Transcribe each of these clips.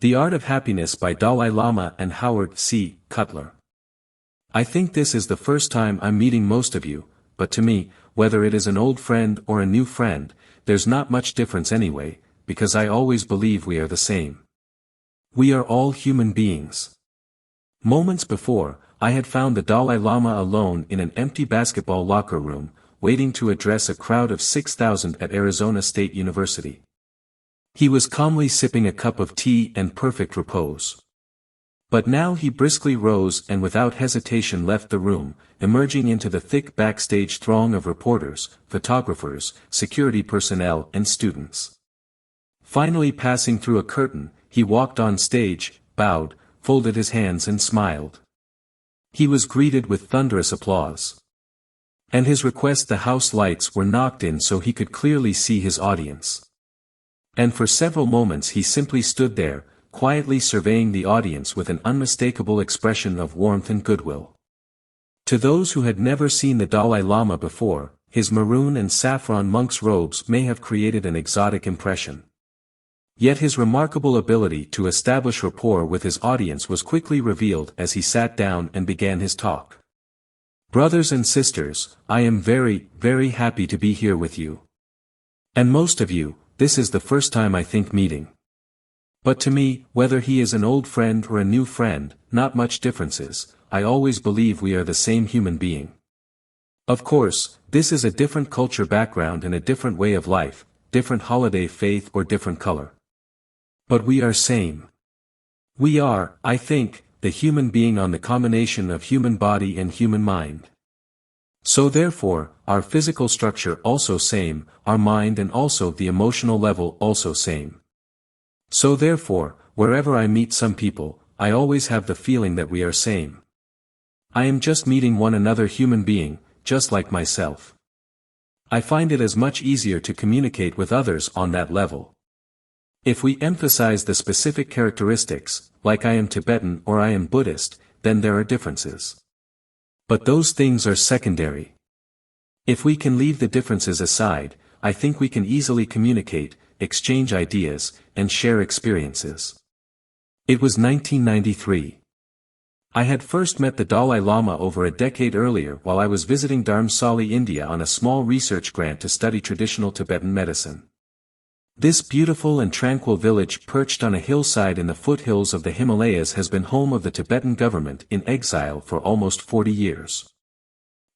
The Art of Happiness by Dalai Lama and Howard C. Cutler. I think this is the first time I'm meeting most of you, but to me, whether it is an old friend or a new friend, there's not much difference anyway, because I always believe we are the same. We are all human beings. Moments before, I had found the Dalai Lama alone in an empty basketball locker room, waiting to address a crowd of 6,000 at Arizona State University. He was calmly sipping a cup of tea in perfect repose. But now he briskly rose and without hesitation left the room, emerging into the thick backstage throng of reporters, photographers, security personnel and students. Finally passing through a curtain, he walked on stage, bowed, folded his hands and smiled. He was greeted with thunderous applause. And his request the house lights were knocked in so he could clearly see his audience. And for several moments he simply stood there, quietly surveying the audience with an unmistakable expression of warmth and goodwill. To those who had never seen the Dalai Lama before, his maroon and saffron monk's robes may have created an exotic impression. Yet his remarkable ability to establish rapport with his audience was quickly revealed as he sat down and began his talk. Brothers and sisters, I am very, very happy to be here with you. And most of you, this is the first time I think meeting. But to me, whether he is an old friend or a new friend, not much differences, I always believe we are the same human being. Of course, this is a different culture background and a different way of life, different holiday faith or different color. But we are same. We are, I think, the human being on the combination of human body and human mind. So therefore, our physical structure also same, our mind and also the emotional level also same. So therefore, wherever I meet some people, I always have the feeling that we are same. I am just meeting one another human being, just like myself. I find it as much easier to communicate with others on that level. If we emphasize the specific characteristics, like I am Tibetan or I am Buddhist, then there are differences. But those things are secondary. If we can leave the differences aside, I think we can easily communicate, exchange ideas, and share experiences. It was 1993. I had first met the Dalai Lama over a decade earlier while I was visiting Dharamsala, India on a small research grant to study traditional Tibetan medicine. This beautiful and tranquil village perched on a hillside in the foothills of the Himalayas has been home of the Tibetan government in exile for almost 40 years.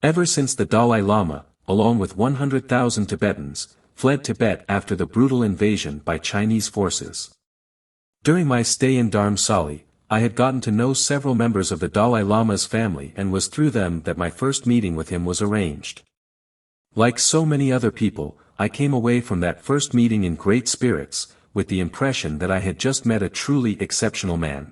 Ever since the Dalai Lama, along with 100,000 Tibetans, fled Tibet after the brutal invasion by Chinese forces. During my stay in Dharamsala, I had gotten to know several members of the Dalai Lama's family and was through them that my first meeting with him was arranged. Like so many other people, I came away from that first meeting in great spirits, with the impression that I had just met a truly exceptional man.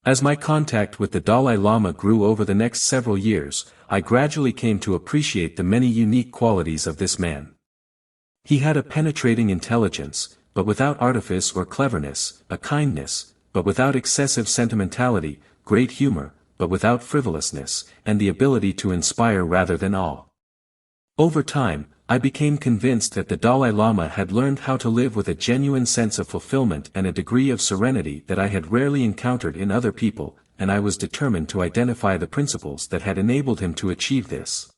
As my contact with the Dalai Lama grew over the next several years, I gradually came to appreciate the many unique qualities of this man. He had a penetrating intelligence, but without artifice or cleverness, a kindness, but without excessive sentimentality, great humor, but without frivolousness, and the ability to inspire rather than awe. Over time, I became convinced that the Dalai Lama had learned how to live with a genuine sense of fulfillment and a degree of serenity that I had rarely encountered in other people, and I was determined to identify the principles that had enabled him to achieve this.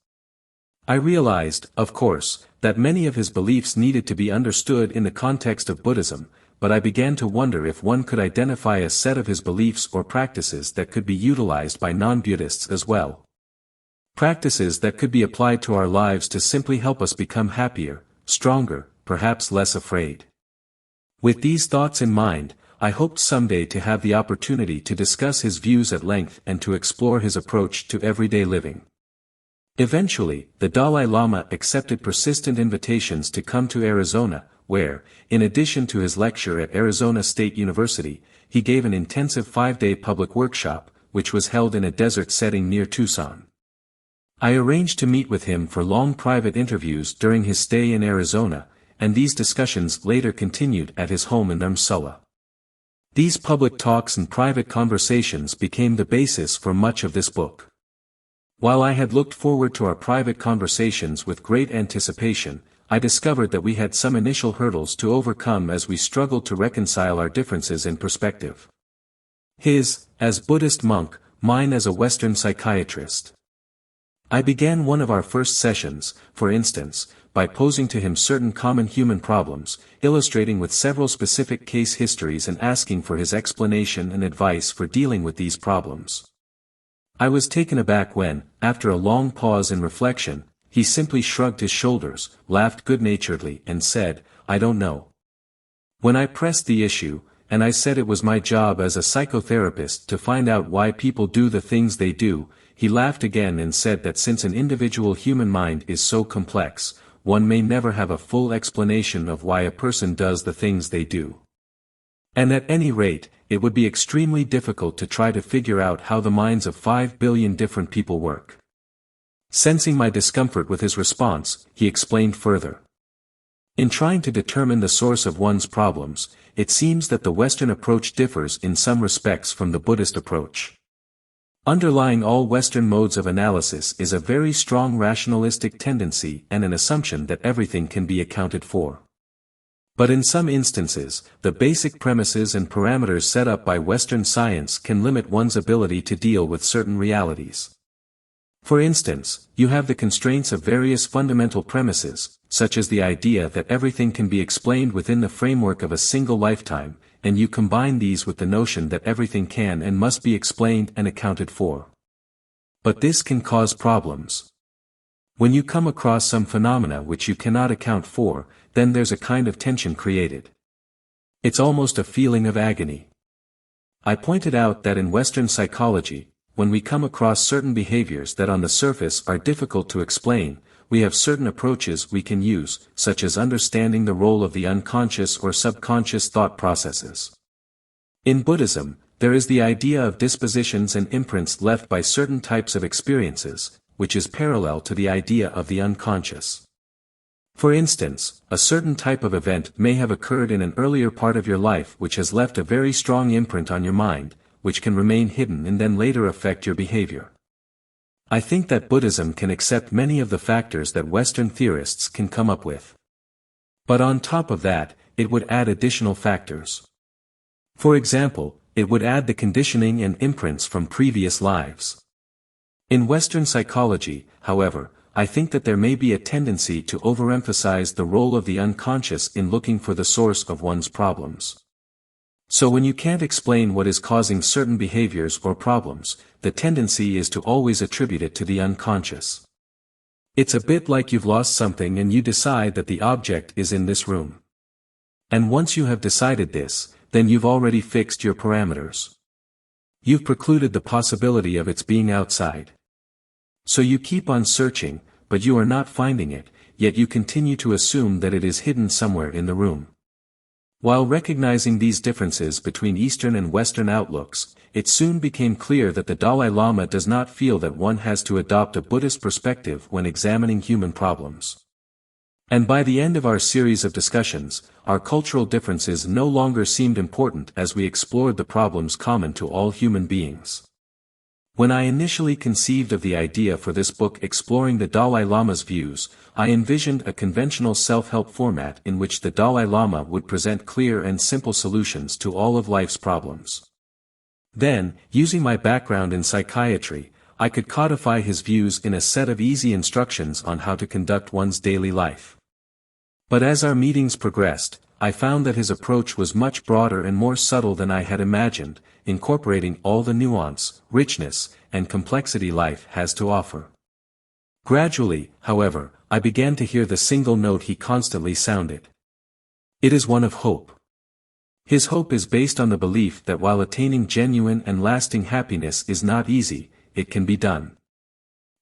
I realized, of course, that many of his beliefs needed to be understood in the context of Buddhism, but I began to wonder if one could identify a set of his beliefs or practices that could be utilized by non-Buddhists as well. Practices that could be applied to our lives to simply help us become happier, stronger, perhaps less afraid. With these thoughts in mind, I hoped someday to have the opportunity to discuss his views at length and to explore his approach to everyday living. Eventually, the Dalai Lama accepted persistent invitations to come to Arizona, where, in addition to his lecture at Arizona State University, he gave an intensive 5-day public workshop, which was held in a desert setting near Tucson. I arranged to meet with him for long private interviews during his stay in Arizona, and these discussions later continued at his home in Dharamsala. These public talks and private conversations became the basis for much of this book. While I had looked forward to our private conversations with great anticipation, I discovered that we had some initial hurdles to overcome as we struggled to reconcile our differences in perspective. His, as Buddhist monk, mine as a Western psychiatrist. I began one of our first sessions, for instance, by posing to him certain common human problems, illustrating with several specific case histories and asking for his explanation and advice for dealing with these problems. I was taken aback when, after a long pause in reflection, he simply shrugged his shoulders, laughed good-naturedly, and said, "I don't know." When I pressed the issue, and I said it was my job as a psychotherapist to find out why people do the things they do, he laughed again and said that since an individual human mind is so complex, one may never have a full explanation of why a person does the things they do. And at any rate, it would be extremely difficult to try to figure out how the minds of 5 billion different people work. Sensing my discomfort with his response, he explained further. In trying to determine the source of one's problems, it seems that the Western approach differs in some respects from the Buddhist approach. Underlying all Western modes of analysis is a very strong rationalistic tendency and an assumption that everything can be accounted for. But in some instances, the basic premises and parameters set up by Western science can limit one's ability to deal with certain realities. For instance, you have the constraints of various fundamental premises, such as the idea that everything can be explained within the framework of a single lifetime, and you combine these with the notion that everything can and must be explained and accounted for. But this can cause problems. When you come across some phenomena which you cannot account for, then there's a kind of tension created. It's almost a feeling of agony. I pointed out that in Western psychology, when we come across certain behaviors that on the surface are difficult to explain, we have certain approaches we can use, such as understanding the role of the unconscious or subconscious thought processes. In Buddhism, there is the idea of dispositions and imprints left by certain types of experiences, which is parallel to the idea of the unconscious. For instance, a certain type of event may have occurred in an earlier part of your life which has left a very strong imprint on your mind, which can remain hidden and then later affect your behavior. I think that Buddhism can accept many of the factors that Western theorists can come up with. But on top of that, it would add additional factors. For example, it would add the conditioning and imprints from previous lives. In Western psychology, however, I think that there may be a tendency to overemphasize the role of the unconscious in looking for the source of one's problems. So when you can't explain what is causing certain behaviors or problems, the tendency is to always attribute it to the unconscious. It's a bit like you've lost something and you decide that the object is in this room. And once you have decided this, then you've already fixed your parameters. You've precluded the possibility of its being outside. So you keep on searching, but you are not finding it, yet you continue to assume that it is hidden somewhere in the room. While recognizing these differences between Eastern and Western outlooks, it soon became clear that the Dalai Lama does not feel that one has to adopt a Buddhist perspective when examining human problems. And by the end of our series of discussions, our cultural differences no longer seemed important as we explored the problems common to all human beings. When I initially conceived of the idea for this book exploring the Dalai Lama's views, I envisioned a conventional self-help format in which the Dalai Lama would present clear and simple solutions to all of life's problems. Then, using my background in psychiatry, I could codify his views in a set of easy instructions on how to conduct one's daily life. But as our meetings progressed, I found that his approach was much broader and more subtle than I had imagined, incorporating all the nuance, richness, and complexity life has to offer. Gradually, however, I began to hear the single note he constantly sounded. It is one of hope. His hope is based on the belief that while attaining genuine and lasting happiness is not easy, it can be done.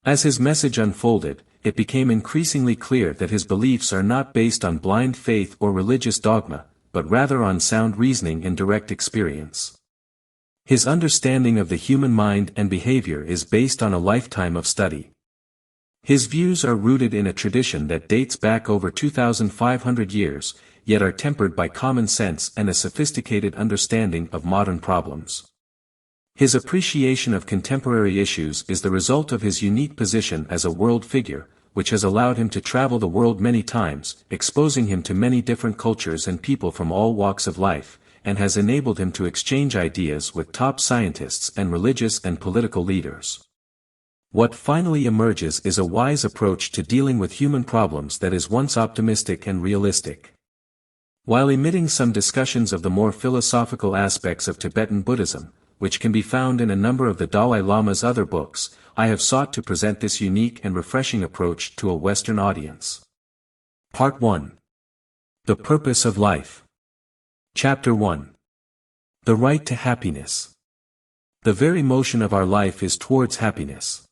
As his message unfolded, it became increasingly clear that his beliefs are not based on blind faith or religious dogma, but rather on sound reasoning and direct experience. His understanding of the human mind and behavior is based on a lifetime of study. His views are rooted in a tradition that dates back over 2,500 years, yet are tempered by common sense and a sophisticated understanding of modern problems. His appreciation of contemporary issues is the result of his unique position as a world figure, which has allowed him to travel the world many times, exposing him to many different cultures and people from all walks of life, and has enabled him to exchange ideas with top scientists and religious and political leaders. What finally emerges is a wise approach to dealing with human problems that is once optimistic and realistic. While omitting some discussions of the more philosophical aspects of Tibetan Buddhism, which can be found in a number of the Dalai Lama's other books, I have sought to present this unique and refreshing approach to a Western audience. Part 1. The Purpose of Life. Chapter 1. The Right to Happiness. The very motion of our life is towards happiness.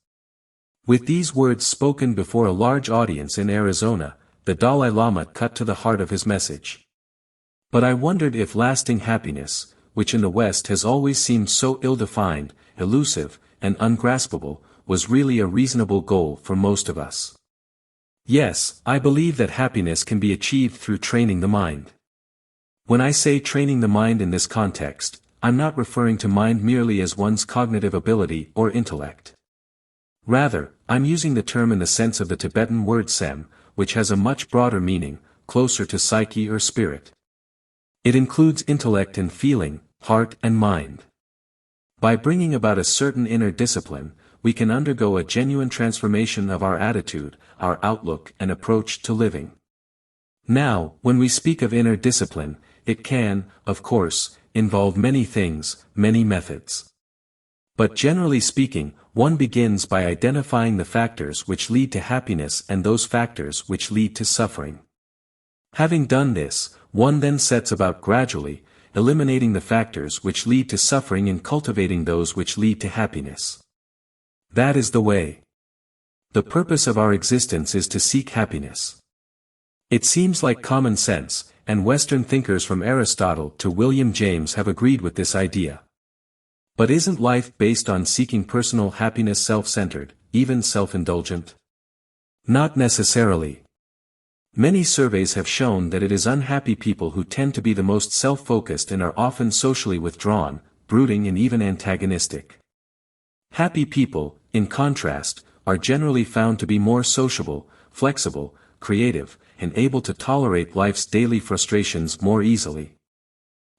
With these words spoken before a large audience in Arizona, the Dalai Lama cut to the heart of his message. But I wondered if lasting happiness, which in the West has always seemed so ill-defined, elusive, and ungraspable, was really a reasonable goal for most of us. Yes, I believe that happiness can be achieved through training the mind. When I say training the mind in this context, I'm not referring to mind merely as one's cognitive ability or intellect. Rather, I'm using the term in the sense of the Tibetan word sem, which has a much broader meaning, closer to psyche or spirit. It includes intellect and feeling, heart and mind. By bringing about a certain inner discipline, we can undergo a genuine transformation of our attitude, our outlook and approach to living. Now, when we speak of inner discipline, it can, of course, involve many things, many methods. But generally speaking, one begins by identifying the factors which lead to happiness and those factors which lead to suffering. Having done this, one then sets about gradually, eliminating the factors which lead to suffering and cultivating those which lead to happiness. That is the way. The purpose of our existence is to seek happiness. It seems like common sense, and Western thinkers from Aristotle to William James have agreed with this idea. But isn't life based on seeking personal happiness self-centered, even self-indulgent? Not necessarily. Many surveys have shown that it is unhappy people who tend to be the most self-focused and are often socially withdrawn, brooding and even antagonistic. Happy people, in contrast, are generally found to be more sociable, flexible, creative, and able to tolerate life's daily frustrations more easily.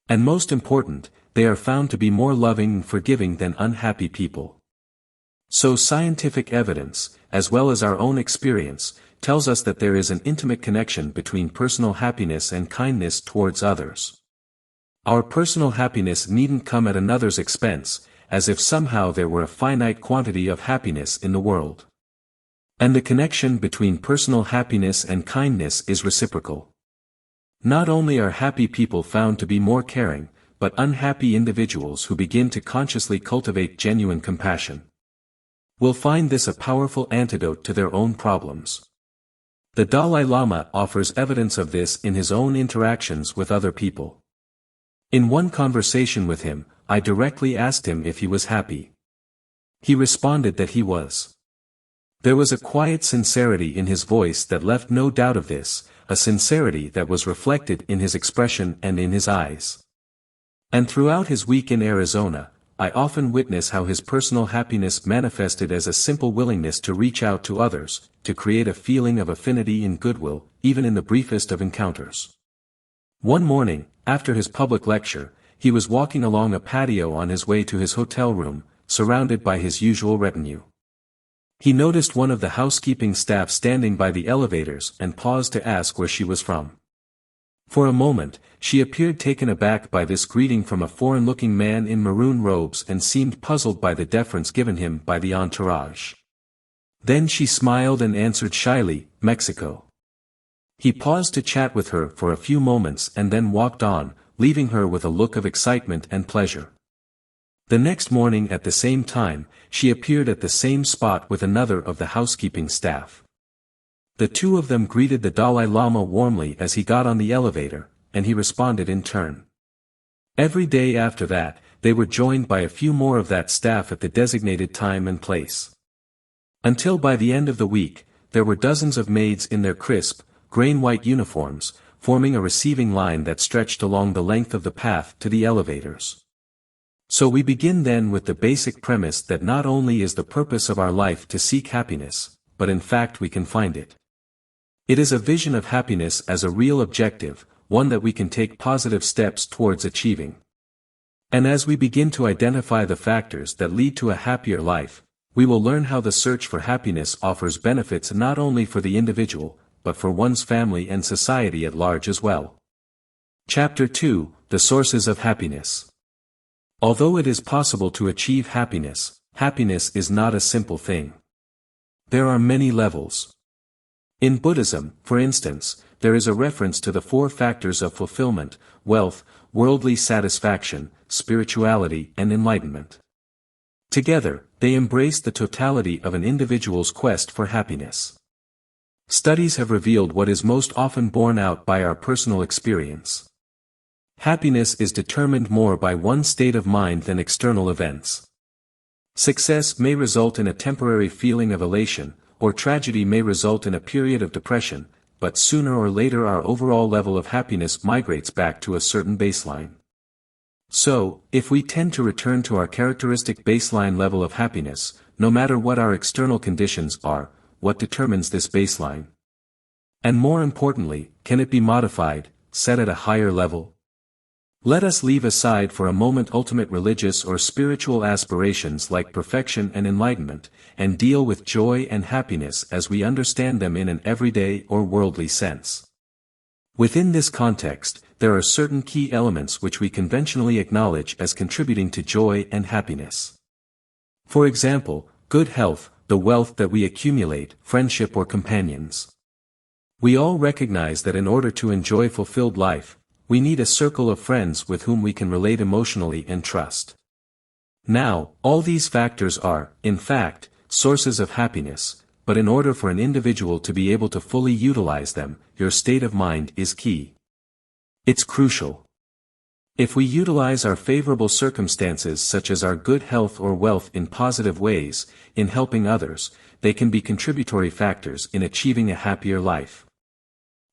And most important, they are found to be more loving and forgiving than unhappy people. So scientific evidence, as well as our own experience, tells us that there is an intimate connection between personal happiness and kindness towards others. Our personal happiness needn't come at another's expense, as if somehow there were a finite quantity of happiness in the world. And the connection between personal happiness and kindness is reciprocal. Not only are happy people found to be more caring, but unhappy individuals who begin to consciously cultivate genuine compassion will find this a powerful antidote to their own problems. The Dalai Lama offers evidence of this in his own interactions with other people. In one conversation with him, I directly asked him if he was happy. He responded that he was. There was a quiet sincerity in his voice that left no doubt of this, a sincerity that was reflected in his expression and in his eyes. And throughout his week in Arizona, I often witness how his personal happiness manifested as a simple willingness to reach out to others, to create a feeling of affinity and goodwill, even in the briefest of encounters. One morning, after his public lecture, he was walking along a patio on his way to his hotel room, surrounded by his usual retinue. He noticed one of the housekeeping staff standing by the elevators and paused to ask where she was from. For a moment, she appeared taken aback by this greeting from a foreign-looking man in maroon robes and seemed puzzled by the deference given him by the entourage. Then she smiled and answered shyly, "Mexico." He paused to chat with her for a few moments and then walked on, leaving her with a look of excitement and pleasure. The next morning at the same time, she appeared at the same spot with another of the housekeeping staff. The two of them greeted the Dalai Lama warmly as he got on the elevator, and he responded in turn. Every day after that, they were joined by a few more of that staff at the designated time and place. Until by the end of the week, there were dozens of maids in their crisp, grain-white uniforms, forming a receiving line that stretched along the length of the path to the elevators. So we begin then with the basic premise that not only is the purpose of our life to seek happiness, but in fact we can find it. It is a vision of happiness as a real objective, one that we can take positive steps towards achieving. And as we begin to identify the factors that lead to a happier life, we will learn how the search for happiness offers benefits not only for the individual, but for one's family and society at large as well. Chapter 2: The Sources of Happiness. Although it is possible to achieve happiness, happiness is not a simple thing. There are many levels. In Buddhism, for instance, there is a reference to the 4 factors of fulfillment: wealth, worldly satisfaction, spirituality, and enlightenment. Together, they embrace the totality of an individual's quest for happiness. Studies have revealed what is most often borne out by our personal experience. Happiness is determined more by one's state of mind than external events. Success may result in a temporary feeling of elation, or tragedy may result in a period of depression, but sooner or later our overall level of happiness migrates back to a certain baseline. So, if we tend to return to our characteristic baseline level of happiness, no matter what our external conditions are, what determines this baseline? And more importantly, can it be modified, set at a higher level? Let us leave aside for a moment ultimate religious or spiritual aspirations like perfection and enlightenment, and deal with joy and happiness as we understand them in an everyday or worldly sense. Within this context, there are certain key elements which we conventionally acknowledge as contributing to joy and happiness. For example, good health, the wealth that we accumulate, friendship or companions. We all recognize that in order to enjoy fulfilled life, we need a circle of friends with whom we can relate emotionally and trust. Now, all these factors are, in fact, sources of happiness, but in order for an individual to be able to fully utilize them, your state of mind is key. It's crucial. If we utilize our favorable circumstances such as our good health or wealth in positive ways, in helping others, they can be contributory factors in achieving a happier life.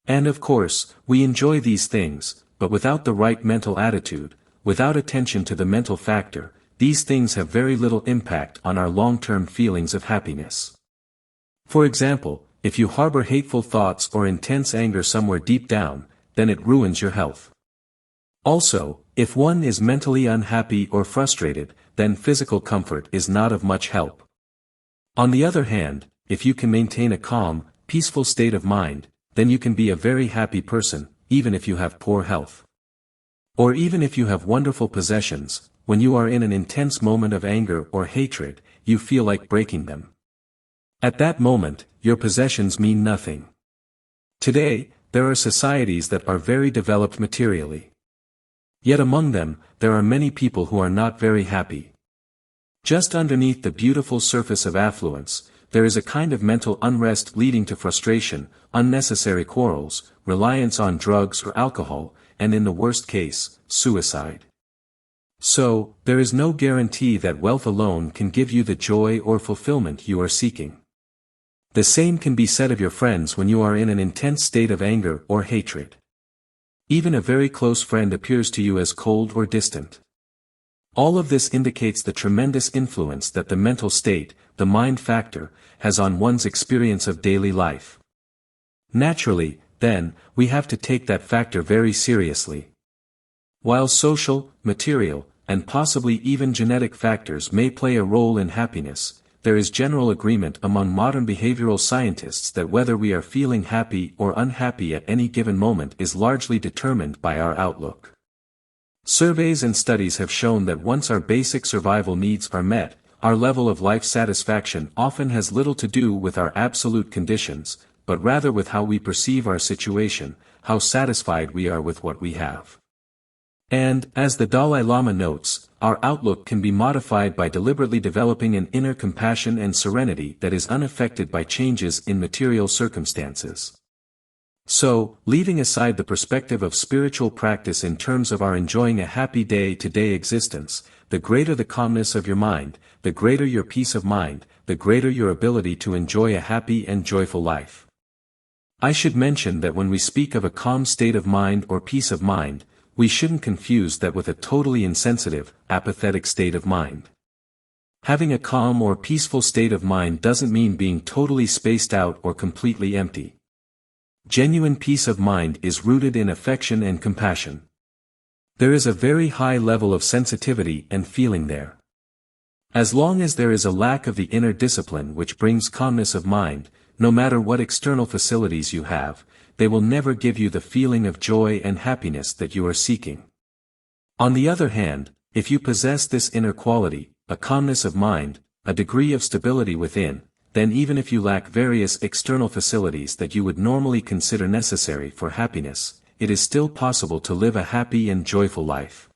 And of course, we enjoy these things, but without the right mental attitude, without attention to the mental factor, these things have very little impact on our long-term feelings of happiness. For example, if you harbor hateful thoughts or intense anger somewhere deep down, then it ruins your health. Also, if one is mentally unhappy or frustrated, then physical comfort is not of much help. On the other hand, if you can maintain a calm, peaceful state of mind, then you can be a very happy person, even if you have poor health. Or even if you have wonderful possessions, when you are in an intense moment of anger or hatred, you feel like breaking them. At that moment, your possessions mean nothing. Today, there are societies that are very developed materially. Yet among them, there are many people who are not very happy. Just underneath the beautiful surface of affluence, there is a kind of mental unrest leading to frustration, unnecessary quarrels, reliance on drugs or alcohol, and in the worst case, suicide. So, there is no guarantee that wealth alone can give you the joy or fulfillment you are seeking. The same can be said of your friends when you are in an intense state of anger or hatred. Even a very close friend appears to you as cold or distant. All of this indicates the tremendous influence that the mental state, the mind factor, has on one's experience of daily life. Naturally, then, we have to take that factor very seriously. While social, material, and possibly even genetic factors may play a role in happiness, there is general agreement among modern behavioral scientists that whether we are feeling happy or unhappy at any given moment is largely determined by our outlook. Surveys and studies have shown that once our basic survival needs are met, our level of life satisfaction often has little to do with our absolute conditions, but rather with how we perceive our situation, how satisfied we are with what we have. And, as the Dalai Lama notes, our outlook can be modified by deliberately developing an inner compassion and serenity that is unaffected by changes in material circumstances. So, leaving aside the perspective of spiritual practice in terms of our enjoying a happy day-to-day existence, the greater the calmness of your mind, the greater your peace of mind, the greater your ability to enjoy a happy and joyful life. I should mention that when we speak of a calm state of mind or peace of mind, we shouldn't confuse that with a totally insensitive, apathetic state of mind. Having a calm or peaceful state of mind doesn't mean being totally spaced out or completely empty. Genuine peace of mind is rooted in affection and compassion. There is a very high level of sensitivity and feeling there. As long as there is a lack of the inner discipline which brings calmness of mind, no matter what external facilities you have, they will never give you the feeling of joy and happiness that you are seeking. On the other hand, if you possess this inner quality, a calmness of mind, a degree of stability within, then even if you lack various external facilities that you would normally consider necessary for happiness, it is still possible to live a happy and joyful life.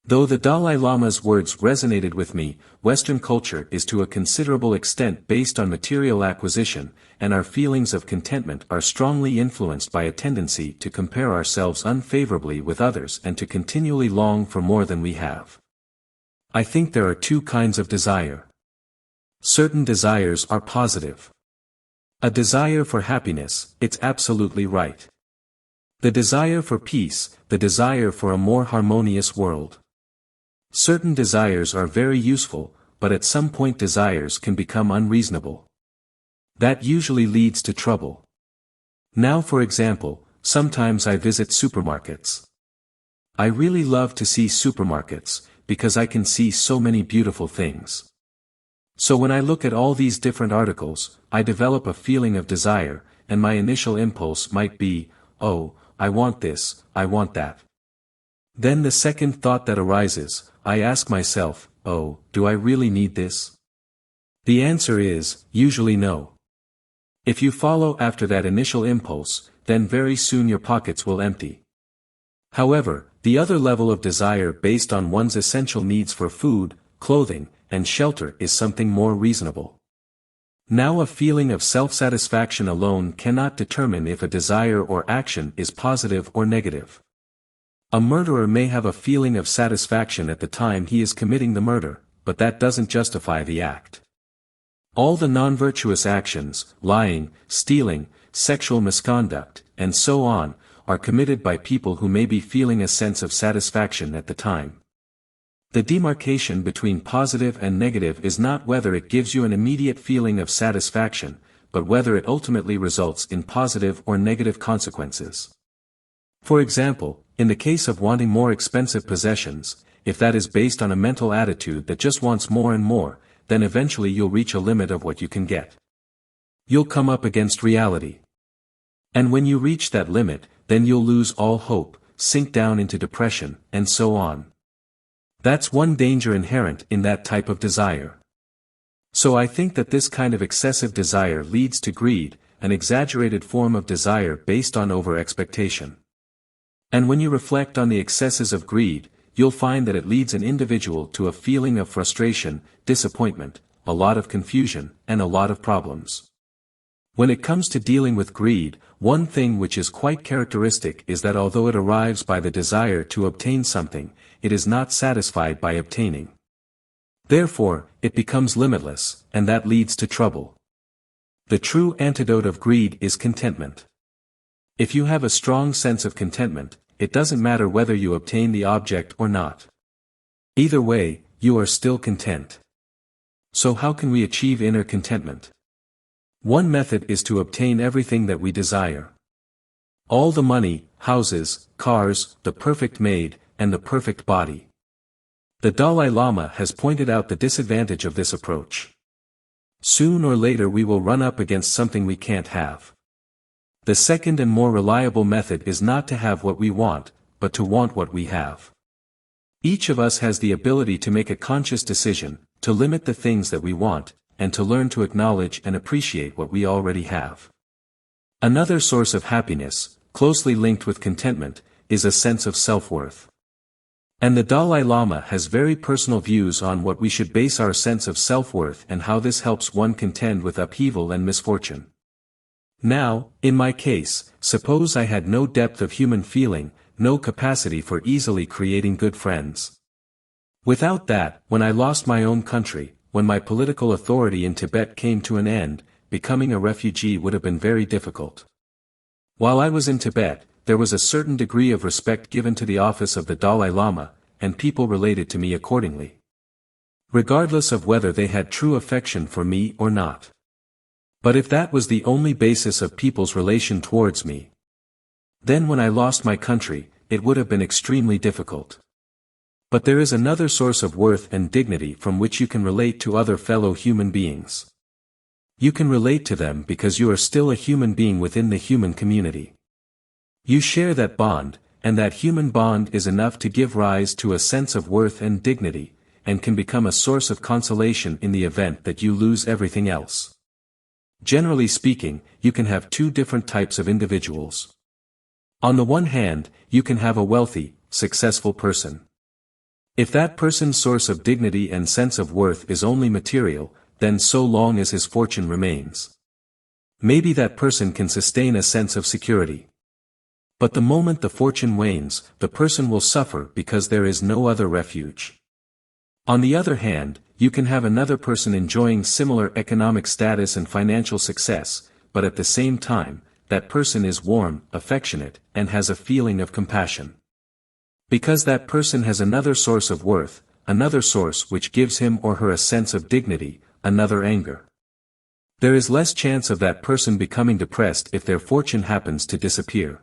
Though the Dalai Lama's words resonated with me, Western culture is to a considerable extent based on material acquisition, and our feelings of contentment are strongly influenced by a tendency to compare ourselves unfavorably with others and to continually long for more than we have. I think there are two kinds of desire. Certain desires are positive. A desire for happiness, it's absolutely right. The desire for peace, the desire for a more harmonious world. Certain desires are very useful, but at some point desires can become unreasonable. That usually leads to trouble. Now for example, sometimes I visit supermarkets. I really love to see supermarkets, because I can see so many beautiful things. So when I look at all these different articles, I develop a feeling of desire, and my initial impulse might be, oh, I want this, I want that. Then the second thought that arises, I ask myself, oh, do I really need this? The answer is, usually no. If you follow after that initial impulse, then very soon your pockets will empty. However, the other level of desire based on one's essential needs for food, clothing, and shelter is something more reasonable. Now a feeling of self-satisfaction alone cannot determine if a desire or action is positive or negative. A murderer may have a feeling of satisfaction at the time he is committing the murder, but that doesn't justify the act. All the non-virtuous actions, lying, stealing, sexual misconduct, and so on, are committed by people who may be feeling a sense of satisfaction at the time. The demarcation between positive and negative is not whether it gives you an immediate feeling of satisfaction, but whether it ultimately results in positive or negative consequences. For example, in the case of wanting more expensive possessions, if that is based on a mental attitude that just wants more and more, then eventually you'll reach a limit of what you can get. You'll come up against reality. And when you reach that limit, then you'll lose all hope, sink down into depression, and so on. That's one danger inherent in that type of desire. So I think that this kind of excessive desire leads to greed, an exaggerated form of desire based on over-expectation. And when you reflect on the excesses of greed, you'll find that it leads an individual to a feeling of frustration, disappointment, a lot of confusion, and a lot of problems. When it comes to dealing with greed, one thing which is quite characteristic is that although it arrives by the desire to obtain something, it is not satisfied by obtaining. Therefore, it becomes limitless, and that leads to trouble. The true antidote of greed is contentment. If you have a strong sense of contentment, it doesn't matter whether you obtain the object or not. Either way, you are still content. So how can we achieve inner contentment? One method is to obtain everything that we desire. All the money, houses, cars, the perfect maid, and the perfect body. The Dalai Lama has pointed out the disadvantage of this approach. Soon or later we will run up against something we can't have. The second and more reliable method is not to have what we want, but to want what we have. Each of us has the ability to make a conscious decision, to limit the things that we want, and to learn to acknowledge and appreciate what we already have. Another source of happiness, closely linked with contentment, is a sense of self-worth. And the Dalai Lama has very personal views on what we should base our sense of self-worth and how this helps one contend with upheaval and misfortune. Now, in my case, suppose I had no depth of human feeling, no capacity for easily creating good friends. Without that, when I lost my own country, when my political authority in Tibet came to an end, becoming a refugee would have been very difficult. While I was in Tibet, there was a certain degree of respect given to the office of the Dalai Lama, and people related to me accordingly. regardless of whether they had true affection for me or not. But if that was the only basis of people's relation towards me, then when I lost my country, it would have been extremely difficult. But there is another source of worth and dignity from which you can relate to other fellow human beings. You can relate to them because you are still a human being within the human community. You share that bond, and that human bond is enough to give rise to a sense of worth and dignity, and can become a source of consolation in the event that you lose everything else. Generally speaking, you can have two different types of individuals. On the one hand, you can have a wealthy, successful person. If that person's source of dignity and sense of worth is only material, then so long as his fortune remains, maybe that person can sustain a sense of security. But the moment the fortune wanes, the person will suffer because there is no other refuge. On the other hand, you can have another person enjoying similar economic status and financial success, but at the same time, that person is warm, affectionate, and has a feeling of compassion. Because that person has another source of worth, another source which gives him or her a sense of dignity, another anger. There is less chance of that person becoming depressed if their fortune happens to disappear.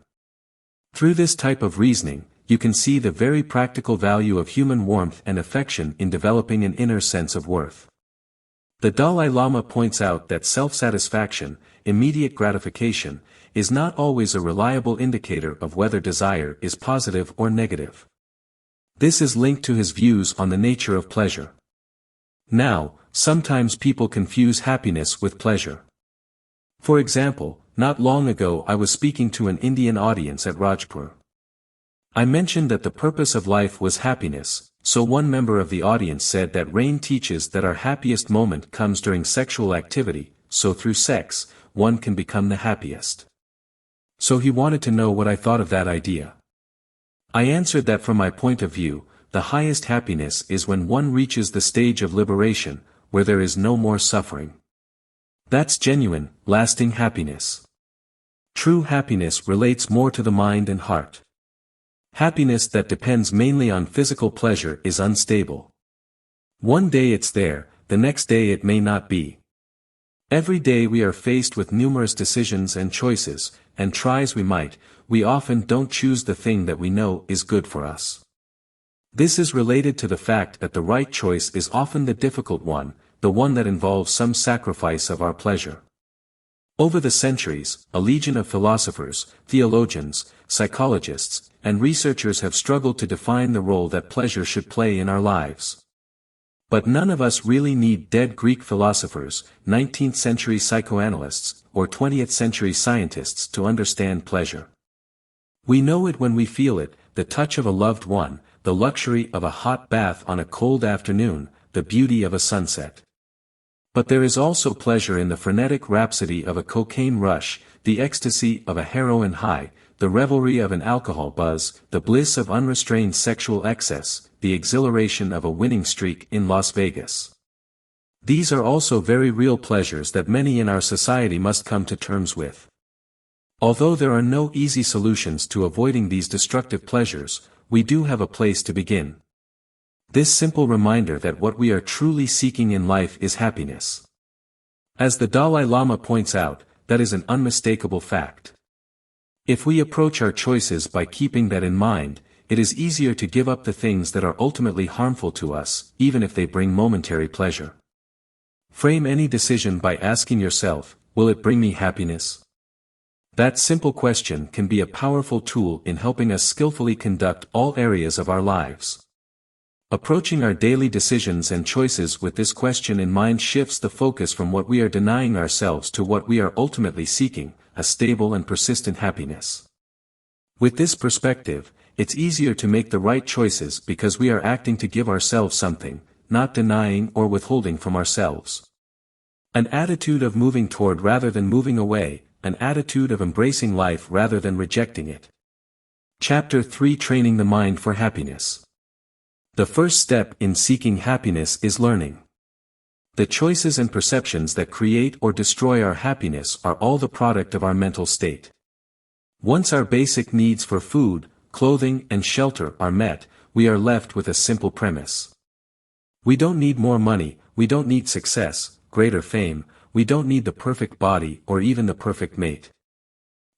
Through this type of reasoning, you can see the very practical value of human warmth and affection in developing an inner sense of worth. The Dalai Lama points out that self-satisfaction, immediate gratification, is not always a reliable indicator of whether desire is positive or negative. This is linked to his views on the nature of pleasure. Now, sometimes people confuse happiness with pleasure. For example, not long ago I was speaking to an Indian audience at Rajpur. I mentioned that the purpose of life was happiness, so one member of the audience said that Rain teaches that our happiest moment comes during sexual activity, so through sex, one can become the happiest. So he wanted to know what I thought of that idea. I answered that from my point of view, the highest happiness is when one reaches the stage of liberation, where there is no more suffering. That's genuine, lasting happiness. True happiness relates more to the mind and heart. Happiness that depends mainly on physical pleasure is unstable. One day it's there, the next day it may not be. Every day we are faced with numerous decisions and choices, and try as we might, we often don't choose the thing that we know is good for us. This is related to the fact that the right choice is often the difficult one, the one that involves some sacrifice of our pleasure. Over the centuries, a legion of philosophers, theologians, psychologists, and researchers have struggled to define the role that pleasure should play in our lives. But none of us really need dead Greek philosophers, 19th-century psychoanalysts, or 20th-century scientists to understand pleasure. We know it when we feel it, the touch of a loved one, the luxury of a hot bath on a cold afternoon, the beauty of a sunset. But there is also pleasure in the frenetic rhapsody of a cocaine rush, the ecstasy of a heroin high, the revelry of an alcohol buzz, the bliss of unrestrained sexual excess, the exhilaration of a winning streak in Las Vegas. These are also very real pleasures that many in our society must come to terms with. Although there are no easy solutions to avoiding these destructive pleasures, we do have a place to begin. This simple reminder that what we are truly seeking in life is happiness. As the Dalai Lama points out, that is an unmistakable fact. If we approach our choices by keeping that in mind, it is easier to give up the things that are ultimately harmful to us, even if they bring momentary pleasure. Frame any decision by asking yourself, will it bring me happiness? That simple question can be a powerful tool in helping us skillfully conduct all areas of our lives. Approaching our daily decisions and choices with this question in mind shifts the focus from what we are denying ourselves to what we are ultimately seeking, a stable and persistent happiness. With this perspective, it's easier to make the right choices because we are acting to give ourselves something, not denying or withholding from ourselves. An attitude of moving toward rather than moving away, an attitude of embracing life rather than rejecting it. Chapter 3: Training the Mind for Happiness. The first step in seeking happiness is learning. The choices and perceptions that create or destroy our happiness are all the product of our mental state. Once our basic needs for food, clothing, and shelter are met, we are left with a simple premise. We don't need more money, we don't need success, greater fame, we don't need the perfect body or even the perfect mate.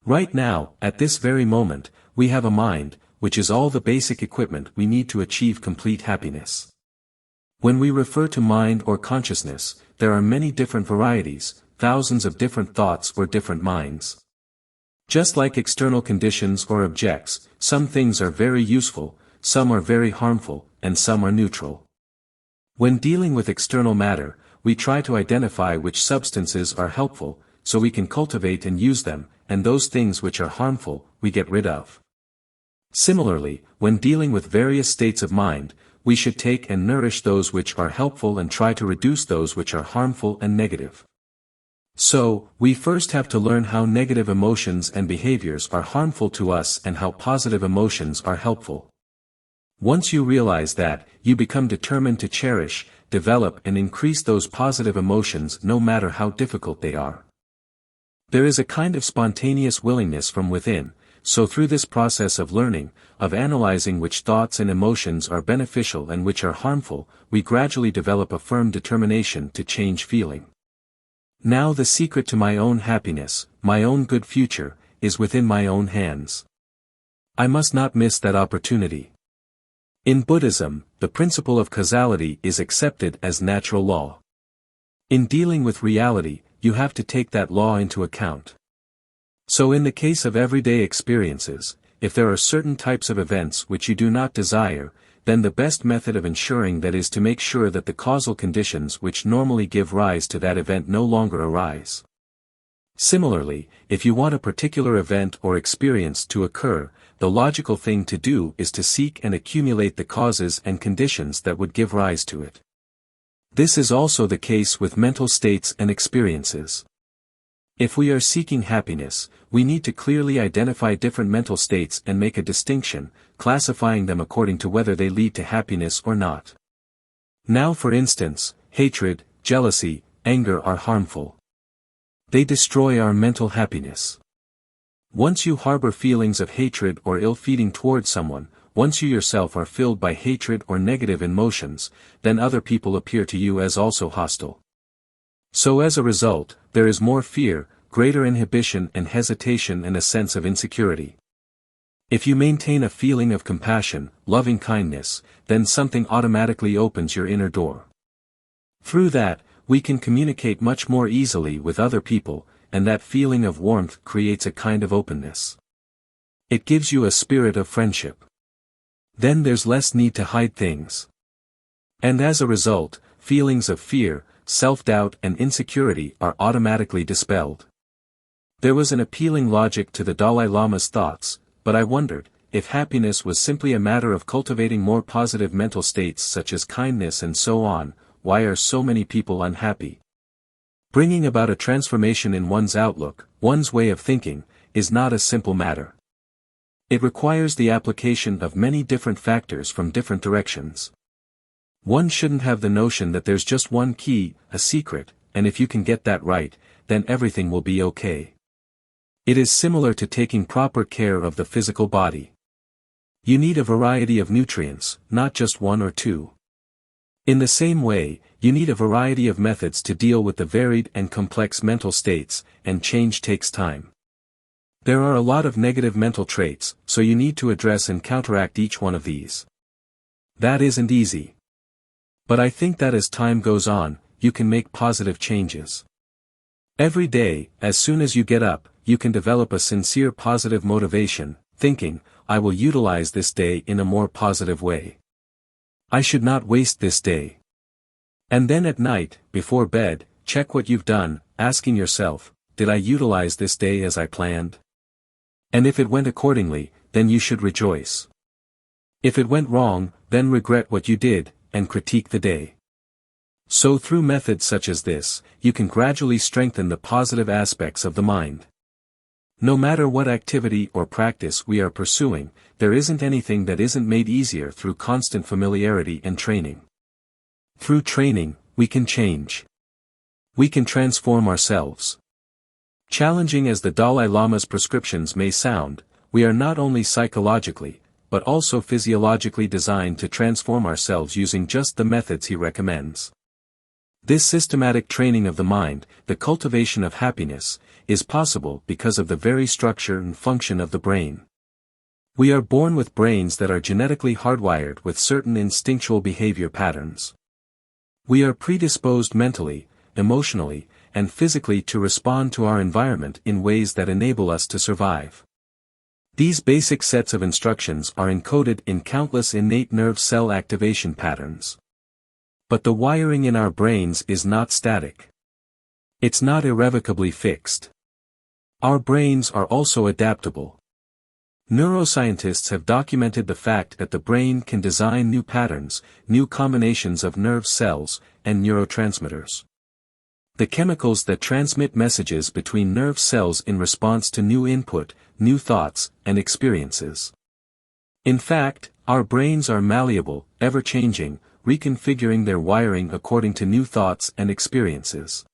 Right now, at this very moment, we have a mind, which is all the basic equipment we need to achieve complete happiness. When we refer to mind or consciousness, there are many different varieties, thousands of different thoughts or different minds. Just like external conditions or objects, some things are very useful, some are very harmful, and some are neutral. When dealing with external matter, we try to identify which substances are helpful, so we can cultivate and use them, and those things which are harmful, we get rid of. Similarly, when dealing with various states of mind, we should take and nourish those which are helpful and try to reduce those which are harmful and negative. So, we first have to learn how negative emotions and behaviors are harmful to us and how positive emotions are helpful. Once you realize that, you become determined to cherish, develop and increase those positive emotions no matter how difficult they are. There is a kind of spontaneous willingness from within, so through this process of learning, of analyzing which thoughts and emotions are beneficial and which are harmful, we gradually develop a firm determination to change feeling. Now the secret to my own happiness, my own good future, is within my own hands. I must not miss that opportunity. In Buddhism, the principle of causality is accepted as natural law. In dealing with reality, you have to take that law into account. So in the case of everyday experiences, if there are certain types of events which you do not desire, then the best method of ensuring that is to make sure that the causal conditions which normally give rise to that event no longer arise. Similarly, if you want a particular event or experience to occur, the logical thing to do is to seek and accumulate the causes and conditions that would give rise to it. This is also the case with mental states and experiences. If we are seeking happiness, we need to clearly identify different mental states and make a distinction, classifying them according to whether they lead to happiness or not. Now for instance, hatred, jealousy, anger are harmful. They destroy our mental happiness. Once you harbor feelings of hatred or ill-feeling towards someone, once you yourself are filled by hatred or negative emotions, then other people appear to you as also hostile. So as a result, there is more fear, greater inhibition and hesitation and a sense of insecurity. If you maintain a feeling of compassion, loving kindness, then something automatically opens your inner door. Through that, we can communicate much more easily with other people, and that feeling of warmth creates a kind of openness. It gives you a spirit of friendship. Then there's less need to hide things. And as a result, feelings of fear, self-doubt and insecurity are automatically dispelled. There was an appealing logic to the Dalai Lama's thoughts, but I wondered, if happiness was simply a matter of cultivating more positive mental states such as kindness and so on, why are so many people unhappy? Bringing about a transformation in one's outlook, one's way of thinking, is not a simple matter. It requires the application of many different factors from different directions. One shouldn't have the notion that there's just one key, a secret, and if you can get that right, then everything will be okay. It is similar to taking proper care of the physical body. You need a variety of nutrients, not just one or two. In the same way, you need a variety of methods to deal with the varied and complex mental states, and change takes time. There are a lot of negative mental traits, so you need to address and counteract each one of these. That isn't easy. But I think that as time goes on, you can make positive changes. Every day, as soon as you get up, you can develop a sincere positive motivation, thinking, I will utilize this day in a more positive way. I should not waste this day. And then at night, before bed, check what you've done, asking yourself, did I utilize this day as I planned? And if it went accordingly, then you should rejoice. If it went wrong, then regret what you did, and critique the day. So through methods such as this, you can gradually strengthen the positive aspects of the mind. No matter what activity or practice we are pursuing, there isn't anything that isn't made easier through constant familiarity and training. Through training, we can change. We can transform ourselves. Challenging as the Dalai Lama's prescriptions may sound, we are not only psychologically, but also physiologically designed to transform ourselves using just the methods he recommends. This systematic training of the mind, the cultivation of happiness, is possible because of the very structure and function of the brain. We are born with brains that are genetically hardwired with certain instinctual behavior patterns. We are predisposed mentally, emotionally, and physically to respond to our environment in ways that enable us to survive. These basic sets of instructions are encoded in countless innate nerve cell activation patterns. But the wiring in our brains is not static. It's not irrevocably fixed. Our brains are also adaptable. Neuroscientists have documented the fact that the brain can design new patterns, new combinations of nerve cells, and neurotransmitters. The chemicals that transmit messages between nerve cells in response to new input, new thoughts, and experiences. In fact, our brains are malleable, ever-changing, reconfiguring their wiring according to new thoughts and experiences.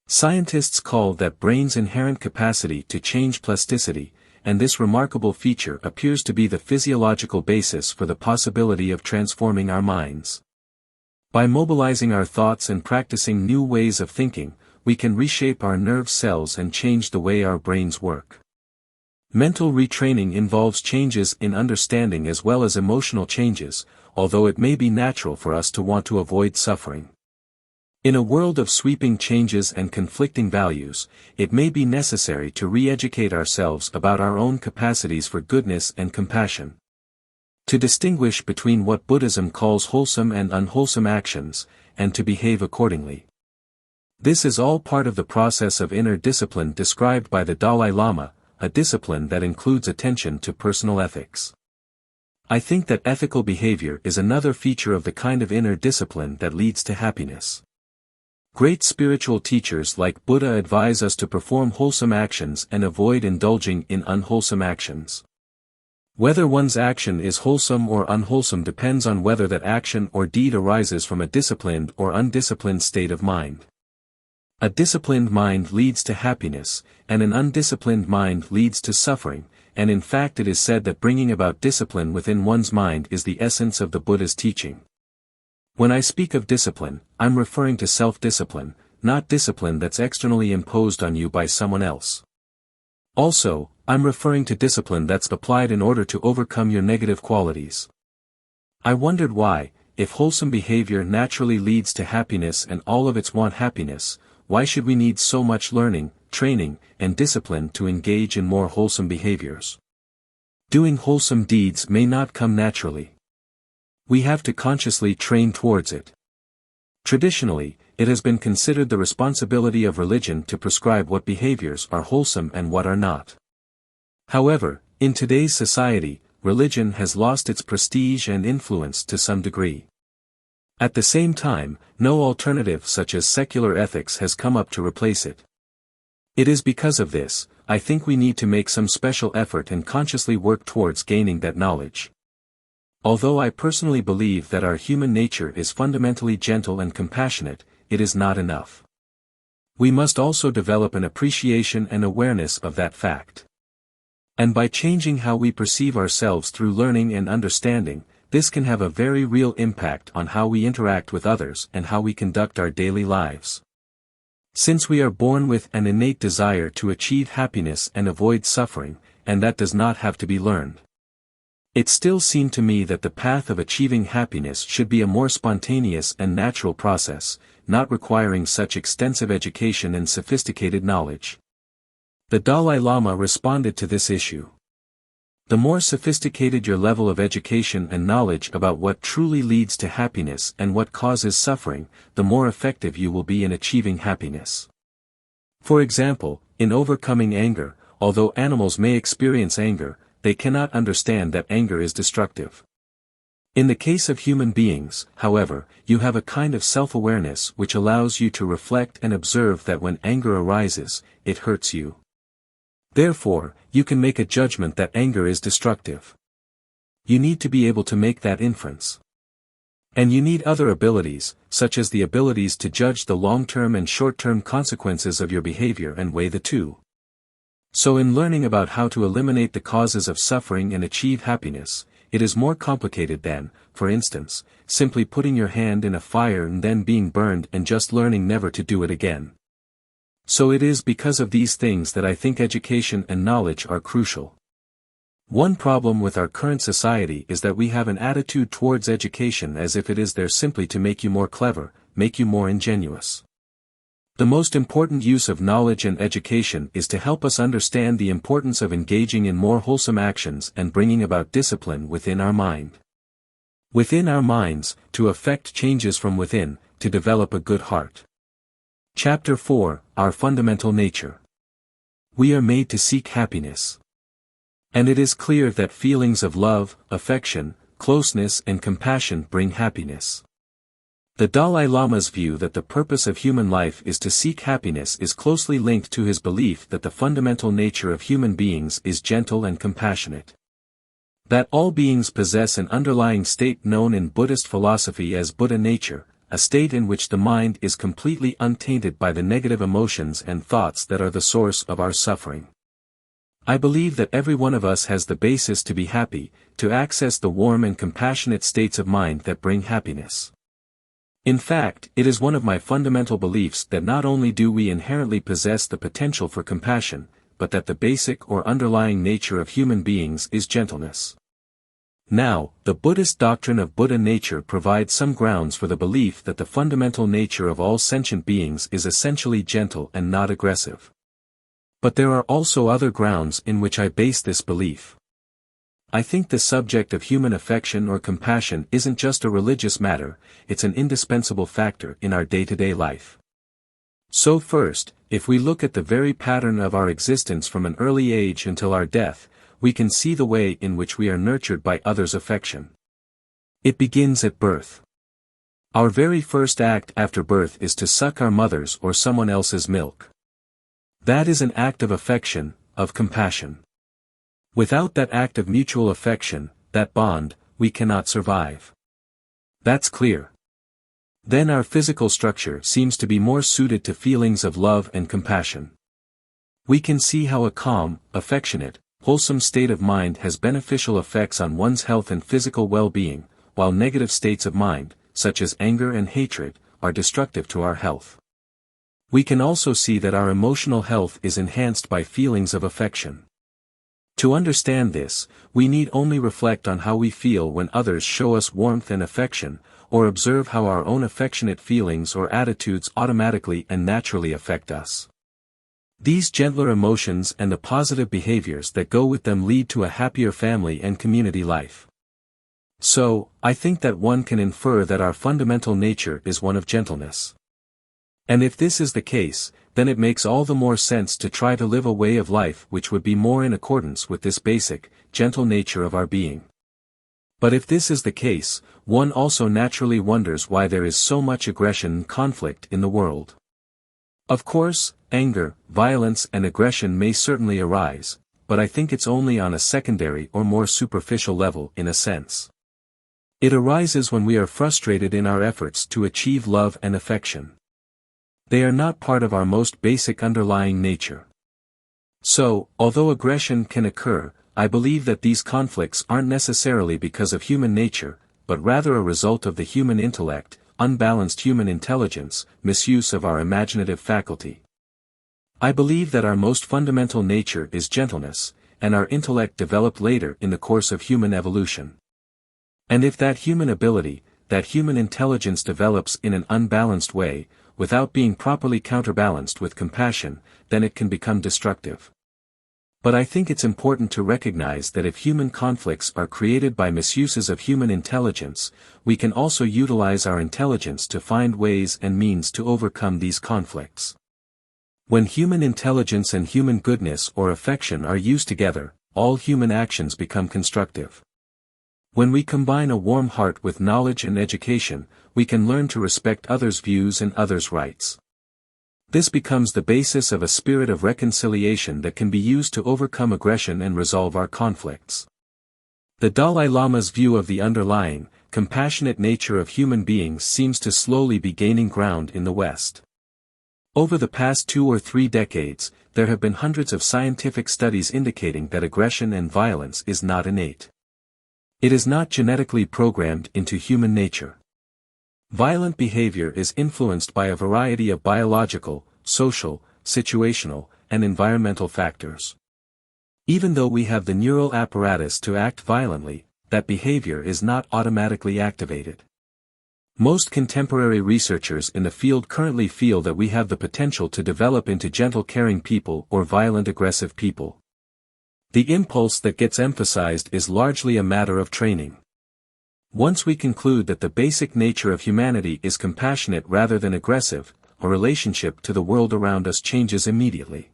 Scientists call that brain's inherent capacity to change plasticity, and this remarkable feature appears to be the physiological basis for the possibility of transforming our minds. By mobilizing our thoughts and practicing new ways of thinking, we can reshape our nerve cells and change the way our brains work. Mental retraining involves changes in understanding as well as emotional changes, although it may be natural for us to want to avoid suffering. In a world of sweeping changes and conflicting values, it may be necessary to re-educate ourselves about our own capacities for goodness and compassion. To distinguish between what Buddhism calls wholesome and unwholesome actions, and to behave accordingly. This is all part of the process of inner discipline described by the Dalai Lama, a discipline that includes attention to personal ethics. I think that ethical behavior is another feature of the kind of inner discipline that leads to happiness. Great spiritual teachers like Buddha advise us to perform wholesome actions and avoid indulging in unwholesome actions. Whether one's action is wholesome or unwholesome depends on whether that action or deed arises from a disciplined or undisciplined state of mind. A disciplined mind leads to happiness, and an undisciplined mind leads to suffering, and in fact it is said that bringing about discipline within one's mind is the essence of the Buddha's teaching. When I speak of discipline, I'm referring to self-discipline, not discipline that's externally imposed on you by someone else. Also, I'm referring to discipline that's applied in order to overcome your negative qualities. I wondered why, if wholesome behavior naturally leads to happiness and all of its want happiness, why should we need so much learning, training, and discipline to engage in more wholesome behaviors? Doing wholesome deeds may not come naturally. We have to consciously train towards it. Traditionally, it has been considered the responsibility of religion to prescribe what behaviors are wholesome and what are not. However, in today's society, religion has lost its prestige and influence to some degree. At the same time, no alternative such as secular ethics has come up to replace it. It is because of this, I think we need to make some special effort and consciously work towards gaining that knowledge. Although I personally believe that our human nature is fundamentally gentle and compassionate, it is not enough. We must also develop an appreciation and awareness of that fact. And by changing how we perceive ourselves through learning and understanding, this can have a very real impact on how we interact with others and how we conduct our daily lives. Since we are born with an innate desire to achieve happiness and avoid suffering, and that does not have to be learned. It still seemed to me that the path of achieving happiness should be a more spontaneous and natural process, not requiring such extensive education and sophisticated knowledge. The Dalai Lama responded to this issue. The more sophisticated your level of education and knowledge about what truly leads to happiness and what causes suffering, the more effective you will be in achieving happiness. For example, in overcoming anger, although animals may experience anger, they cannot understand that anger is destructive. In the case of human beings, however, you have a kind of self-awareness which allows you to reflect and observe that when anger arises, it hurts you. Therefore, you can make a judgment that anger is destructive. You need to be able to make that inference. And you need other abilities, such as the abilities to judge the long-term and short-term consequences of your behavior and weigh the two. So in learning about how to eliminate the causes of suffering and achieve happiness, it is more complicated than, for instance, simply putting your hand in a fire and then being burned and just learning never to do it again. So it is because of these things that I think education and knowledge are crucial. One problem with our current society is that we have an attitude towards education as if it is there simply to make you more clever, make you more ingenious. The most important use of knowledge and education is to help us understand the importance of engaging in more wholesome actions and bringing about discipline within our mind. Within our minds, to effect changes from within, to develop a good heart. Chapter 4, Our Fundamental Nature. We are made to seek happiness. And it is clear that feelings of love, affection, closeness and compassion bring happiness. The Dalai Lama's view that the purpose of human life is to seek happiness is closely linked to his belief that the fundamental nature of human beings is gentle and compassionate. That all beings possess an underlying state known in Buddhist philosophy as Buddha nature, a state in which the mind is completely untainted by the negative emotions and thoughts that are the source of our suffering. I believe that every one of us has the basis to be happy, to access the warm and compassionate states of mind that bring happiness. In fact, it is one of my fundamental beliefs that not only do we inherently possess the potential for compassion, but that the basic or underlying nature of human beings is gentleness. Now, the Buddhist doctrine of Buddha nature provides some grounds for the belief that the fundamental nature of all sentient beings is essentially gentle and not aggressive. But there are also other grounds in which I base this belief. I think the subject of human affection or compassion isn't just a religious matter, it's an indispensable factor in our day-to-day life. So first, if we look at the very pattern of our existence from an early age until our death, we can see the way in which we are nurtured by others' affection. It begins at birth. Our very first act after birth is to suck our mother's or someone else's milk. That is an act of affection, of compassion. Without that act of mutual affection, that bond, we cannot survive. That's clear. Then our physical structure seems to be more suited to feelings of love and compassion. We can see how a calm, affectionate, wholesome state of mind has beneficial effects on one's health and physical well-being, while negative states of mind, such as anger and hatred, are destructive to our health. We can also see that our emotional health is enhanced by feelings of affection. To understand this, we need only reflect on how we feel when others show us warmth and affection, or observe how our own affectionate feelings or attitudes automatically and naturally affect us. These gentler emotions and the positive behaviors that go with them lead to a happier family and community life. So, I think that one can infer that our fundamental nature is one of gentleness. And if this is the case, then it makes all the more sense to try to live a way of life which would be more in accordance with this basic, gentle nature of our being. But if this is the case, one also naturally wonders why there is so much aggression and conflict in the world. Of course, anger, violence and aggression may certainly arise, but I think it's only on a secondary or more superficial level in a sense. It arises when we are frustrated in our efforts to achieve love and affection. They are not part of our most basic underlying nature. So, although aggression can occur, I believe that these conflicts aren't necessarily because of human nature, but rather a result of the human intellect, unbalanced human intelligence, misuse of our imaginative faculty. I believe that our most fundamental nature is gentleness, and our intellect developed later in the course of human evolution. And if that human ability, that human intelligence develops in an unbalanced way, without being properly counterbalanced with compassion, then it can become destructive. But I think it's important to recognize that if human conflicts are created by misuses of human intelligence, we can also utilize our intelligence to find ways and means to overcome these conflicts. When human intelligence and human goodness or affection are used together, all human actions become constructive. When we combine a warm heart with knowledge and education, we can learn to respect others' views and others' rights. This becomes the basis of a spirit of reconciliation that can be used to overcome aggression and resolve our conflicts. The Dalai Lama's view of the underlying, compassionate nature of human beings seems to slowly be gaining ground in the West. Over the past 2 or 3 decades, there have been hundreds of scientific studies indicating that aggression and violence is not innate. It is not genetically programmed into human nature. Violent behavior is influenced by a variety of biological, social, situational, and environmental factors. Even though we have the neural apparatus to act violently, that behavior is not automatically activated. Most contemporary researchers in the field currently feel that we have the potential to develop into gentle caring people or violent aggressive people. The impulse that gets emphasized is largely a matter of training. Once we conclude that the basic nature of humanity is compassionate rather than aggressive, our relationship to the world around us changes immediately.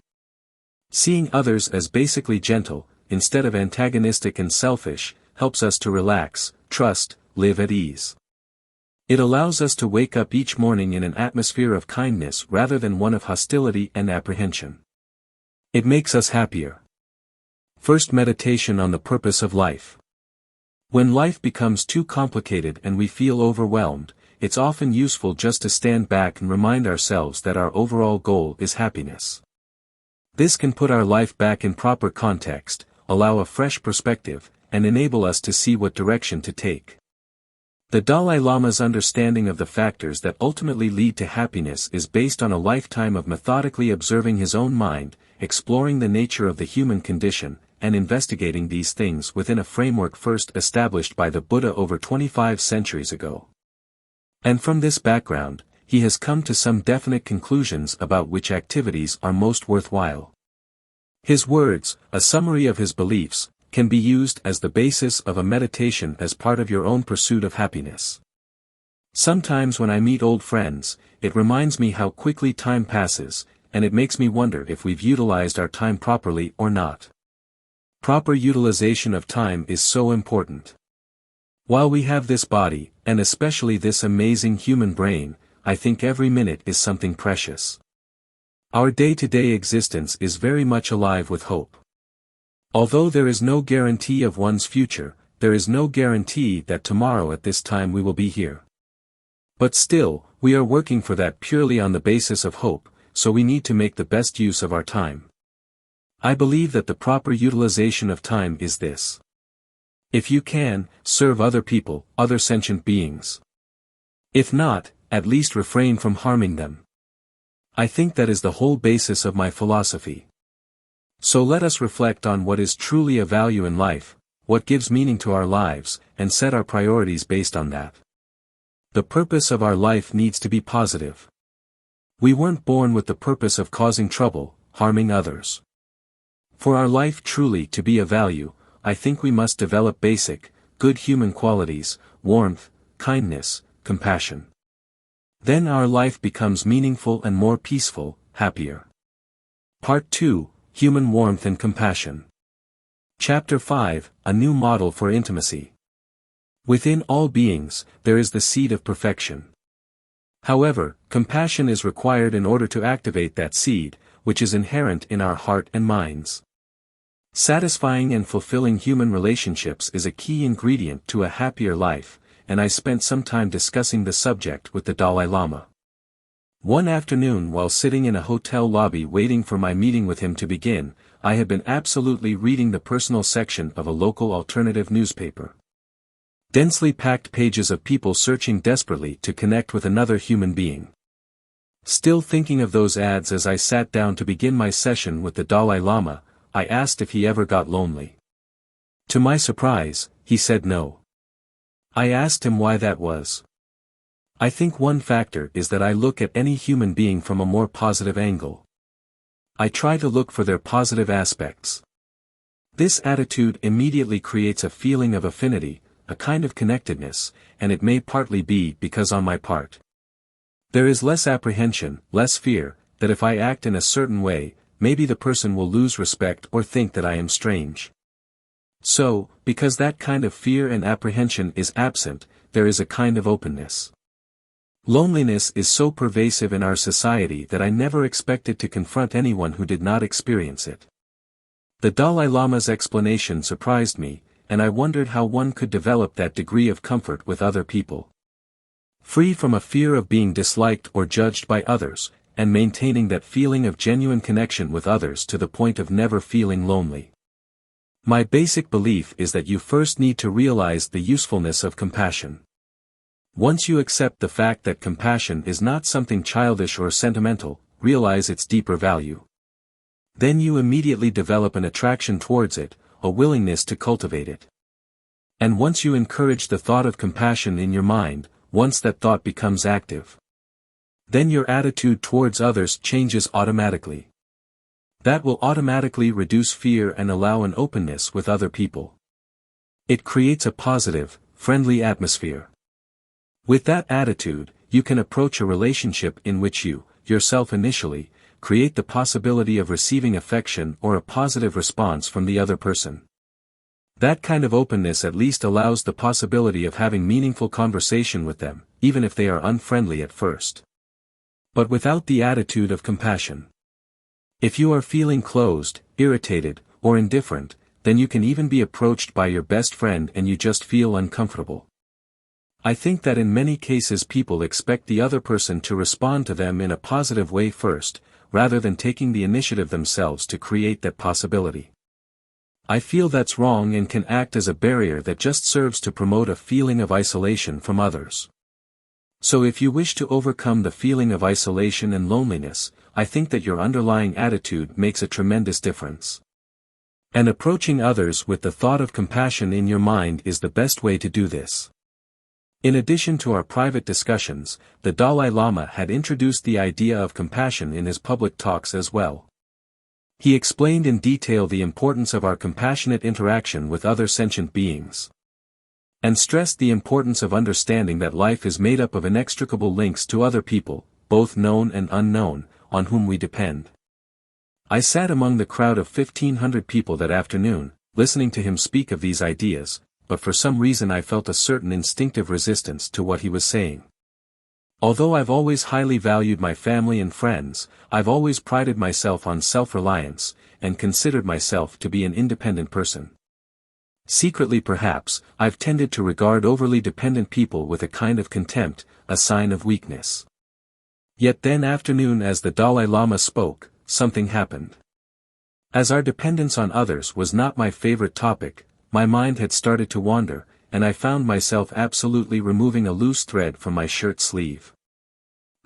Seeing others as basically gentle, instead of antagonistic and selfish, helps us to relax, trust, live at ease. It allows us to wake up each morning in an atmosphere of kindness rather than one of hostility and apprehension. It makes us happier. First, meditation on the purpose of life. When life becomes too complicated and we feel overwhelmed, it's often useful just to stand back and remind ourselves that our overall goal is happiness. This can put our life back in proper context, allow a fresh perspective, and enable us to see what direction to take. The Dalai Lama's understanding of the factors that ultimately lead to happiness is based on a lifetime of methodically observing his own mind, exploring the nature of the human condition, and investigating these things within a framework first established by the Buddha over 25 centuries ago. And from this background, he has come to some definite conclusions about which activities are most worthwhile. His words, a summary of his beliefs, can be used as the basis of a meditation as part of your own pursuit of happiness. Sometimes when I meet old friends, it reminds me how quickly time passes, and it makes me wonder if we've utilized our time properly or not. Proper utilization of time is so important. While we have this body, and especially this amazing human brain, I think every minute is something precious. Our day-to-day existence is very much alive with hope. Although there is no guarantee of one's future, there is no guarantee that tomorrow at this time we will be here. But still, we are working for that purely on the basis of hope, so we need to make the best use of our time. I believe that the proper utilization of time is this. If you can, serve other people, other sentient beings. If not, at least refrain from harming them. I think that is the whole basis of my philosophy. So let us reflect on what is truly a value in life, what gives meaning to our lives, and set our priorities based on that. The purpose of our life needs to be positive. We weren't born with the purpose of causing trouble, harming others. For our life truly to be of value, I think we must develop basic, good human qualities, warmth, kindness, compassion. Then our life becomes meaningful and more peaceful, happier. Part 2, Human Warmth and Compassion. Chapter 5, A New Model for Intimacy. Within all beings, there is the seed of perfection. However, compassion is required in order to activate that seed, which is inherent in our heart and minds. Satisfying and fulfilling human relationships is a key ingredient to a happier life, and I spent some time discussing the subject with the Dalai Lama. One afternoon while sitting in a hotel lobby waiting for my meeting with him to begin, I had been absolutely reading the personal section of a local alternative newspaper. Densely packed pages of people searching desperately to connect with another human being. Still thinking of those ads as I sat down to begin my session with the Dalai Lama, I asked if he ever got lonely. To my surprise, he said no. I asked him why that was. I think one factor is that I look at any human being from a more positive angle. I try to look for their positive aspects. This attitude immediately creates a feeling of affinity, a kind of connectedness, and it may partly be because on my part. There is less apprehension, less fear, that if I act in a certain way, maybe the person will lose respect or think that I am strange. So, because that kind of fear and apprehension is absent, there is a kind of openness. Loneliness is so pervasive in our society that I never expected to confront anyone who did not experience it. The Dalai Lama's explanation surprised me, and I wondered how one could develop that degree of comfort with other people. Free from a fear of being disliked or judged by others, and maintaining that feeling of genuine connection with others to the point of never feeling lonely. My basic belief is that you first need to realize the usefulness of compassion. Once you accept the fact that compassion is not something childish or sentimental, realize its deeper value. Then you immediately develop an attraction towards it, a willingness to cultivate it. And once you encourage the thought of compassion in your mind, once that thought becomes active, then your attitude towards others changes automatically. That will automatically reduce fear and allow an openness with other people. It creates a positive, friendly atmosphere. With that attitude, you can approach a relationship in which you, yourself initially, create the possibility of receiving affection or a positive response from the other person. That kind of openness at least allows the possibility of having meaningful conversation with them, even if they are unfriendly at first. But without the attitude of compassion. If you are feeling closed, irritated, or indifferent, then you can even be approached by your best friend and you just feel uncomfortable. I think that in many cases people expect the other person to respond to them in a positive way first, rather than taking the initiative themselves to create that possibility. I feel that's wrong and can act as a barrier that just serves to promote a feeling of isolation from others. So if you wish to overcome the feeling of isolation and loneliness, I think that your underlying attitude makes a tremendous difference. And approaching others with the thought of compassion in your mind is the best way to do this. In addition to our private discussions, the Dalai Lama had introduced the idea of compassion in his public talks as well. He explained in detail the importance of our compassionate interaction with other sentient beings, and stressed the importance of understanding that life is made up of inextricable links to other people, both known and unknown, on whom we depend. I sat among the crowd of 1,500 people that afternoon, listening to him speak of these ideas, but for some reason I felt a certain instinctive resistance to what he was saying. Although I've always highly valued my family and friends, I've always prided myself on self-reliance, and considered myself to be an independent person. Secretly perhaps, I've tended to regard overly dependent people with a kind of contempt, a sign of weakness. Yet then afternoon as the Dalai Lama spoke, something happened. As our dependence on others was not my favorite topic, my mind had started to wander, and I found myself absolutely removing a loose thread from my shirt sleeve.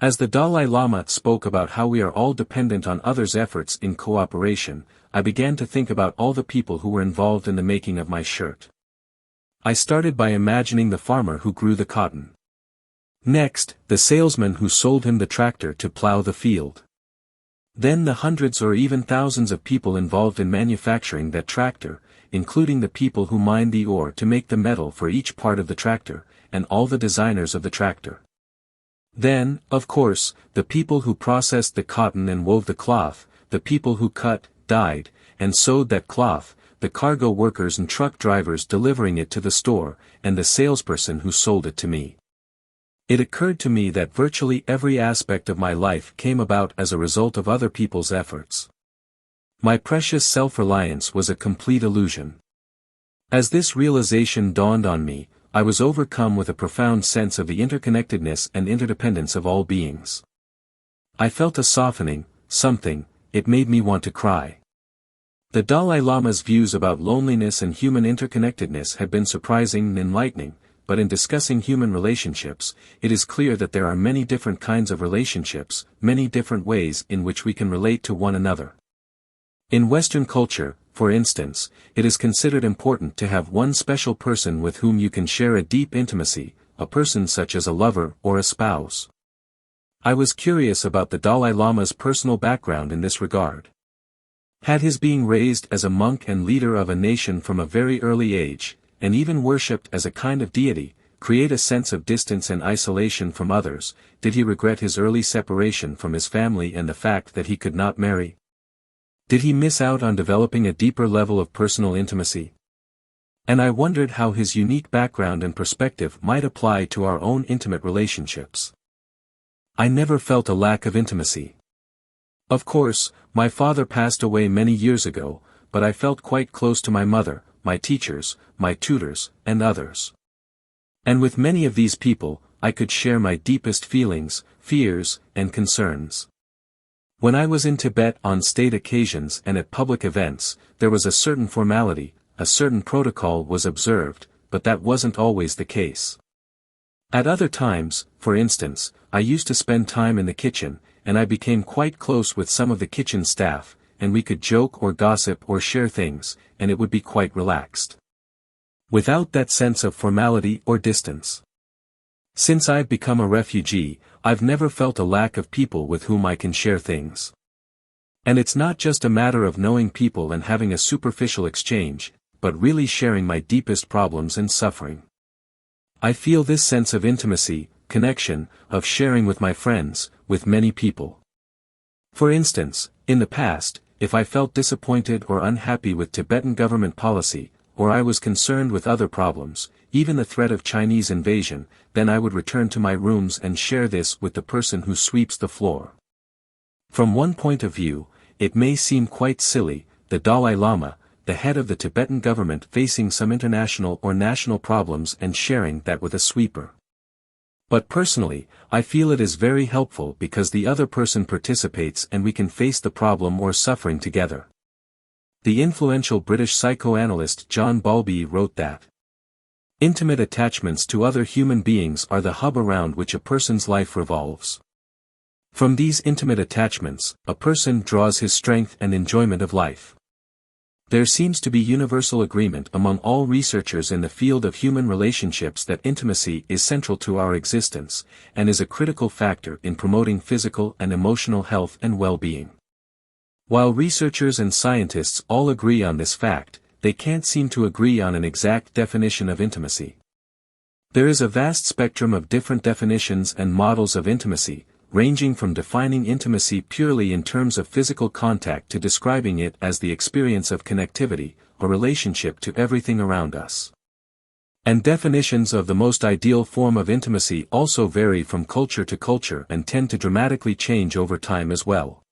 As the Dalai Lama spoke about how we are all dependent on others' efforts in cooperation, I began to think about all the people who were involved in the making of my shirt. I started by imagining the farmer who grew the cotton. Next, the salesman who sold him the tractor to plow the field. Then the hundreds or even thousands of people involved in manufacturing that tractor, including the people who mine the ore to make the metal for each part of the tractor, and all the designers of the tractor. Then, of course, the people who processed the cotton and wove the cloth, the people who cut, dyed, and sewed that cloth, the cargo workers and truck drivers delivering it to the store, and the salesperson who sold it to me. It occurred to me that virtually every aspect of my life came about as a result of other people's efforts. My precious self-reliance was a complete illusion. As this realization dawned on me, I was overcome with a profound sense of the interconnectedness and interdependence of all beings. I felt a softening, something, it made me want to cry. The Dalai Lama's views about loneliness and human interconnectedness had been surprising and enlightening, but in discussing human relationships, it is clear that there are many different kinds of relationships, many different ways in which we can relate to one another. In Western culture, for instance, it is considered important to have one special person with whom you can share a deep intimacy, a person such as a lover or a spouse. I was curious about the Dalai Lama's personal background in this regard. Had his being raised as a monk and leader of a nation from a very early age, and even worshipped as a kind of deity, create a sense of distance and isolation from others? Did he regret his early separation from his family and the fact that he could not marry? Did he miss out on developing a deeper level of personal intimacy? And I wondered how his unique background and perspective might apply to our own intimate relationships. I never felt a lack of intimacy. Of course, my father passed away many years ago, but I felt quite close to my mother, my teachers, my tutors, and others. And with many of these people, I could share my deepest feelings, fears, and concerns. When I was in Tibet on state occasions and at public events, there was a certain formality, a certain protocol was observed, but that wasn't always the case. At other times, for instance, I used to spend time in the kitchen, and I became quite close with some of the kitchen staff, and we could joke or gossip or share things, and it would be quite relaxed. Without that sense of formality or distance. Since I've become a refugee, I've never felt a lack of people with whom I can share things. And it's not just a matter of knowing people and having a superficial exchange, but really sharing my deepest problems and suffering. I feel this sense of intimacy, connection, of sharing with my friends, with many people. For instance, in the past, if I felt disappointed or unhappy with Tibetan government policy, or I was concerned with other problems, even the threat of Chinese invasion, then I would return to my rooms and share this with the person who sweeps the floor. From one point of view, it may seem quite silly, the Dalai Lama, the head of the Tibetan government facing some international or national problems and sharing that with a sweeper. But personally, I feel it is very helpful because the other person participates and we can face the problem or suffering together. The influential British psychoanalyst John Bowlby wrote that intimate attachments to other human beings are the hub around which a person's life revolves. From these intimate attachments, a person draws his strength and enjoyment of life. There seems to be universal agreement among all researchers in the field of human relationships that intimacy is central to our existence, and is a critical factor in promoting physical and emotional health and well-being. While researchers and scientists all agree on this fact, they can't seem to agree on an exact definition of intimacy. There is a vast spectrum of different definitions and models of intimacy, ranging from defining intimacy purely in terms of physical contact to describing it as the experience of connectivity, a relationship to everything around us. And definitions of the most ideal form of intimacy also vary from culture to culture and tend to dramatically change over time as well.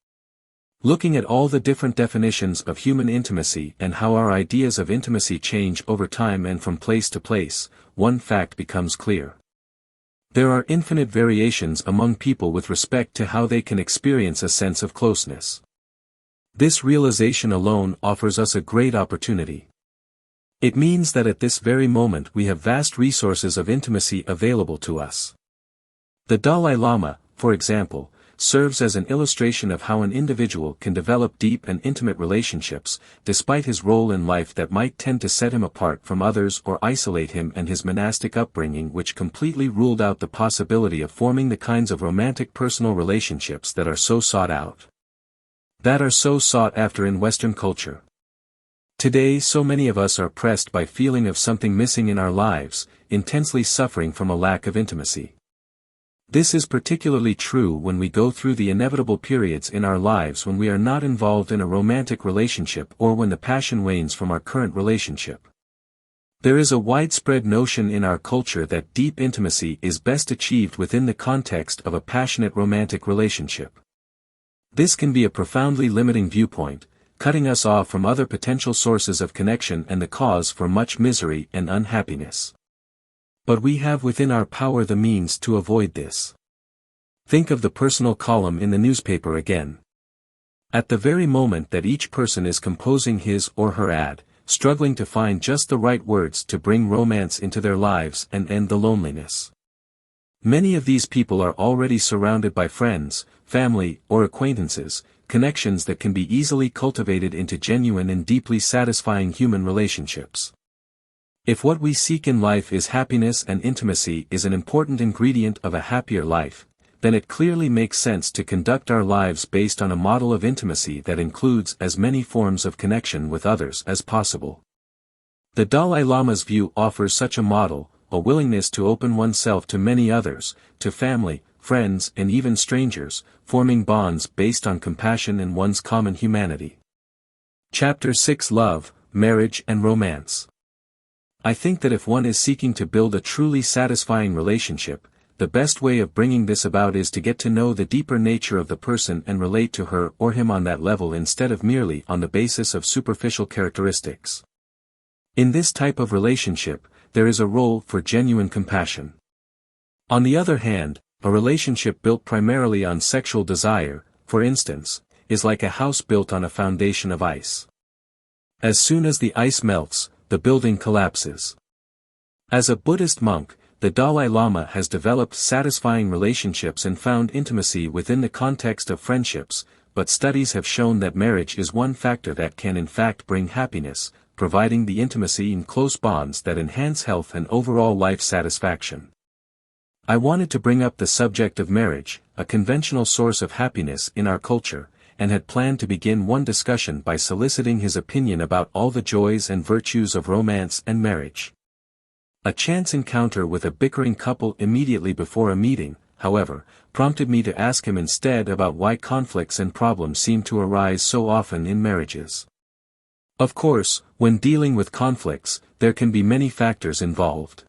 Looking at all the different definitions of human intimacy and how our ideas of intimacy change over time and from place to place, one fact becomes clear. There are infinite variations among people with respect to how they can experience a sense of closeness. This realization alone offers us a great opportunity. It means that at this very moment we have vast resources of intimacy available to us. The Dalai Lama, for example, serves as an illustration of how an individual can develop deep and intimate relationships, despite his role in life that might tend to set him apart from others or isolate him, and his monastic upbringing which completely ruled out the possibility of forming the kinds of romantic personal relationships that are so sought after in Western culture. Today so many of us are pressed by feeling of something missing in our lives, intensely suffering from a lack of intimacy. This is particularly true when we go through the inevitable periods in our lives when we are not involved in a romantic relationship or when the passion wanes from our current relationship. There is a widespread notion in our culture that deep intimacy is best achieved within the context of a passionate romantic relationship. This can be a profoundly limiting viewpoint, cutting us off from other potential sources of connection and the cause for much misery and unhappiness. But we have within our power the means to avoid this. Think of the personal column in the newspaper again. At the very moment that each person is composing his or her ad, struggling to find just the right words to bring romance into their lives and end the loneliness. Many of these people are already surrounded by friends, family, or acquaintances, connections that can be easily cultivated into genuine and deeply satisfying human relationships. If what we seek in life is happiness, and intimacy is an important ingredient of a happier life, then it clearly makes sense to conduct our lives based on a model of intimacy that includes as many forms of connection with others as possible. The Dalai Lama's view offers such a model, a willingness to open oneself to many others, to family, friends, and even strangers, forming bonds based on compassion and one's common humanity. Chapter 6: Love, Marriage and Romance. I think that if one is seeking to build a truly satisfying relationship, the best way of bringing this about is to get to know the deeper nature of the person and relate to her or him on that level instead of merely on the basis of superficial characteristics. In this type of relationship, there is a role for genuine compassion. On the other hand, a relationship built primarily on sexual desire, for instance, is like a house built on a foundation of ice. As soon as the ice melts, the building collapses. As a Buddhist monk, the Dalai Lama has developed satisfying relationships and found intimacy within the context of friendships, but studies have shown that marriage is one factor that can in fact bring happiness, providing the intimacy in close bonds that enhance health and overall life satisfaction. I wanted to bring up the subject of marriage, a conventional source of happiness in our culture, and had planned to begin one discussion by soliciting his opinion about all the joys and virtues of romance and marriage. A chance encounter with a bickering couple immediately before a meeting, however, prompted me to ask him instead about why conflicts and problems seem to arise so often in marriages. Of course, when dealing with conflicts, there can be many factors involved.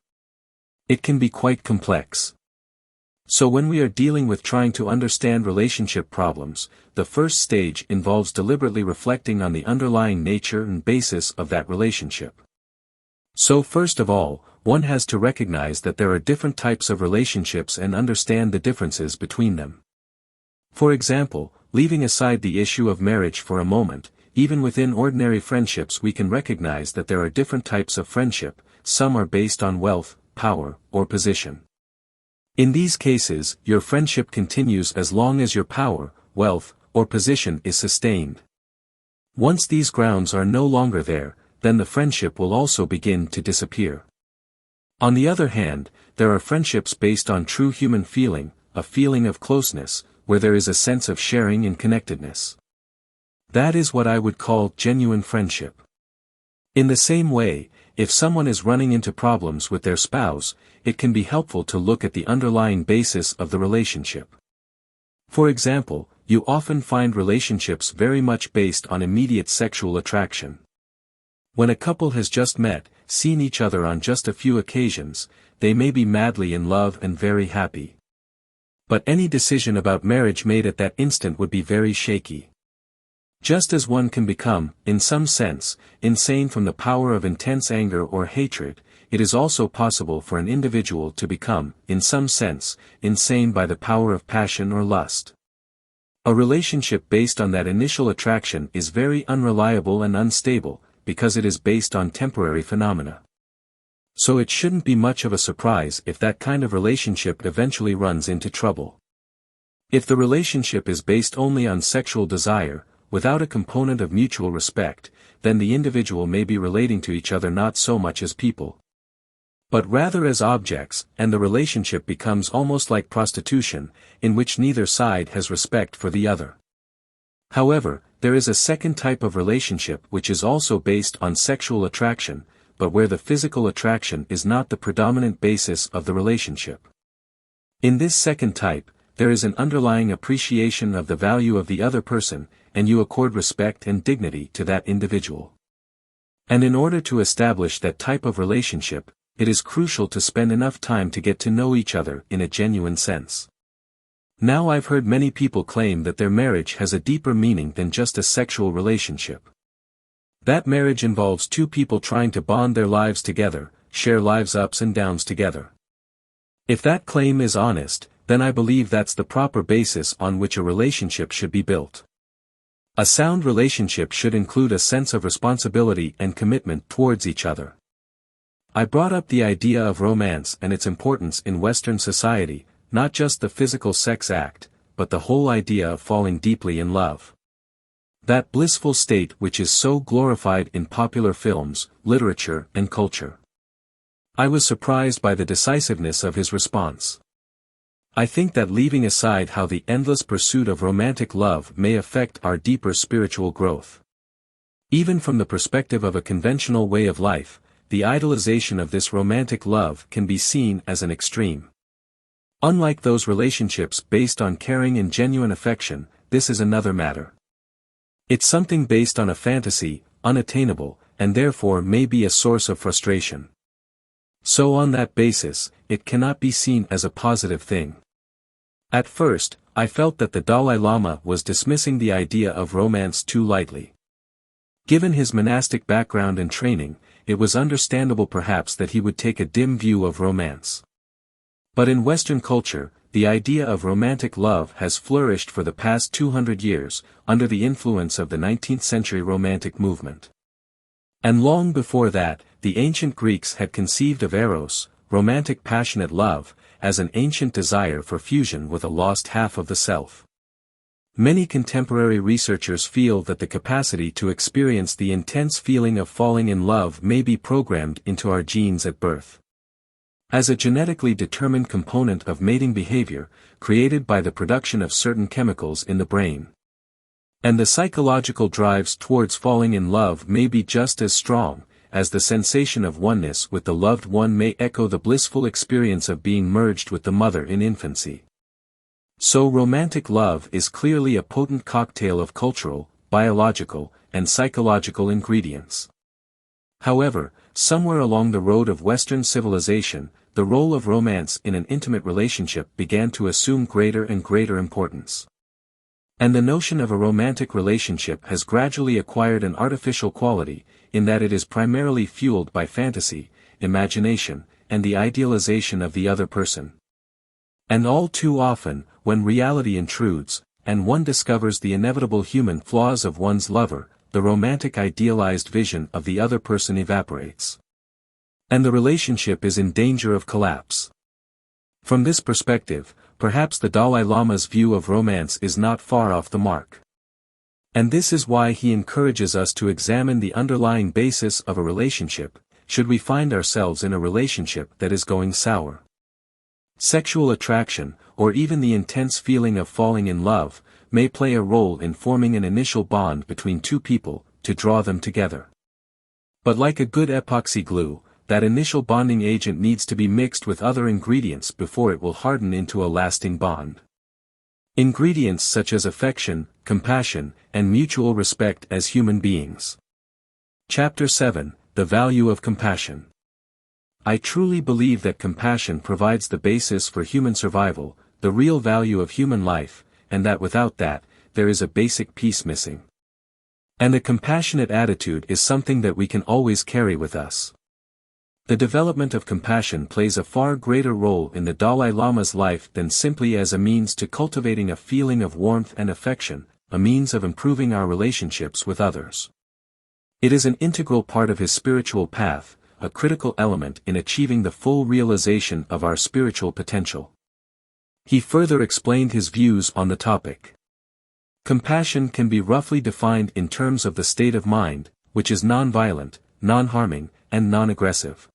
It can be quite complex. So when we are dealing with trying to understand relationship problems, the first stage involves deliberately reflecting on the underlying nature and basis of that relationship. So first of all, one has to recognize that there are different types of relationships and understand the differences between them. For example, leaving aside the issue of marriage for a moment, even within ordinary friendships we can recognize that there are different types of friendship. Some are based on wealth, power, or position. In these cases, your friendship continues as long as your power, wealth, or position is sustained. Once these grounds are no longer there, then the friendship will also begin to disappear. On the other hand, there are friendships based on true human feeling, a feeling of closeness, where there is a sense of sharing and connectedness. That is what I would call genuine friendship. In the same way, if someone is running into problems with their spouse, it can be helpful to look at the underlying basis of the relationship. For example, you often find relationships very much based on immediate sexual attraction. When a couple has just met, seen each other on just a few occasions, they may be madly in love and very happy. But any decision about marriage made at that instant would be very shaky. Just as one can become, in some sense, insane from the power of intense anger or hatred, it is also possible for an individual to become, in some sense, insane by the power of passion or lust. A relationship based on that initial attraction is very unreliable and unstable, because it is based on temporary phenomena. So it shouldn't be much of a surprise if that kind of relationship eventually runs into trouble. If the relationship is based only on sexual desire, without a component of mutual respect, then the individual may be relating to each other not so much as people, but rather as objects, and the relationship becomes almost like prostitution, in which neither side has respect for the other. However, there is a second type of relationship which is also based on sexual attraction, but where the physical attraction is not the predominant basis of the relationship. In this second type, there is an underlying appreciation of the value of the other person, and you accord respect and dignity to that individual. And in order to establish that type of relationship, it is crucial to spend enough time to get to know each other in a genuine sense. Now I've heard many people claim that their marriage has a deeper meaning than just a sexual relationship. That marriage involves two people trying to bond their lives together, share life's ups and downs together. If that claim is honest, then I believe that's the proper basis on which a relationship should be built. A sound relationship should include a sense of responsibility and commitment towards each other. I brought up the idea of romance and its importance in Western society, not just the physical sex act, but the whole idea of falling deeply in love. That blissful state which is so glorified in popular films, literature, and culture. I was surprised by the decisiveness of his response. I think that leaving aside how the endless pursuit of romantic love may affect our deeper spiritual growth. Even from the perspective of a conventional way of life, the idolization of this romantic love can be seen as an extreme. Unlike those relationships based on caring and genuine affection, this is another matter. It's something based on a fantasy, unattainable, and therefore may be a source of frustration. So on that basis, it cannot be seen as a positive thing. At first, I felt that the Dalai Lama was dismissing the idea of romance too lightly. Given his monastic background and training, it was understandable perhaps that he would take a dim view of romance. But in Western culture, the idea of romantic love has flourished for the past 200 years, under the influence of the 19th century Romantic movement. And long before that, the ancient Greeks had conceived of eros, romantic passionate love, as an ancient desire for fusion with a lost half of the self. Many contemporary researchers feel that the capacity to experience the intense feeling of falling in love may be programmed into our genes at birth. As a genetically determined component of mating behavior, created by the production of certain chemicals in the brain. And the psychological drives towards falling in love may be just as strong, as the sensation of oneness with the loved one may echo the blissful experience of being merged with the mother in infancy. So romantic love is clearly a potent cocktail of cultural, biological, and psychological ingredients. However, somewhere along the road of Western civilization, the role of romance in an intimate relationship began to assume greater and greater importance. And the notion of a romantic relationship has gradually acquired an artificial quality, in that it is primarily fueled by fantasy, imagination, and the idealization of the other person. And all too often, when reality intrudes, and one discovers the inevitable human flaws of one's lover, the romantic idealized vision of the other person evaporates. And the relationship is in danger of collapse. From this perspective, perhaps the Dalai Lama's view of romance is not far off the mark. And this is why he encourages us to examine the underlying basis of a relationship, should we find ourselves in a relationship that is going sour. Sexual attraction, or even the intense feeling of falling in love, may play a role in forming an initial bond between two people, to draw them together. But like a good epoxy glue, that initial bonding agent needs to be mixed with other ingredients before it will harden into a lasting bond. Ingredients such as affection, compassion, and mutual respect as human beings. Chapter 7, The Value of Compassion. I truly believe that compassion provides the basis for human survival, the real value of human life, and that without that, there is a basic piece missing. And a compassionate attitude is something that we can always carry with us. The development of compassion plays a far greater role in the Dalai Lama's life than simply as a means to cultivating a feeling of warmth and affection, a means of improving our relationships with others. It is an integral part of his spiritual path, a critical element in achieving the full realization of our spiritual potential. He further explained his views on the topic. Compassion can be roughly defined in terms of the state of mind, which is non-violent, non-harming, and non-aggressive.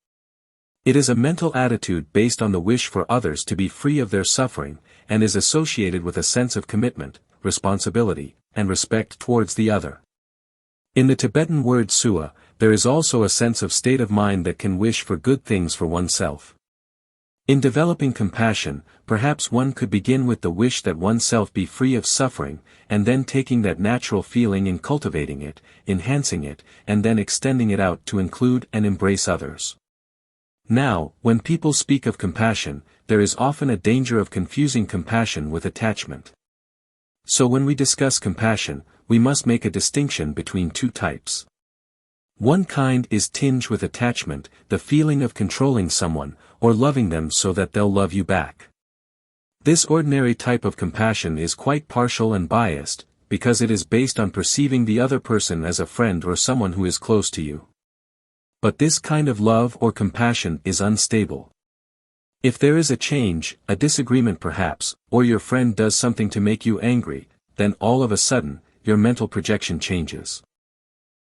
It is a mental attitude based on the wish for others to be free of their suffering, and is associated with a sense of commitment, responsibility, and respect towards the other. In the Tibetan word sua, there is also a sense of state of mind that can wish for good things for oneself. In developing compassion, perhaps one could begin with the wish that oneself be free of suffering, and then taking that natural feeling and cultivating it, enhancing it, and then extending it out to include and embrace others. Now, when people speak of compassion, there is often a danger of confusing compassion with attachment. So when we discuss compassion, we must make a distinction between two types. One kind is tinged with attachment, the feeling of controlling someone, or loving them so that they'll love you back. This ordinary type of compassion is quite partial and biased, because it is based on perceiving the other person as a friend or someone who is close to you. But this kind of love or compassion is unstable. If there is a change, a disagreement perhaps, or your friend does something to make you angry, then all of a sudden, your mental projection changes.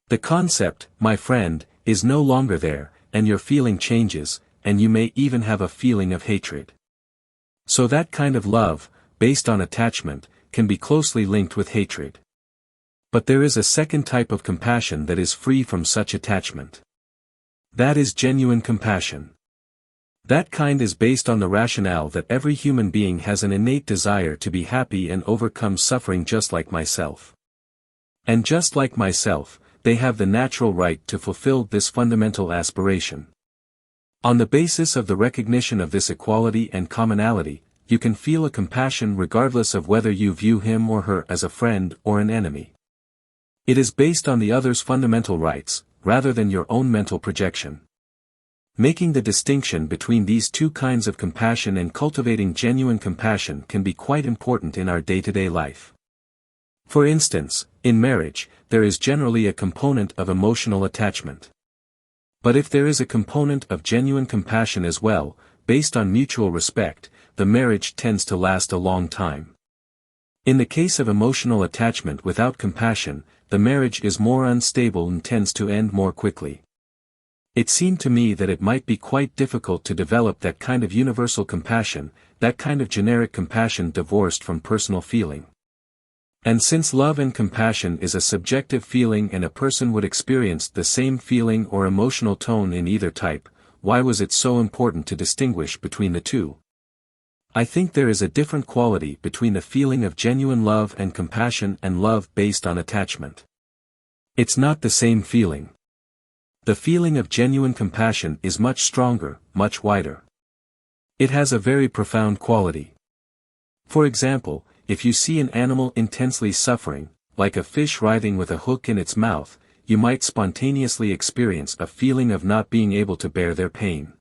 The concept, my friend, is no longer there, and your feeling changes, and you may even have a feeling of hatred. So that kind of love, based on attachment, can be closely linked with hatred. But there is a second type of compassion that is free from such attachment. That is genuine compassion. That kind is based on the rationale that every human being has an innate desire to be happy and overcome suffering just like myself. And just like myself, they have the natural right to fulfill this fundamental aspiration. On the basis of the recognition of this equality and commonality, you can feel a compassion regardless of whether you view him or her as a friend or an enemy. It is based on the other's fundamental rights, rather than your own mental projection. Making the distinction between these two kinds of compassion and cultivating genuine compassion can be quite important in our day-to-day life. For instance, in marriage, there is generally a component of emotional attachment. But if there is a component of genuine compassion as well, based on mutual respect, the marriage tends to last a long time. In the case of emotional attachment without compassion, the marriage is more unstable and tends to end more quickly. It seemed to me that it might be quite difficult to develop that kind of universal compassion, that kind of generic compassion divorced from personal feeling. And since love and compassion is a subjective feeling and a person would experience the same feeling or emotional tone in either type, why was it so important to distinguish between the two? I think there is a different quality between the feeling of genuine love and compassion and love based on attachment. It's not the same feeling. The feeling of genuine compassion is much stronger, much wider. It has a very profound quality. For example, if you see an animal intensely suffering, like a fish writhing with a hook in its mouth, you might spontaneously experience a feeling of not being able to bear their pain.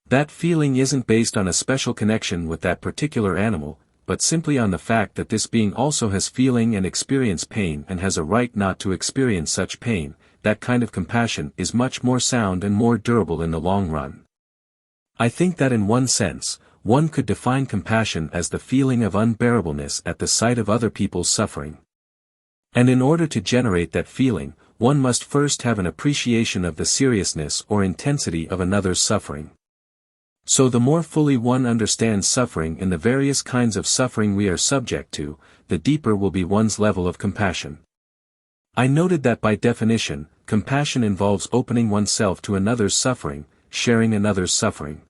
That feeling isn't based on a special connection with that particular animal, but simply on the fact that this being also has feeling and experience pain and has a right not to experience such pain. That kind of compassion is much more sound and more durable in the long run. I think that in one sense, one could define compassion as the feeling of unbearableness at the sight of other people's suffering. And in order to generate that feeling, one must first have an appreciation of the seriousness or intensity of another's suffering. So the more fully one understands suffering and the various kinds of suffering we are subject to, the deeper will be one's level of compassion. I noted that by definition, compassion involves opening oneself to another's suffering, sharing another's suffering.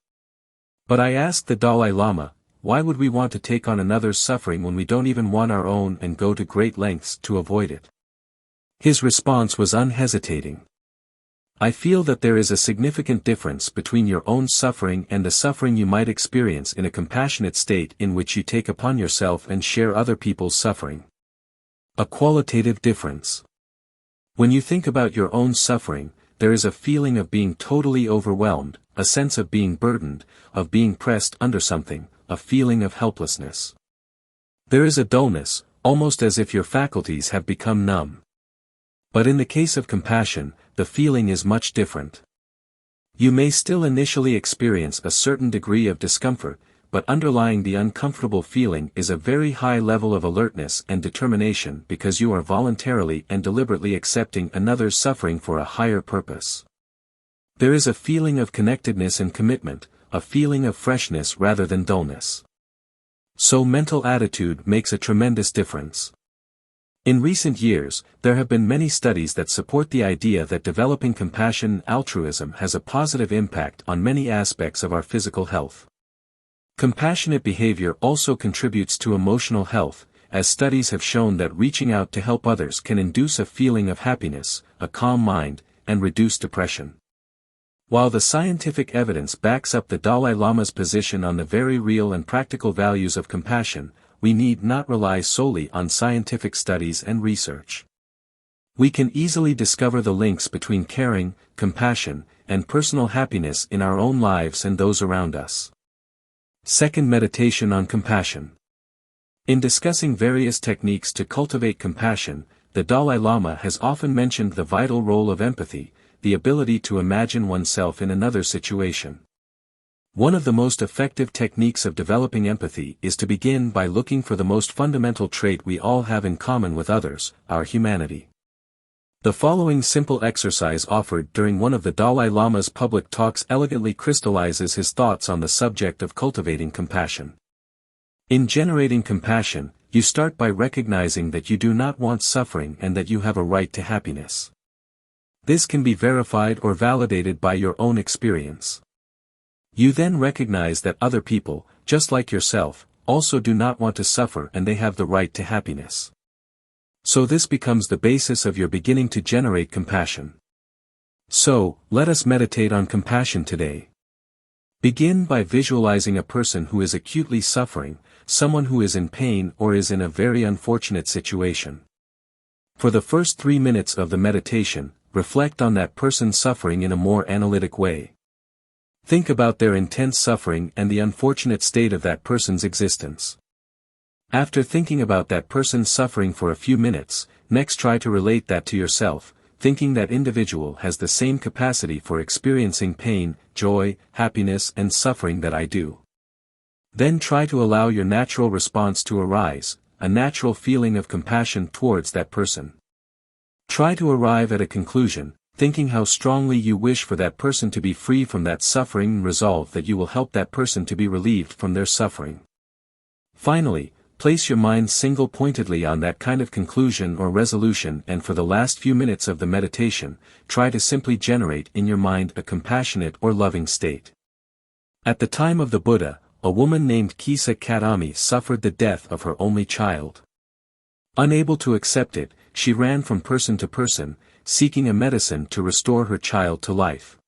But I asked the Dalai Lama, why would we want to take on another's suffering when we don't even want our own and go to great lengths to avoid it? His response was unhesitating. I feel that there is a significant difference between your own suffering and the suffering you might experience in a compassionate state in which you take upon yourself and share other people's suffering. A qualitative difference. When you think about your own suffering, there is a feeling of being totally overwhelmed, a sense of being burdened, of being pressed under something, a feeling of helplessness. There is a dullness, almost as if your faculties have become numb. But in the case of compassion, the feeling is much different. You may still initially experience a certain degree of discomfort, but underlying the uncomfortable feeling is a very high level of alertness and determination because you are voluntarily and deliberately accepting another's suffering for a higher purpose. There is a feeling of connectedness and commitment, a feeling of freshness rather than dullness. So mental attitude makes a tremendous difference. In recent years, there have been many studies that support the idea that developing compassion and altruism has a positive impact on many aspects of our physical health. Compassionate behavior also contributes to emotional health, as studies have shown that reaching out to help others can induce a feeling of happiness, a calm mind, and reduce depression. While the scientific evidence backs up the Dalai Lama's position on the very real and practical values of compassion, we need not rely solely on scientific studies and research. We can easily discover the links between caring, compassion, and personal happiness in our own lives and those around us. Second, meditation on compassion. In discussing various techniques to cultivate compassion, the Dalai Lama has often mentioned the vital role of empathy, the ability to imagine oneself in another situation. One of the most effective techniques of developing empathy is to begin by looking for the most fundamental trait we all have in common with others, our humanity. The following simple exercise offered during one of the Dalai Lama's public talks elegantly crystallizes his thoughts on the subject of cultivating compassion. In generating compassion, you start by recognizing that you do not want suffering and that you have a right to happiness. This can be verified or validated by your own experience. You then recognize that other people, just like yourself, also do not want to suffer and they have the right to happiness. So this becomes the basis of your beginning to generate compassion. So, let us meditate on compassion today. Begin by visualizing a person who is acutely suffering, someone who is in pain or is in a very unfortunate situation. For the first 3 minutes of the meditation, reflect on that person's suffering in a more analytic way. Think about their intense suffering and the unfortunate state of that person's existence. After thinking about that person's suffering for a few minutes, next try to relate that to yourself, thinking that individual has the same capacity for experiencing pain, joy, happiness and suffering that I do. Then try to allow your natural response to arise, a natural feeling of compassion towards that person. Try to arrive at a conclusion, thinking how strongly you wish for that person to be free from that suffering and resolve that you will help that person to be relieved from their suffering. Finally, place your mind single-pointedly on that kind of conclusion or resolution, and for the last few minutes of the meditation, try to simply generate in your mind a compassionate or loving state. At the time of the Buddha, a woman named Kisa Katami suffered the death of her only child. Unable to accept it, she ran from person to person, seeking a medicine to restore her child to life.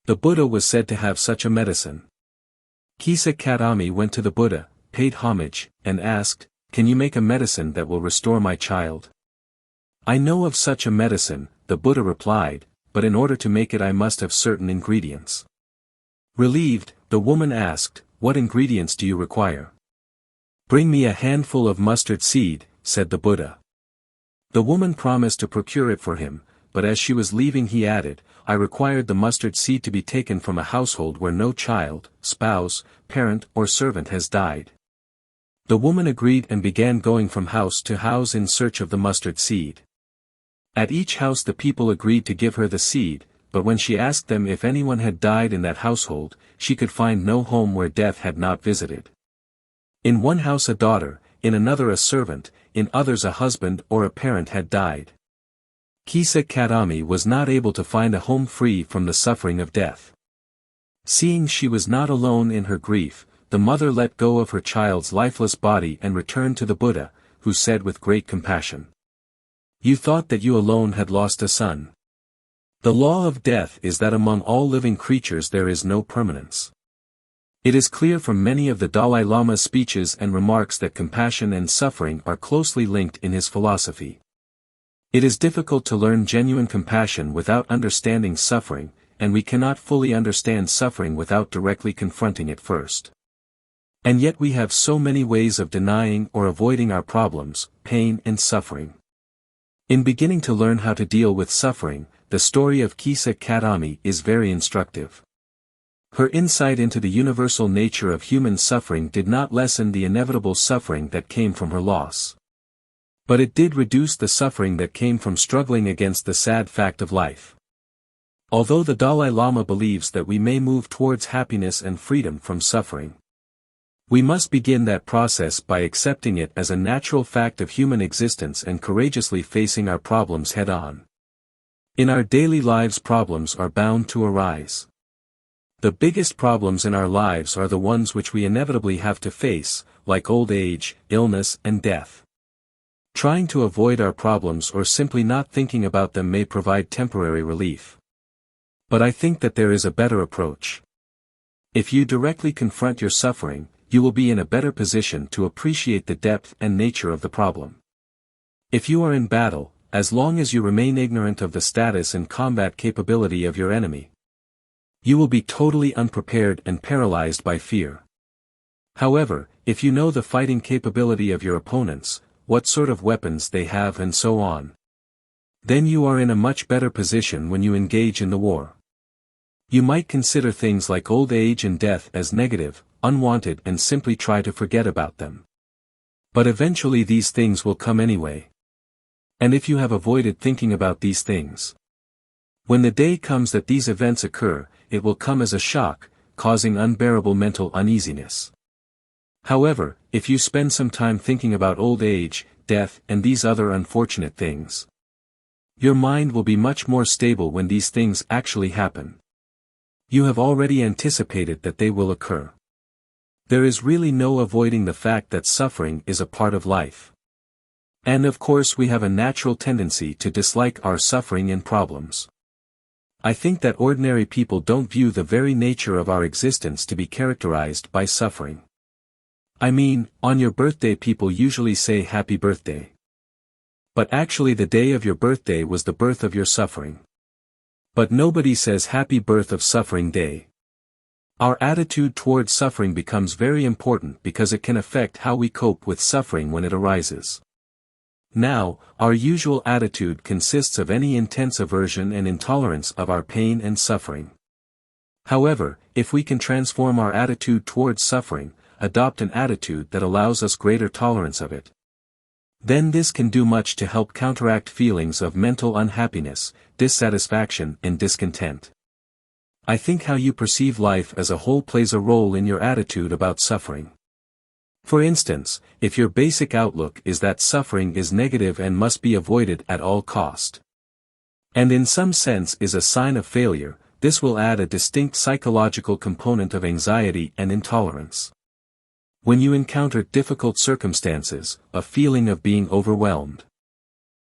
The Buddha was said to have such a medicine. Kisa Katami went to the Buddha, paid homage, and asked, "Can you make a medicine that will restore my child?" "I know of such a medicine," the Buddha replied, "but in order to make it I must have certain ingredients." Relieved, the woman asked, "What ingredients do you require?" "Bring me a handful of mustard seed," said the Buddha. The woman promised to procure it for him, but as she was leaving he added, "I required the mustard seed to be taken from a household where no child, spouse, parent or servant has died." The woman agreed and began going from house to house in search of the mustard seed. At each house the people agreed to give her the seed, but when she asked them if anyone had died in that household, she could find no home where death had not visited. In one house a daughter, in another a servant, in others a husband or a parent had died. Kisa Katami was not able to find a home free from the suffering of death. Seeing she was not alone in her grief, the mother let go of her child's lifeless body and returned to the Buddha, who said with great compassion, "You thought that you alone had lost a son. The law of death is that among all living creatures there is no permanence." It is clear from many of the Dalai Lama's speeches and remarks that compassion and suffering are closely linked in his philosophy. It is difficult to learn genuine compassion without understanding suffering, and we cannot fully understand suffering without directly confronting it first. And yet we have so many ways of denying or avoiding our problems, pain and suffering. In beginning to learn how to deal with suffering, the story of Kisa Katami is very instructive. Her insight into the universal nature of human suffering did not lessen the inevitable suffering that came from her loss. But it did reduce the suffering that came from struggling against the sad fact of life. Although the Dalai Lama believes that we may move towards happiness and freedom from suffering, we must begin that process by accepting it as a natural fact of human existence and courageously facing our problems head-on. In our daily lives problems are bound to arise. The biggest problems in our lives are the ones which we inevitably have to face, like old age, illness and death. Trying to avoid our problems or simply not thinking about them may provide temporary relief. But I think that there is a better approach. If you directly confront your suffering, you will be in a better position to appreciate the depth and nature of the problem. If you are in battle, as long as you remain ignorant of the status and combat capability of your enemy, you will be totally unprepared and paralyzed by fear. However, if you know the fighting capability of your opponents, what sort of weapons they have and so on, then you are in a much better position when you engage in the war. You might consider things like old age and death as negative, unwanted and simply try to forget about them. But eventually these things will come anyway. And if you have avoided thinking about these things, when the day comes that these events occur, it will come as a shock, causing unbearable mental uneasiness. However, if you spend some time thinking about old age, death and these other unfortunate things, your mind will be much more stable when these things actually happen. You have already anticipated that they will occur. There is really no avoiding the fact that suffering is a part of life. And of course we have a natural tendency to dislike our suffering and problems. I think that ordinary people don't view the very nature of our existence to be characterized by suffering. I mean, on your birthday people usually say happy birthday. But actually the day of your birthday was the birth of your suffering. But nobody says happy birth of suffering day. Our attitude towards suffering becomes very important because it can affect how we cope with suffering when it arises. Now, our usual attitude consists of any intense aversion and intolerance of our pain and suffering. However, if we can transform our attitude towards suffering, adopt an attitude that allows us greater tolerance of it, then this can do much to help counteract feelings of mental unhappiness, dissatisfaction and discontent. I think how you perceive life as a whole plays a role in your attitude about suffering. For instance, if your basic outlook is that suffering is negative and must be avoided at all cost, and in some sense is a sign of failure, this will add a distinct psychological component of anxiety and intolerance. When you encounter difficult circumstances, a feeling of being overwhelmed.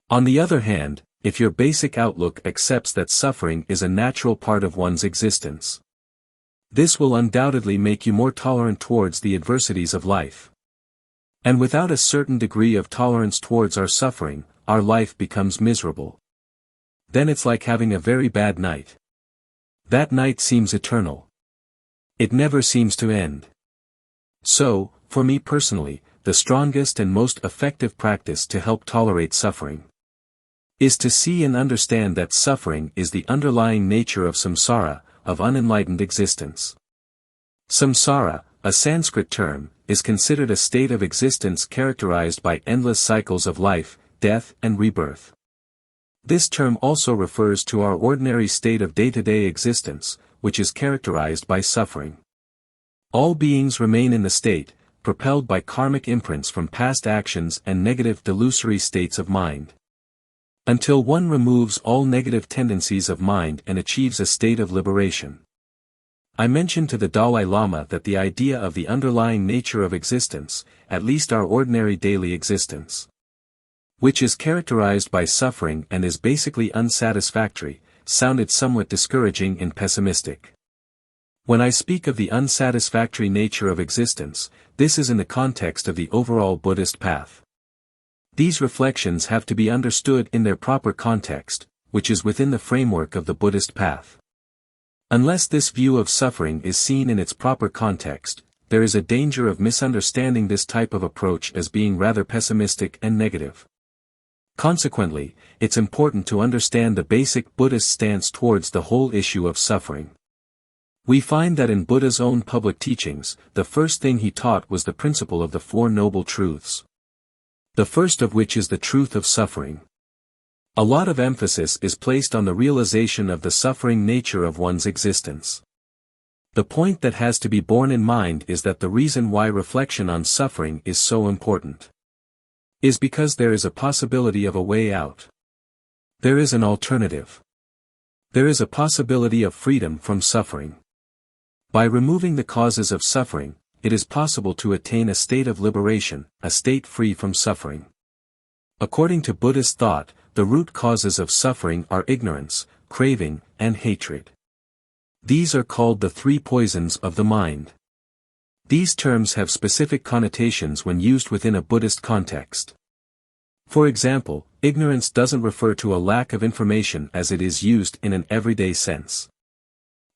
On the other hand, if your basic outlook accepts that suffering is a natural part of one's existence, this will undoubtedly make you more tolerant towards the adversities of life. And without a certain degree of tolerance towards our suffering, our life becomes miserable. Then it's like having a very bad night. That night seems eternal. It never seems to end. So, for me personally, the strongest and most effective practice to help tolerate suffering is to see and understand that suffering is the underlying nature of samsara, of unenlightened existence. Samsara, a Sanskrit term, is considered a state of existence characterized by endless cycles of life, death and rebirth. This term also refers to our ordinary state of day-to-day existence, which is characterized by suffering. All beings remain in the state, propelled by karmic imprints from past actions and negative delusory states of mind, until one removes all negative tendencies of mind and achieves a state of liberation. I mentioned to the Dalai Lama that the idea of the underlying nature of existence, at least our ordinary daily existence, which is characterized by suffering and is basically unsatisfactory, sounded somewhat discouraging and pessimistic. When I speak of the unsatisfactory nature of existence, this is in the context of the overall Buddhist path. These reflections have to be understood in their proper context, which is within the framework of the Buddhist path. Unless this view of suffering is seen in its proper context, there is a danger of misunderstanding this type of approach as being rather pessimistic and negative. Consequently, it's important to understand the basic Buddhist stance towards the whole issue of suffering. We find that in Buddha's own public teachings, the first thing he taught was the principle of the Four Noble Truths. The first of which is the truth of suffering. A lot of emphasis is placed on the realization of the suffering nature of one's existence. The point that has to be borne in mind is that the reason why reflection on suffering is so important is because there is a possibility of a way out. There is an alternative. There is a possibility of freedom from suffering. By removing the causes of suffering, it is possible to attain a state of liberation, a state free from suffering. According to Buddhist thought, the root causes of suffering are ignorance, craving, and hatred. These are called the three poisons of the mind. These terms have specific connotations when used within a Buddhist context. For example, ignorance doesn't refer to a lack of information as it is used in an everyday sense,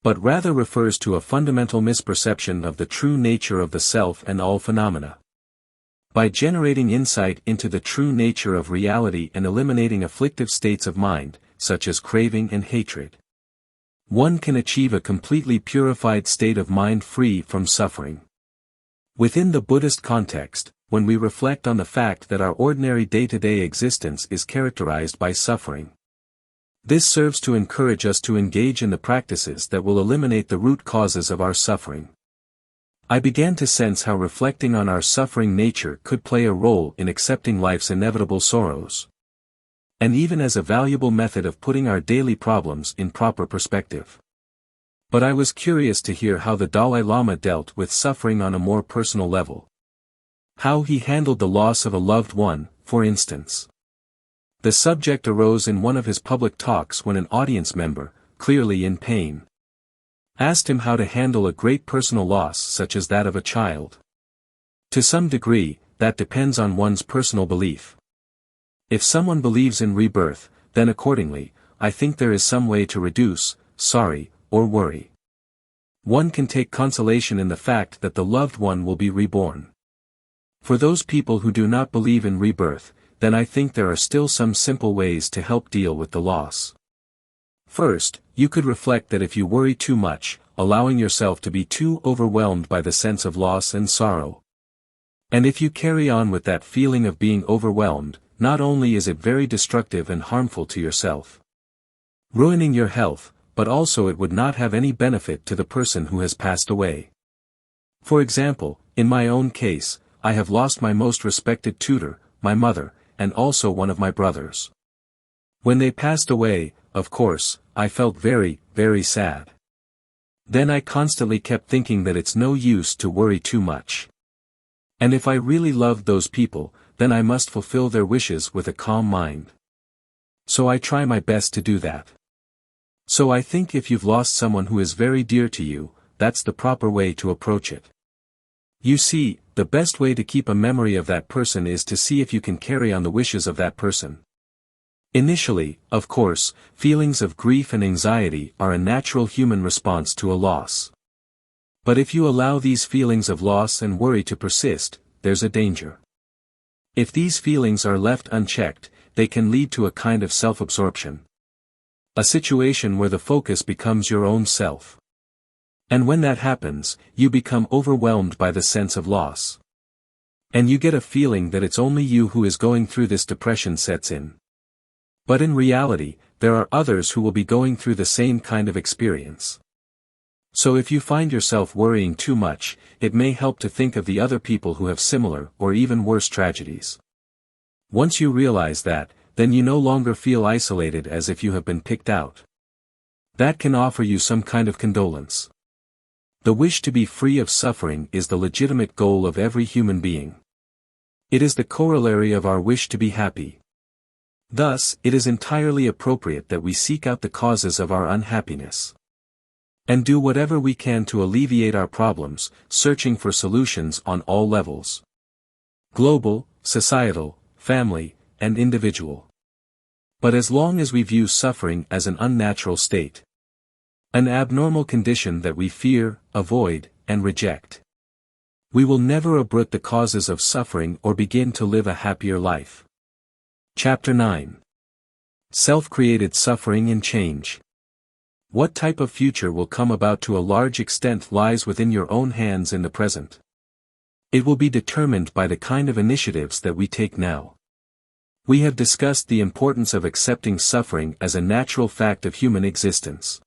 but rather refers to a fundamental misperception of the true nature of the self and all phenomena. By generating insight into the true nature of reality and eliminating afflictive states of mind, such as craving and hatred, one can achieve a completely purified state of mind free from suffering. Within the Buddhist context, when we reflect on the fact that our ordinary day-to-day existence is characterized by suffering, this serves to encourage us to engage in the practices that will eliminate the root causes of our suffering. I began to sense how reflecting on our suffering nature could play a role in accepting life's inevitable sorrows, and even as a valuable method of putting our daily problems in proper perspective. But I was curious to hear how the Dalai Lama dealt with suffering on a more personal level. How he handled the loss of a loved one, for instance. The subject arose in one of his public talks when an audience member, clearly in pain, asked him how to handle a great personal loss such as that of a child. To some degree, that depends on one's personal belief. If someone believes in rebirth, then accordingly, I think there is some way to reduce, sorry, or worry. One can take consolation in the fact that the loved one will be reborn. For those people who do not believe in rebirth, then I think there are still some simple ways to help deal with the loss. First, you could reflect that if you worry too much, allowing yourself to be too overwhelmed by the sense of loss and sorrow. And if you carry on with that feeling of being overwhelmed, not only is it very destructive and harmful to yourself, ruining your health, but also it would not have any benefit to the person who has passed away. For example, in my own case, I have lost my most respected tutor, my mother, and also one of my brothers. When they passed away, of course, I felt very, very sad. Then I constantly kept thinking that it's no use to worry too much. And if I really loved those people, then I must fulfill their wishes with a calm mind. So I try my best to do that. So I think if you've lost someone who is very dear to you, that's the proper way to approach it. You see, the best way to keep a memory of that person is to see if you can carry on the wishes of that person. Initially, of course, feelings of grief and anxiety are a natural human response to a loss. But if you allow these feelings of loss and worry to persist, there's a danger. If these feelings are left unchecked, they can lead to a kind of self-absorption. A situation where the focus becomes your own self. And when that happens, you become overwhelmed by the sense of loss. And you get a feeling that it's only you who is going through this. Depression sets in. But in reality, there are others who will be going through the same kind of experience. So if you find yourself worrying too much, it may help to think of the other people who have similar or even worse tragedies. Once you realize that, then you no longer feel isolated as if you have been picked out. That can offer you some kind of condolence. The wish to be free of suffering is the legitimate goal of every human being. It is the corollary of our wish to be happy. Thus, it is entirely appropriate that we seek out the causes of our unhappiness. And do whatever we can to alleviate our problems, searching for solutions on all levels. Global, societal, family, and individual. But as long as we view suffering as an unnatural state, an abnormal condition that we fear, avoid, and reject, we will never uproot the causes of suffering or begin to live a happier life. Chapter 9. Self-created suffering and change. What type of future will come about to a large extent lies within your own hands in the present. It will be determined by the kind of initiatives that we take now. We have discussed the importance of accepting suffering as a natural fact of human existence.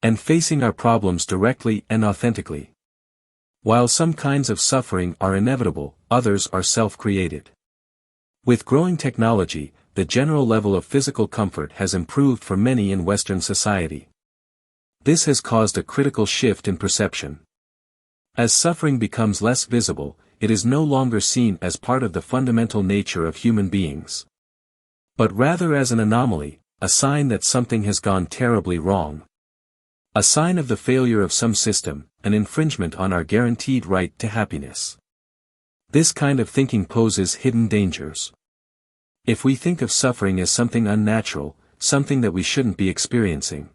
And facing our problems directly and authentically. While some kinds of suffering are inevitable, others are self-created. With growing technology, the general level of physical comfort has improved for many in Western society. This has caused a critical shift in perception. As suffering becomes less visible, it is no longer seen as part of the fundamental nature of human beings, but rather as an anomaly, a sign that something has gone terribly wrong. A sign of the failure of some system, an infringement on our guaranteed right to happiness. This kind of thinking poses hidden dangers. If we think of suffering as something unnatural, something that we shouldn't be experiencing,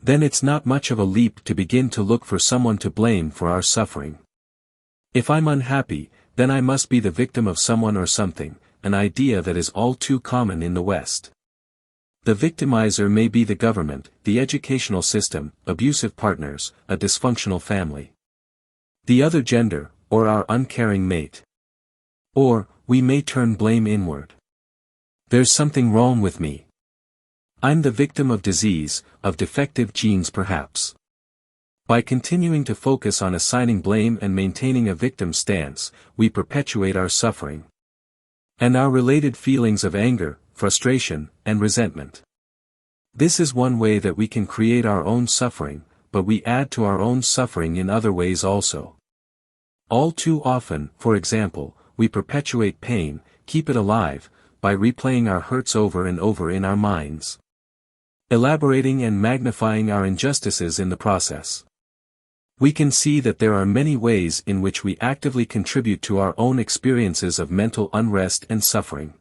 then it's not much of a leap to begin to look for someone to blame for our suffering. If I'm unhappy, then I must be the victim of someone or something, an idea that is all too common in the West. The victimizer may be the government, the educational system, abusive partners, a dysfunctional family, the other gender, or our uncaring mate. Or, we may turn blame inward. There's something wrong with me. I'm the victim of disease, of defective genes perhaps. By continuing to focus on assigning blame and maintaining a victim stance, we perpetuate our suffering. And our related feelings of anger, frustration, and resentment. This is one way that we can create our own suffering, but we add to our own suffering in other ways also. All too often, for example, we perpetuate pain, keep it alive, by replaying our hurts over and over in our minds. Elaborating and magnifying our injustices in the process. We can see that there are many ways in which we actively contribute to our own experiences of mental unrest and suffering.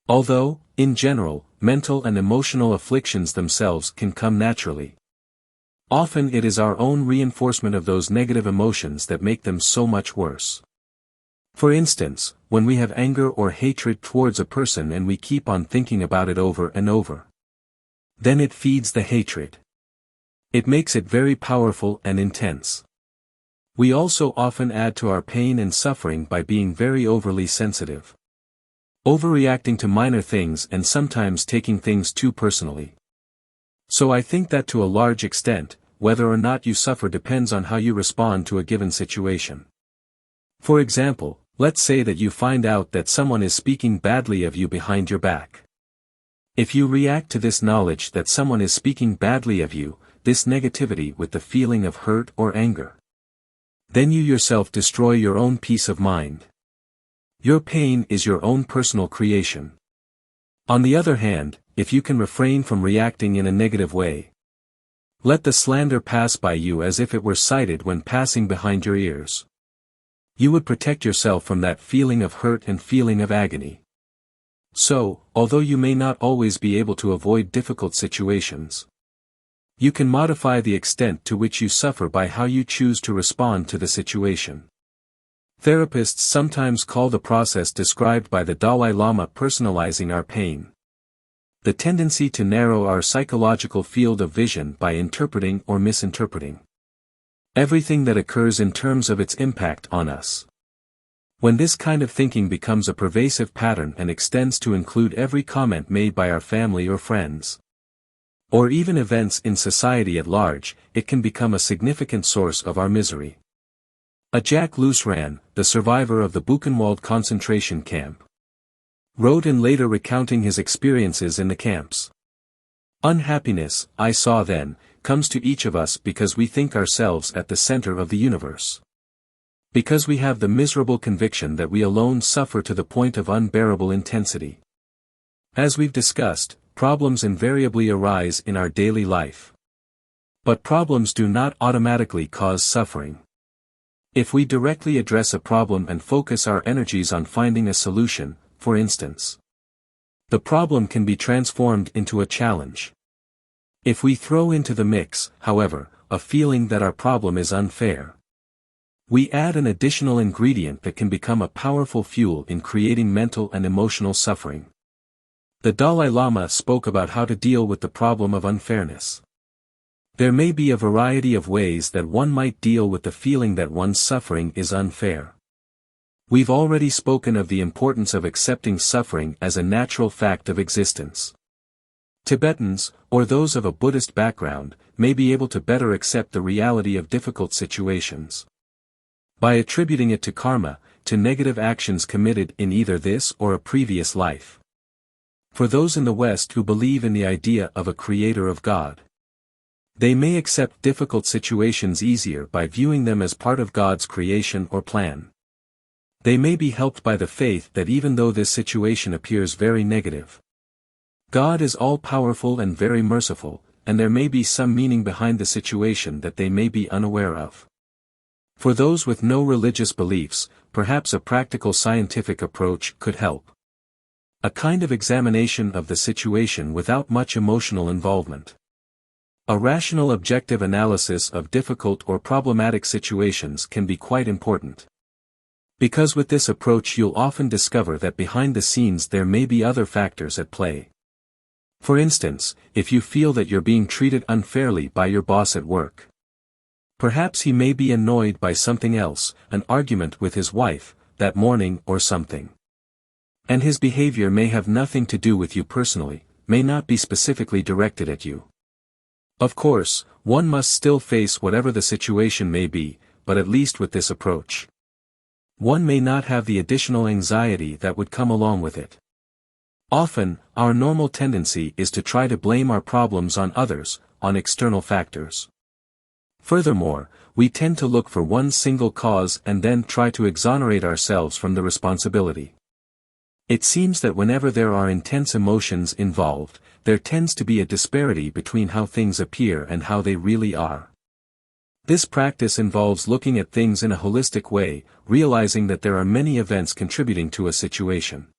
Although, in general, mental and emotional afflictions themselves can come naturally. Often it is our own reinforcement of those negative emotions that make them so much worse. For instance, when we have anger or hatred towards a person and we keep on thinking about it over and over, then it feeds the hatred. It makes it very powerful and intense. We also often add to our pain and suffering by being very overly sensitive. Overreacting to minor things and sometimes taking things too personally. So I think that to a large extent, whether or not you suffer depends on how you respond to a given situation. For example, let's say that you find out that someone is speaking badly of you behind your back. If you react to this knowledge that someone is speaking badly of you, this negativity with the feeling of hurt or anger, then you yourself destroy your own peace of mind. Your pain is your own personal creation. On the other hand, if you can refrain from reacting in a negative way, let the slander pass by you as if it were cited when passing behind your ears. You would protect yourself from that feeling of hurt and feeling of agony. So, although you may not always be able to avoid difficult situations, you can modify the extent to which you suffer by how you choose to respond to the situation. Therapists sometimes call the process described by the Dalai Lama personalizing our pain. The tendency to narrow our psychological field of vision by interpreting or misinterpreting everything that occurs in terms of its impact on us. When this kind of thinking becomes a pervasive pattern and extends to include every comment made by our family or friends, or even events in society at large, it can become a significant source of our misery. A Jack Lusran, the survivor of the Buchenwald concentration camp, wrote in later recounting his experiences in the camps. Unhappiness, I saw then, comes to each of us because we think ourselves at the center of the universe. Because we have the miserable conviction that we alone suffer to the point of unbearable intensity. As we've discussed, problems invariably arise in our daily life. But problems do not automatically cause suffering. If we directly address a problem and focus our energies on finding a solution, for instance, the problem can be transformed into a challenge. If we throw into the mix, however, a feeling that our problem is unfair, we add an additional ingredient that can become a powerful fuel in creating mental and emotional suffering. The Dalai Lama spoke about how to deal with the problem of unfairness. There may be a variety of ways that one might deal with the feeling that one's suffering is unfair. We've already spoken of the importance of accepting suffering as a natural fact of existence. Tibetans, or those of a Buddhist background, may be able to better accept the reality of difficult situations by attributing it to karma, to negative actions committed in either this or a previous life. For those in the West who believe in the idea of a creator of God, they may accept difficult situations easier by viewing them as part of God's creation or plan. They may be helped by the faith that even though this situation appears very negative, God is all-powerful and very merciful, and there may be some meaning behind the situation that they may be unaware of. For those with no religious beliefs, perhaps a practical scientific approach could help. A kind of examination of the situation without much emotional involvement. A rational objective analysis of difficult or problematic situations can be quite important. Because with this approach you'll often discover that behind the scenes there may be other factors at play. For instance, if you feel that you're being treated unfairly by your boss at work, perhaps he may be annoyed by something else, an argument with his wife, that morning or something. And his behavior may have nothing to do with you personally, may not be specifically directed at you. Of course, one must still face whatever the situation may be, but at least with this approach, one may not have the additional anxiety that would come along with it. Often, our normal tendency is to try to blame our problems on others, on external factors. Furthermore, we tend to look for one single cause and then try to exonerate ourselves from the responsibility. It seems that whenever there are intense emotions involved, there tends to be a disparity between how things appear and how they really are. This practice involves looking at things in a holistic way, realizing that there are many events contributing to a situation.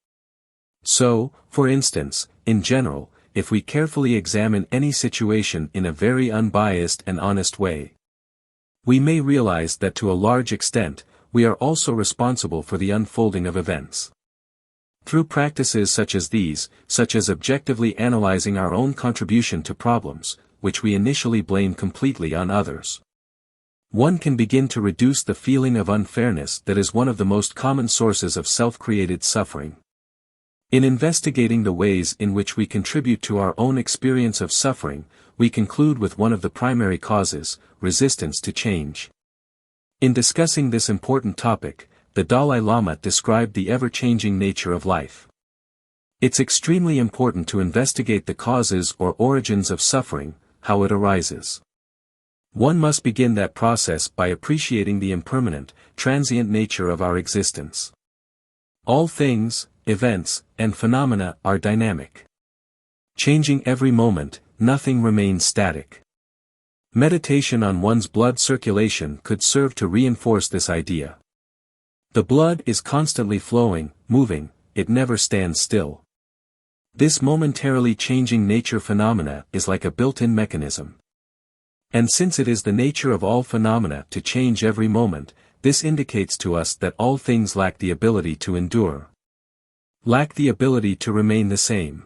So, for instance, in general, if we carefully examine any situation in a very unbiased and honest way, we may realize that to a large extent, we are also responsible for the unfolding of events. Through practices such as these, such as objectively analyzing our own contribution to problems, which we initially blame completely on others, one can begin to reduce the feeling of unfairness that is one of the most common sources of self-created suffering. In investigating the ways in which we contribute to our own experience of suffering, we conclude with one of the primary causes: resistance to change. In discussing this important topic, the Dalai Lama described the ever-changing nature of life. It's extremely important to investigate the causes or origins of suffering, how it arises. One must begin that process by appreciating the impermanent, transient nature of our existence. All things, events, and phenomena are dynamic. Changing every moment, nothing remains static. Meditation on one's blood circulation could serve to reinforce this idea. The blood is constantly flowing, moving, it never stands still. This momentarily changing nature phenomena is like a built-in mechanism. And since it is the nature of all phenomena to change every moment, this indicates to us that all things lack the ability to endure. Lack the ability to remain the same.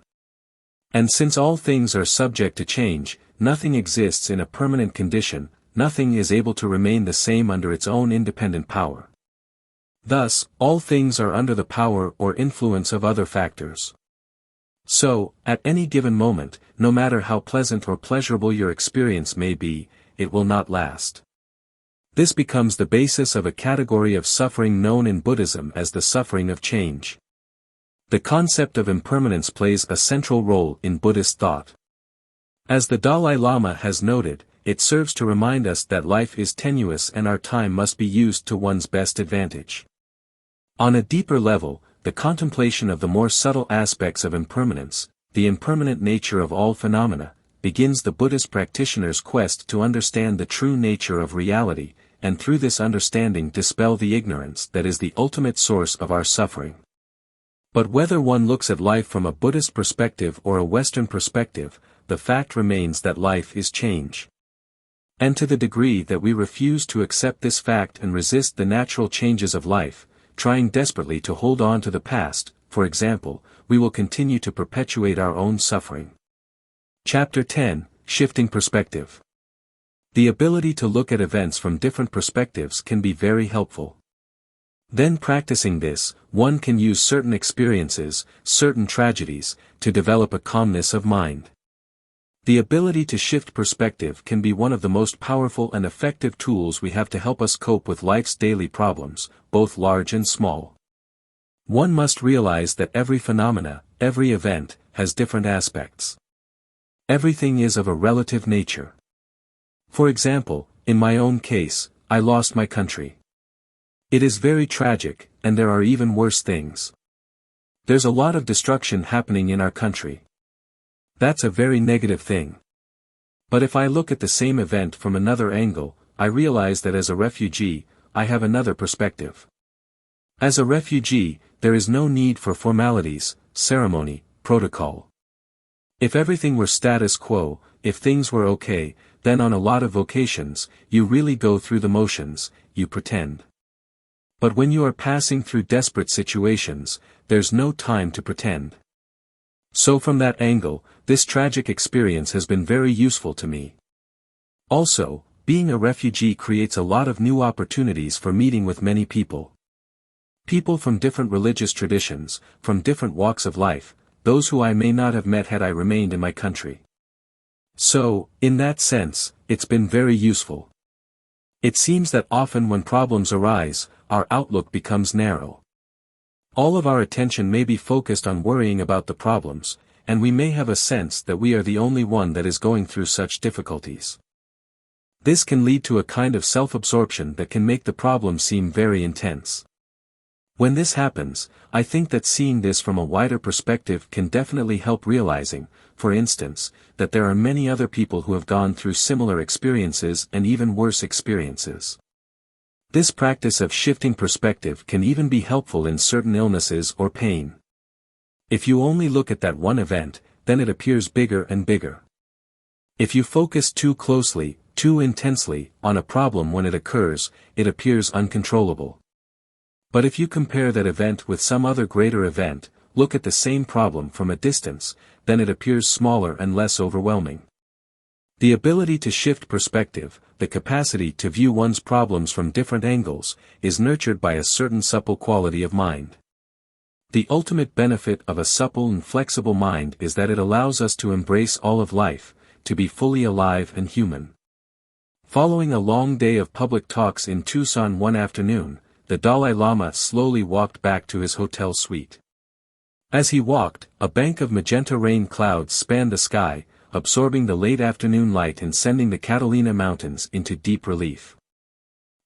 And since all things are subject to change, nothing exists in a permanent condition, nothing is able to remain the same under its own independent power. Thus, all things are under the power or influence of other factors. So, at any given moment, no matter how pleasant or pleasurable your experience may be, it will not last. This becomes the basis of a category of suffering known in Buddhism as the suffering of change. The concept of impermanence plays a central role in Buddhist thought. As the Dalai Lama has noted, it serves to remind us that life is tenuous and our time must be used to one's best advantage. On a deeper level, the contemplation of the more subtle aspects of impermanence, the impermanent nature of all phenomena, begins the Buddhist practitioner's quest to understand the true nature of reality, and through this understanding dispel the ignorance that is the ultimate source of our suffering. But whether one looks at life from a Buddhist perspective or a Western perspective, the fact remains that life is change. And to the degree that we refuse to accept this fact and resist the natural changes of life, trying desperately to hold on to the past, for example, we will continue to perpetuate our own suffering. Chapter 10: Shifting Perspective. The ability to look at events from different perspectives can be very helpful. Then practicing this, one can use certain experiences, certain tragedies, to develop a calmness of mind. The ability to shift perspective can be one of the most powerful and effective tools we have to help us cope with life's daily problems, both large and small. One must realize that every phenomena, every event, has different aspects. Everything is of a relative nature. For example, in my own case, I lost my country. It is very tragic, and there are even worse things. There's a lot of destruction happening in our country. That's a very negative thing. But if I look at the same event from another angle, I realize that as a refugee, I have another perspective. As a refugee, there is no need for formalities, ceremony, protocol. If everything were status quo, if things were okay, then on a lot of vocations, you really go through the motions, you pretend. But when you are passing through desperate situations, there's no time to pretend. So from that angle, this tragic experience has been very useful to me. Also, being a refugee creates a lot of new opportunities for meeting with many people. People from different religious traditions, from different walks of life, those who I may not have met had I remained in my country. So, in that sense, it's been very useful. It seems that often when problems arise, our outlook becomes narrow. All of our attention may be focused on worrying about the problems, and we may have a sense that we are the only one that is going through such difficulties. This can lead to a kind of self-absorption that can make the problem seem very intense. When this happens, I think that seeing this from a wider perspective can definitely help realizing, for instance, that there are many other people who have gone through similar experiences and even worse experiences. This practice of shifting perspective can even be helpful in certain illnesses or pain. If you only look at that one event, then it appears bigger and bigger. If you focus too closely, too intensely, on a problem when it occurs, it appears uncontrollable. But if you compare that event with some other greater event, look at the same problem from a distance, then it appears smaller and less overwhelming. The ability to shift perspective, the capacity to view one's problems from different angles, is nurtured by a certain supple quality of mind. The ultimate benefit of a supple and flexible mind is that it allows us to embrace all of life, to be fully alive and human. Following a long day of public talks in Tucson one afternoon, the Dalai Lama slowly walked back to his hotel suite. As he walked, a bank of magenta rain clouds spanned the sky, absorbing the late afternoon light and sending the Catalina mountains into deep relief.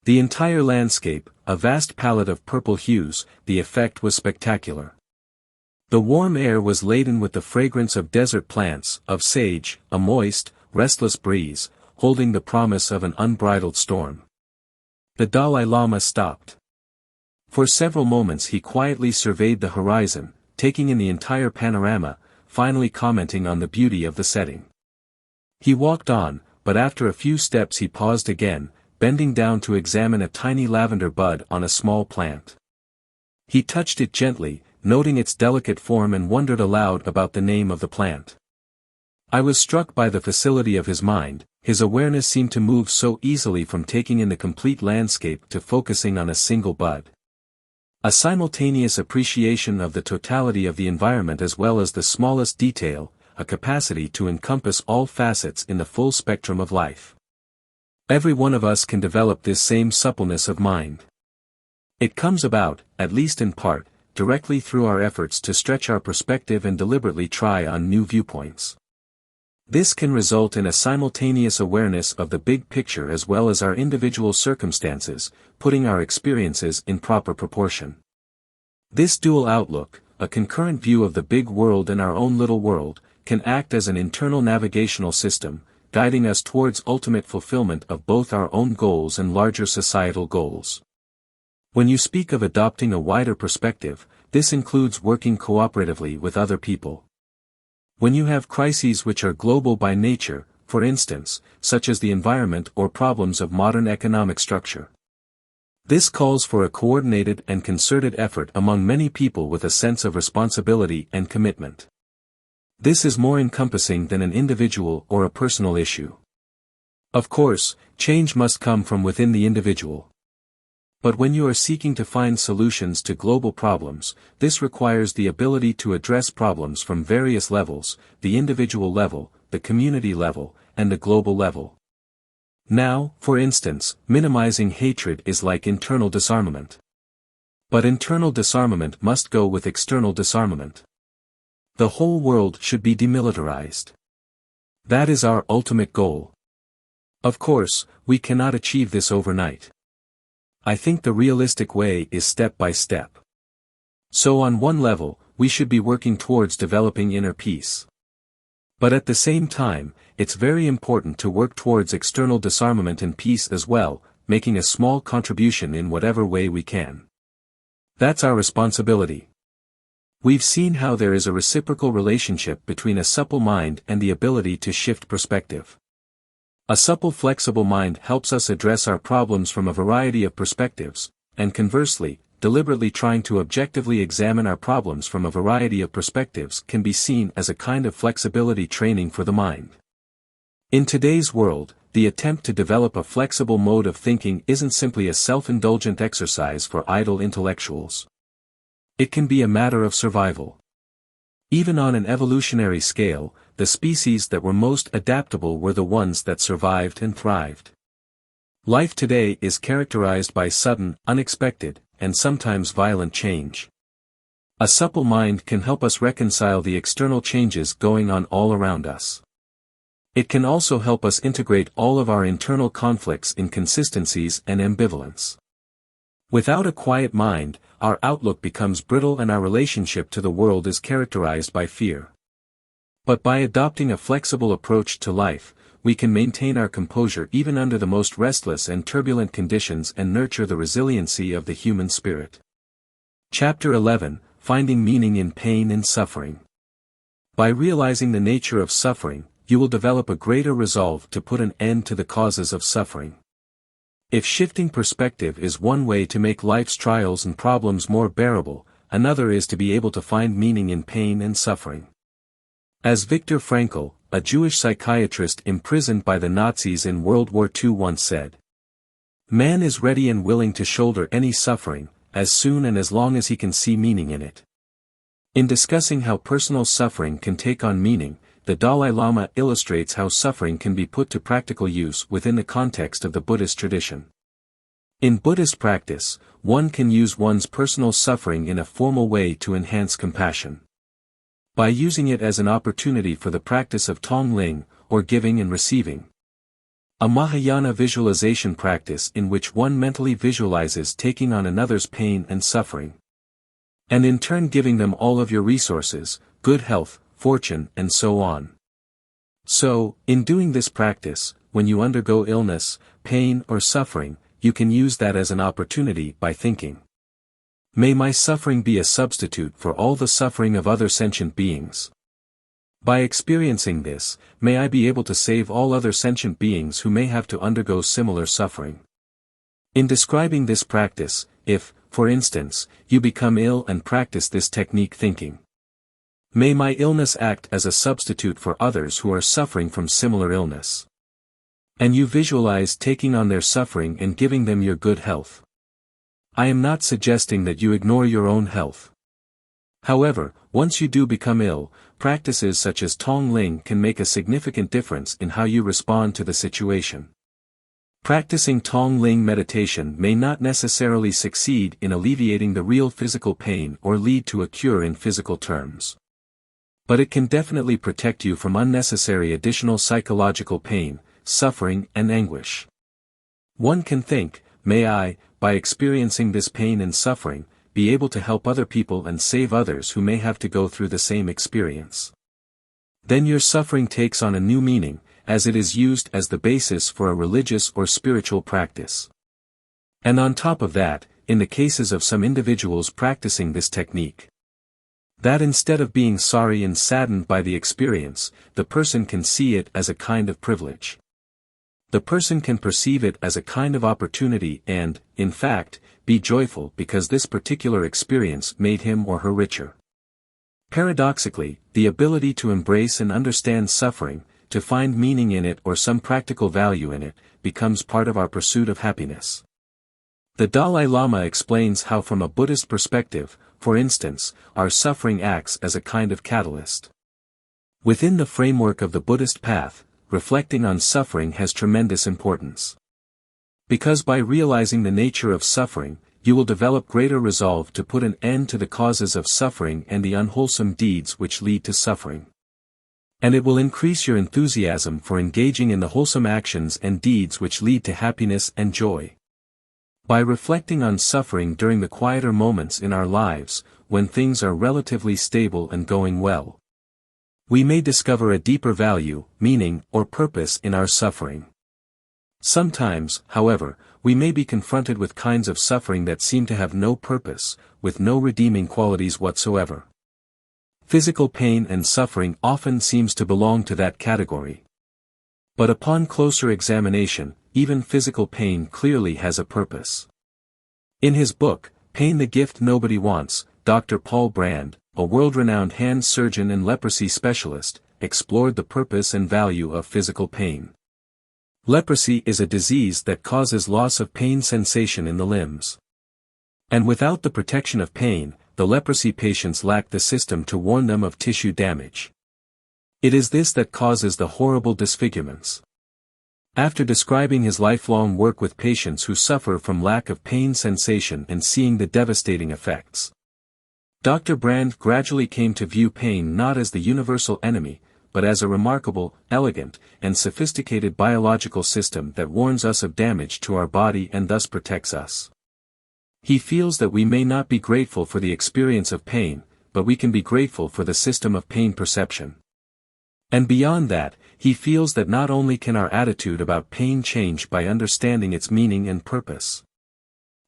The entire landscape, a vast palette of purple hues, the effect was spectacular. The warm air was laden with the fragrance of desert plants, of sage, a moist, restless breeze, holding the promise of an unbridled storm. The Dalai Lama stopped. For several moments he quietly surveyed the horizon, taking in the entire panorama, finally commenting on the beauty of the setting. He walked on, but after a few steps he paused again, bending down to examine a tiny lavender bud on a small plant. He touched it gently, noting its delicate form and wondered aloud about the name of the plant. I was struck by the facility of his mind. His awareness seemed to move so easily from taking in the complete landscape to focusing on a single bud. A simultaneous appreciation of the totality of the environment as well as the smallest detail, a capacity to encompass all facets in the full spectrum of life. Every one of us can develop this same suppleness of mind. It comes about, at least in part, directly through our efforts to stretch our perspective and deliberately try on new viewpoints. This can result in a simultaneous awareness of the big picture as well as our individual circumstances, putting our experiences in proper proportion. This dual outlook, a concurrent view of the big world and our own little world, can act as an internal navigational system, guiding us towards ultimate fulfillment of both our own goals and larger societal goals. When you speak of adopting a wider perspective, this includes working cooperatively with other people. When you have crises which are global by nature, for instance, such as the environment or problems of modern economic structure. This calls for a coordinated and concerted effort among many people with a sense of responsibility and commitment. This is more encompassing than an individual or a personal issue. Of course, change must come from within the individual. But when you are seeking to find solutions to global problems, this requires the ability to address problems from various levels, the individual level, the community level, and the global level. Now, for instance, minimizing hatred is like internal disarmament. But internal disarmament must go with external disarmament. The whole world should be demilitarized. That is our ultimate goal. Of course, we cannot achieve this overnight. I think the realistic way is step by step. So on one level, we should be working towards developing inner peace. But at the same time, it's very important to work towards external disarmament and peace as well, making a small contribution in whatever way we can. That's our responsibility. We've seen how there is a reciprocal relationship between a supple mind and the ability to shift perspective. A supple flexible mind helps us address our problems from a variety of perspectives, and conversely, deliberately trying to objectively examine our problems from a variety of perspectives can be seen as a kind of flexibility training for the mind. In today's world, the attempt to develop a flexible mode of thinking isn't simply a self-indulgent exercise for idle intellectuals. It can be a matter of survival. Even on an evolutionary scale, the species that were most adaptable were the ones that survived and thrived. Life today is characterized by sudden, unexpected, and sometimes violent change. A supple mind can help us reconcile the external changes going on all around us. It can also help us integrate all of our internal conflicts, inconsistencies, and ambivalence. Without a quiet mind, our outlook becomes brittle and our relationship to the world is characterized by fear. But by adopting a flexible approach to life, we can maintain our composure even under the most restless and turbulent conditions and nurture the resiliency of the human spirit. Chapter 11, Finding Meaning in Pain and Suffering. By realizing the nature of suffering, you will develop a greater resolve to put an end to the causes of suffering. If shifting perspective is one way to make life's trials and problems more bearable, another is to be able to find meaning in pain and suffering. As Viktor Frankl, a Jewish psychiatrist imprisoned by the Nazis in World War II once said, "Man is ready and willing to shoulder any suffering, as soon and as long as he can see meaning in it." In discussing how personal suffering can take on meaning, the Dalai Lama illustrates how suffering can be put to practical use within the context of the Buddhist tradition. In Buddhist practice, one can use one's personal suffering in a formal way to enhance compassion. By using it as an opportunity for the practice of Tongling, or giving and receiving. A Mahayana visualization practice in which one mentally visualizes taking on another's pain and suffering. And in turn giving them all of your resources, good health, fortune, and so on. So, in doing this practice, when you undergo illness, pain or suffering, you can use that as an opportunity by thinking, "May my suffering be a substitute for all the suffering of other sentient beings. By experiencing this, may I be able to save all other sentient beings who may have to undergo similar suffering." In describing this practice, if, for instance, you become ill and practice this technique thinking, "May my illness act as a substitute for others who are suffering from similar illness." And you visualize taking on their suffering and giving them your good health. I am not suggesting that you ignore your own health. However, once you do become ill, practices such as Tongling can make a significant difference in how you respond to the situation. Practicing Tongling meditation may not necessarily succeed in alleviating the real physical pain or lead to a cure in physical terms. But it can definitely protect you from unnecessary additional psychological pain, suffering and anguish. One can think, "May I, by experiencing this pain and suffering, be able to help other people and save others who may have to go through the same experience." Then your suffering takes on a new meaning, as it is used as the basis for a religious or spiritual practice. And on top of that, in the cases of some individuals practicing this technique, that instead of being sorry and saddened by the experience, the person can see it as a kind of privilege. The person can perceive it as a kind of opportunity and, in fact, be joyful because this particular experience made him or her richer. Paradoxically, the ability to embrace and understand suffering, to find meaning in it or some practical value in it, becomes part of our pursuit of happiness. The Dalai Lama explains how from a Buddhist perspective, for instance, our suffering acts as a kind of catalyst. Within the framework of the Buddhist path, reflecting on suffering has tremendous importance. Because by realizing the nature of suffering, you will develop greater resolve to put an end to the causes of suffering and the unwholesome deeds which lead to suffering. And it will increase your enthusiasm for engaging in the wholesome actions and deeds which lead to happiness and joy. By reflecting on suffering during the quieter moments in our lives, when things are relatively stable and going well, we may discover a deeper value, meaning, or purpose in our suffering. Sometimes, however, we may be confronted with kinds of suffering that seem to have no purpose, with no redeeming qualities whatsoever. Physical pain and suffering often seems to belong to that category. But upon closer examination, even physical pain clearly has a purpose. In his book, Pain the Gift Nobody Wants, Dr. Paul Brand, a world-renowned hand surgeon and leprosy specialist, explored the purpose and value of physical pain. Leprosy is a disease that causes loss of pain sensation in the limbs. And without the protection of pain, the leprosy patients lack the system to warn them of tissue damage. It is this that causes the horrible disfigurements. After describing his lifelong work with patients who suffer from lack of pain sensation and seeing the devastating effects, Dr. Brand gradually came to view pain not as the universal enemy, but as a remarkable, elegant, and sophisticated biological system that warns us of damage to our body and thus protects us. He feels that we may not be grateful for the experience of pain, but we can be grateful for the system of pain perception. And beyond that, he feels that not only can our attitude about pain change by understanding its meaning and purpose,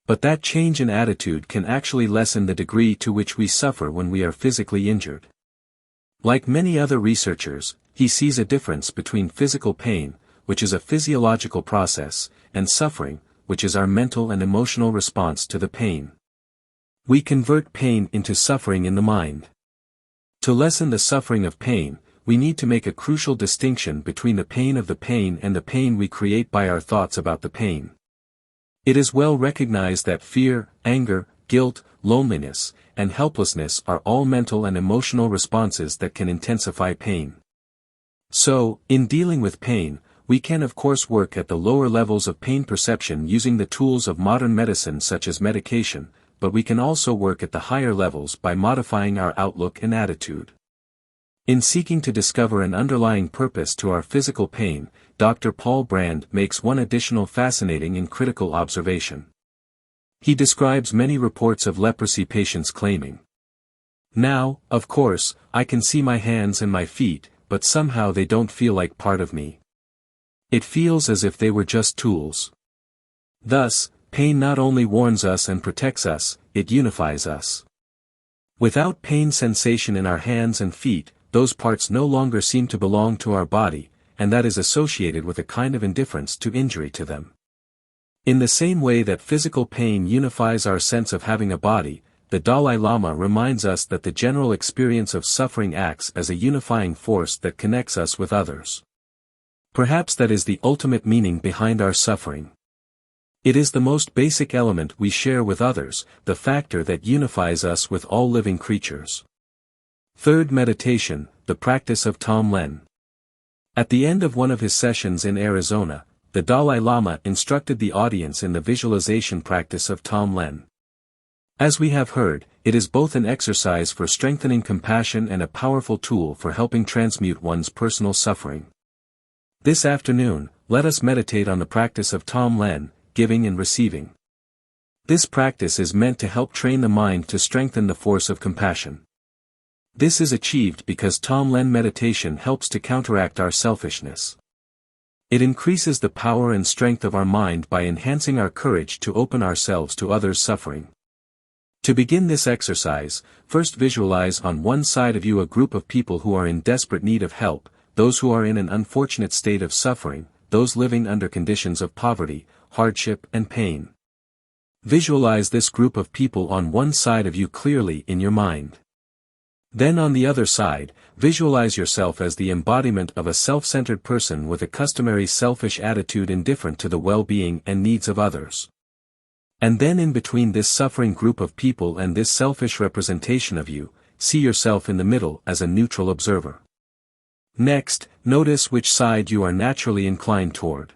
but that change in attitude can actually lessen the degree to which we suffer when we are physically injured. Like many other researchers, he sees a difference between physical pain, which is a physiological process, and suffering, which is our mental and emotional response to the pain. We convert pain into suffering in the mind. To lessen the suffering of pain, we need to make a crucial distinction between the pain of the pain and the pain we create by our thoughts about the pain. It is well recognized that fear, anger, guilt, loneliness, and helplessness are all mental and emotional responses that can intensify pain. So, in dealing with pain, we can of course work at the lower levels of pain perception using the tools of modern medicine such as medication, but we can also work at the higher levels by modifying our outlook and attitude. In seeking to discover an underlying purpose to our physical pain, Dr. Paul Brand makes one additional fascinating and critical observation. He describes many reports of leprosy patients claiming, "Now, of course, I can see my hands and my feet, but somehow they don't feel like part of me. It feels as if they were just tools." Thus, pain not only warns us and protects us, it unifies us. Without pain sensation in our hands and feet, those parts no longer seem to belong to our body, and that is associated with a kind of indifference to injury to them. In the same way that physical pain unifies our sense of having a body, the Dalai Lama reminds us that the general experience of suffering acts as a unifying force that connects us with others. Perhaps that is the ultimate meaning behind our suffering. It is the most basic element we share with others, the factor that unifies us with all living creatures. Third meditation, the practice of Tonglen. At the end of one of his sessions in Arizona, the Dalai Lama instructed the audience in the visualization practice of Tonglen. As we have heard, it is both an exercise for strengthening compassion and a powerful tool for helping transmute one's personal suffering. This afternoon, let us meditate on the practice of Tonglen, giving and receiving. This practice is meant to help train the mind to strengthen the force of compassion. This is achieved because Tonglen meditation helps to counteract our selfishness. It increases the power and strength of our mind by enhancing our courage to open ourselves to others' suffering. To begin this exercise, first visualize on one side of you a group of people who are in desperate need of help, those who are in an unfortunate state of suffering, those living under conditions of poverty, hardship and pain. Visualize this group of people on one side of you clearly in your mind. Then on the other side, visualize yourself as the embodiment of a self-centered person with a customary selfish attitude indifferent to the well-being and needs of others. And then in between this suffering group of people and this selfish representation of you, see yourself in the middle as a neutral observer. Next, notice which side you are naturally inclined toward.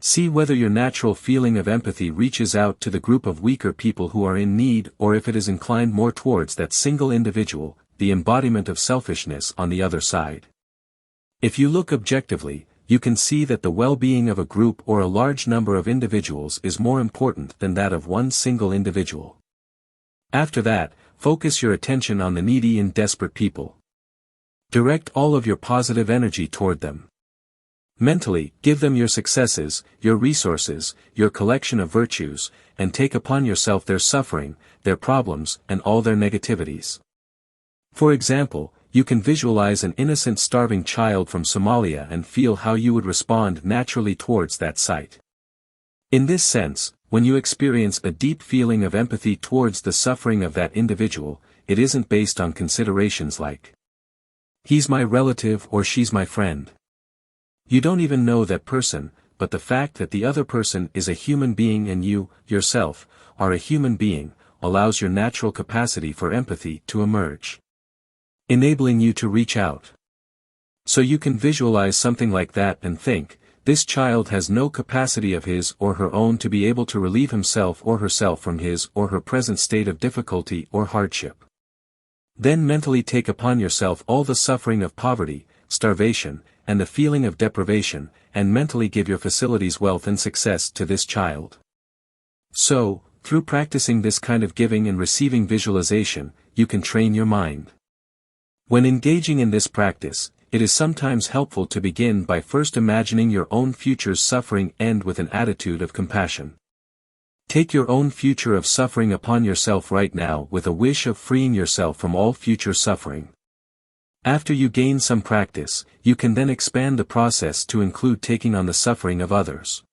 See whether your natural feeling of empathy reaches out to the group of weaker people who are in need or if it is inclined more towards that single individual, the embodiment of selfishness on the other side. If you look objectively, you can see that the well-being of a group or a large number of individuals is more important than that of one single individual. After that, focus your attention on the needy and desperate people. Direct all of your positive energy toward them. Mentally, give them your successes, your resources, your collection of virtues, and take upon yourself their suffering, their problems, and all their negativities. For example, you can visualize an innocent starving child from Somalia and feel how you would respond naturally towards that sight. In this sense, when you experience a deep feeling of empathy towards the suffering of that individual, it isn't based on considerations like, "He's my relative" or "she's my friend." You don't even know that person, but the fact that the other person is a human being and you, yourself, are a human being, allows your natural capacity for empathy to emerge, enabling you to reach out. So you can visualize something like that and think, this child has no capacity of his or her own to be able to relieve himself or herself from his or her present state of difficulty or hardship. Then mentally take upon yourself all the suffering of poverty, starvation, and the feeling of deprivation, and mentally give your facilities, wealth and success to this child. So, through practicing this kind of giving and receiving visualization, you can train your mind. When engaging in this practice, it is sometimes helpful to begin by first imagining your own future's suffering end with an attitude of compassion. Take your own future of suffering upon yourself right now with a wish of freeing yourself from all future suffering. After you gain some practice, you can then expand the process to include taking on the suffering of others.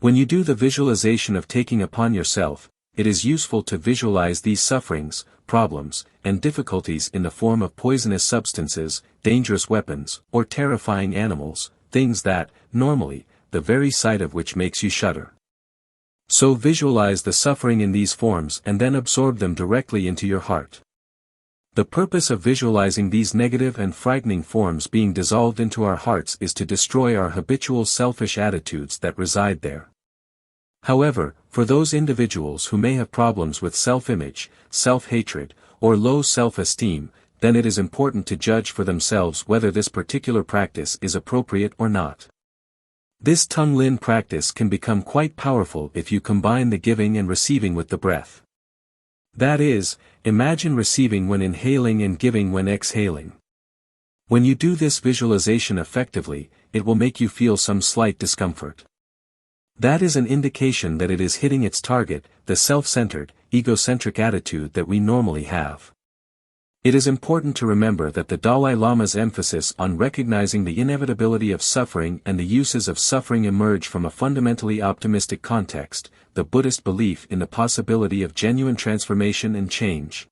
When you do the visualization of taking upon yourself, it is useful to visualize these sufferings, problems, and difficulties in the form of poisonous substances, dangerous weapons, or terrifying animals, things that, normally, the very sight of which makes you shudder. So visualize the suffering in these forms and then absorb them directly into your heart. The purpose of visualizing these negative and frightening forms being dissolved into our hearts is to destroy our habitual selfish attitudes that reside there. However, for those individuals who may have problems with self-image, self-hatred, or low self-esteem, then it is important to judge for themselves whether this particular practice is appropriate or not. This tongue-lin practice can become quite powerful if you combine the giving and receiving with the breath. That is, imagine receiving when inhaling and giving when exhaling. When you do this visualization effectively, it will make you feel some slight discomfort. That is an indication that it is hitting its target, the self-centered, egocentric attitude that we normally have. It is important to remember that the Dalai Lama's emphasis on recognizing the inevitability of suffering and the uses of suffering emerge from a fundamentally optimistic context, the Buddhist belief in the possibility of genuine transformation and change.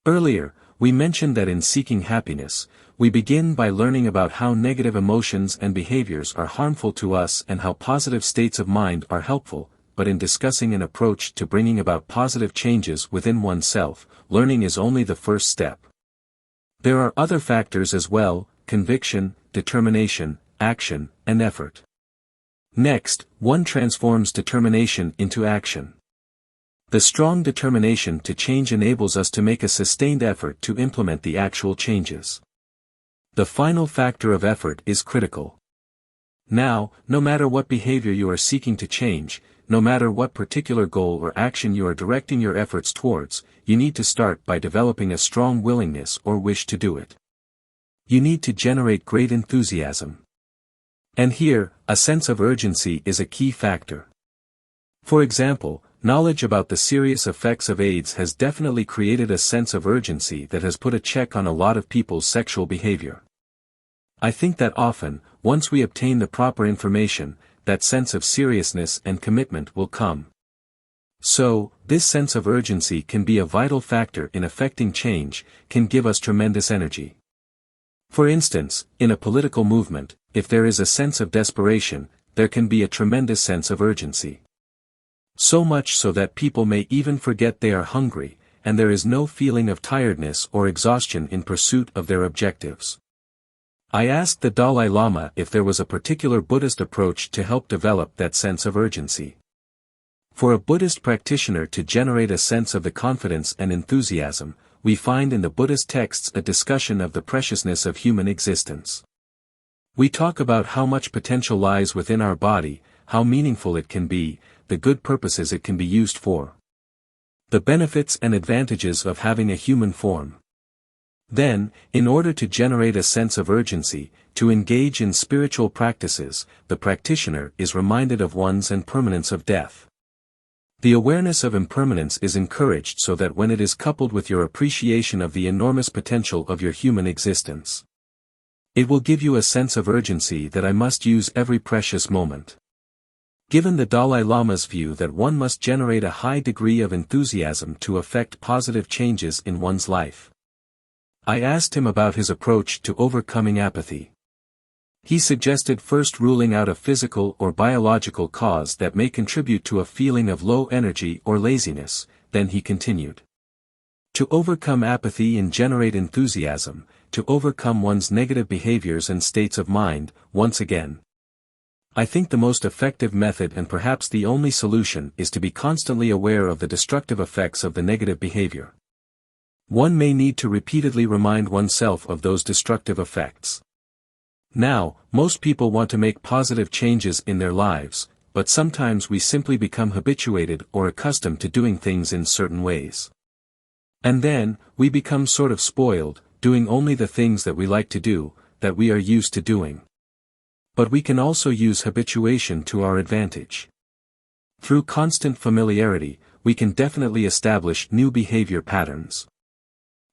Earlier, we mentioned that in seeking happiness, we begin by learning about how negative emotions and behaviors are harmful to us and how positive states of mind are helpful, but in discussing an approach to bringing about positive changes within oneself, learning is only the first step. There are other factors as well: conviction, determination, action, and effort. Next, one transforms determination into action. The strong determination to change enables us to make a sustained effort to implement the actual changes. The final factor of effort is critical. Now, no matter what behavior you are seeking to change, no matter what particular goal or action you are directing your efforts towards, you need to start by developing a strong willingness or wish to do it. You need to generate great enthusiasm. And here, a sense of urgency is a key factor. For example, knowledge about the serious effects of AIDS has definitely created a sense of urgency that has put a check on a lot of people's sexual behavior. I think that often, once we obtain the proper information, that sense of seriousness and commitment will come. So, this sense of urgency can be a vital factor in affecting change, can give us tremendous energy. For instance, in a political movement, if there is a sense of desperation, there can be a tremendous sense of urgency. So much so that people may even forget they are hungry, and there is no feeling of tiredness or exhaustion in pursuit of their objectives. I asked the Dalai Lama if there was a particular Buddhist approach to help develop that sense of urgency. For a Buddhist practitioner to generate a sense of the confidence and enthusiasm, we find in the Buddhist texts a discussion of the preciousness of human existence. We talk about how much potential lies within our body, how meaningful it can be, the good purposes it can be used for. The benefits and advantages of having a human form. Then, in order to generate a sense of urgency, to engage in spiritual practices, the practitioner is reminded of one's impermanence of death. The awareness of impermanence is encouraged so that when it is coupled with your appreciation of the enormous potential of your human existence, it will give you a sense of urgency that I must use every precious moment. Given the Dalai Lama's view that one must generate a high degree of enthusiasm to effect positive changes in one's life, I asked him about his approach to overcoming apathy. He suggested first ruling out a physical or biological cause that may contribute to a feeling of low energy or laziness, then he continued. To overcome apathy and generate enthusiasm, to overcome one's negative behaviors and states of mind, once again. I think the most effective method and perhaps the only solution is to be constantly aware of the destructive effects of the negative behavior. One may need to repeatedly remind oneself of those destructive effects. Now, most people want to make positive changes in their lives, but sometimes we simply become habituated or accustomed to doing things in certain ways. And then, we become sort of spoiled, doing only the things that we like to do, that we are used to doing. But we can also use habituation to our advantage. Through constant familiarity, we can definitely establish new behavior patterns.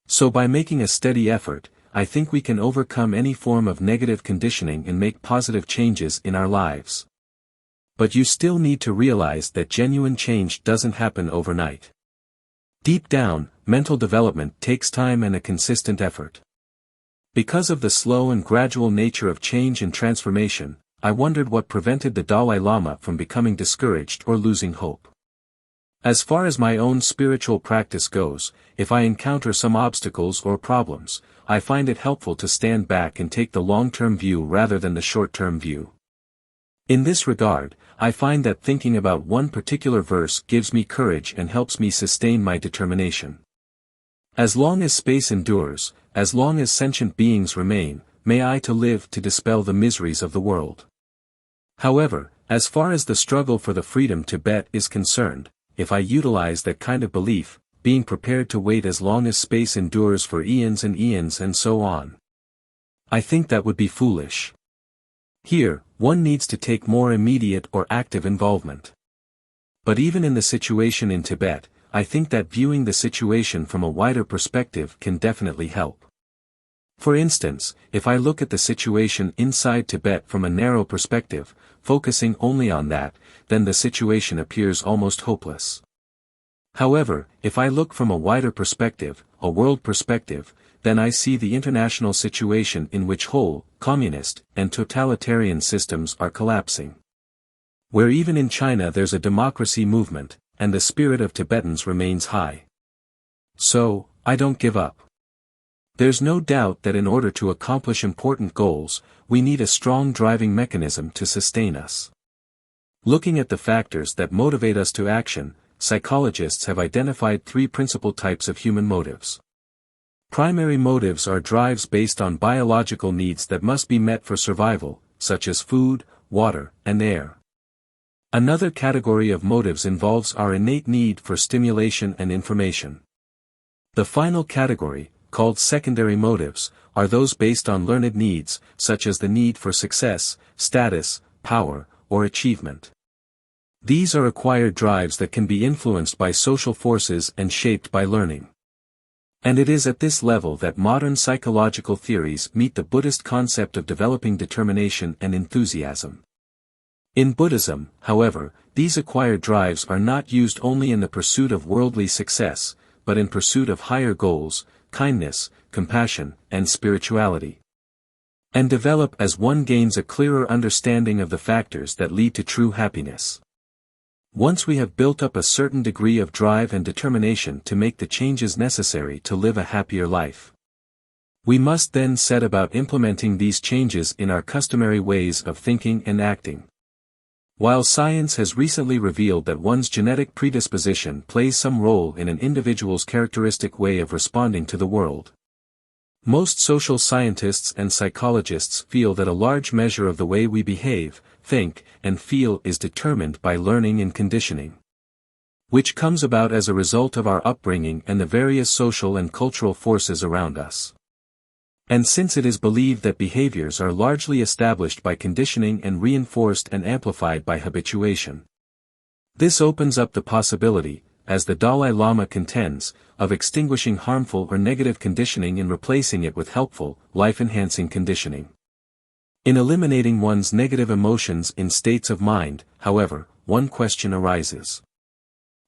So by making a steady effort, I think we can overcome any form of negative conditioning and make positive changes in our lives. But you still need to realize that genuine change doesn't happen overnight. Deep down, mental development takes time and a consistent effort. Because of the slow and gradual nature of change and transformation, I wondered what prevented the Dalai Lama from becoming discouraged or losing hope. As far as my own spiritual practice goes, if I encounter some obstacles or problems, I find it helpful to stand back and take the long-term view rather than the short-term view. In this regard, I find that thinking about one particular verse gives me courage and helps me sustain my determination. As long as space endures, as long as sentient beings remain, may I to live to dispel the miseries of the world. However, as far as the struggle for the freedom to bet is concerned, if I utilize that kind of belief, being prepared to wait as long as space endures for eons and so on, I think that would be foolish. Here, one needs to take more immediate or active involvement. But even in the situation in Tibet, I think that viewing the situation from a wider perspective can definitely help. For instance, if I look at the situation inside Tibet from a narrow perspective, focusing only on that, then the situation appears almost hopeless. However, if I look from a wider perspective, a world perspective, then I see the international situation in which whole, communist, and totalitarian systems are collapsing. Where even in China there's a democracy movement, and the spirit of Tibetans remains high. So, I don't give up. There's no doubt that in order to accomplish important goals, we need a strong driving mechanism to sustain us. Looking at the factors that motivate us to action, psychologists have identified three principal types of human motives. Primary motives are drives based on biological needs that must be met for survival, such as food, water, and air. Another category of motives involves our innate need for stimulation and information. The final category, called secondary motives, are those based on learned needs, such as the need for success, status, power, or achievement. These are acquired drives that can be influenced by social forces and shaped by learning. And it is at this level that modern psychological theories meet the Buddhist concept of developing determination and enthusiasm. In Buddhism, however, these acquired drives are not used only in the pursuit of worldly success, but in pursuit of higher goals, kindness, compassion, and spirituality. And develop as one gains a clearer understanding of the factors that lead to true happiness. Once we have built up a certain degree of drive and determination to make the changes necessary to live a happier life, we must then set about implementing these changes in our customary ways of thinking and acting. While science has recently revealed that one's genetic predisposition plays some role in an individual's characteristic way of responding to the world, most social scientists and psychologists feel that a large measure of the way we behave, think, and feel is determined by learning and conditioning, which comes about as a result of our upbringing and the various social and cultural forces around us. And since it is believed that behaviors are largely established by conditioning and reinforced and amplified by habituation, this opens up the possibility, as the Dalai Lama contends, of extinguishing harmful or negative conditioning and replacing it with helpful, life-enhancing conditioning. In eliminating one's negative emotions in states of mind, however, one question arises.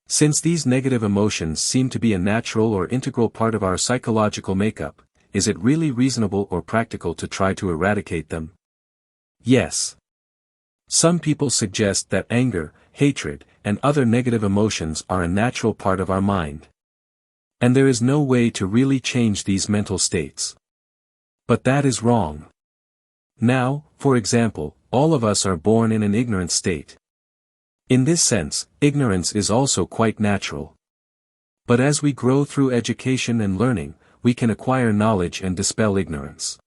Since these negative emotions seem to be a natural or integral part of our psychological makeup, is it really reasonable or practical to try to eradicate them? Yes. Some people suggest that anger, hatred, and other negative emotions are a natural part of our mind. And there is no way to really change these mental states. But that is wrong. Now, for example, all of us are born in an ignorant state. In this sense, ignorance is also quite natural. But as we grow through education and learning, we can acquire knowledge and dispel ignorance.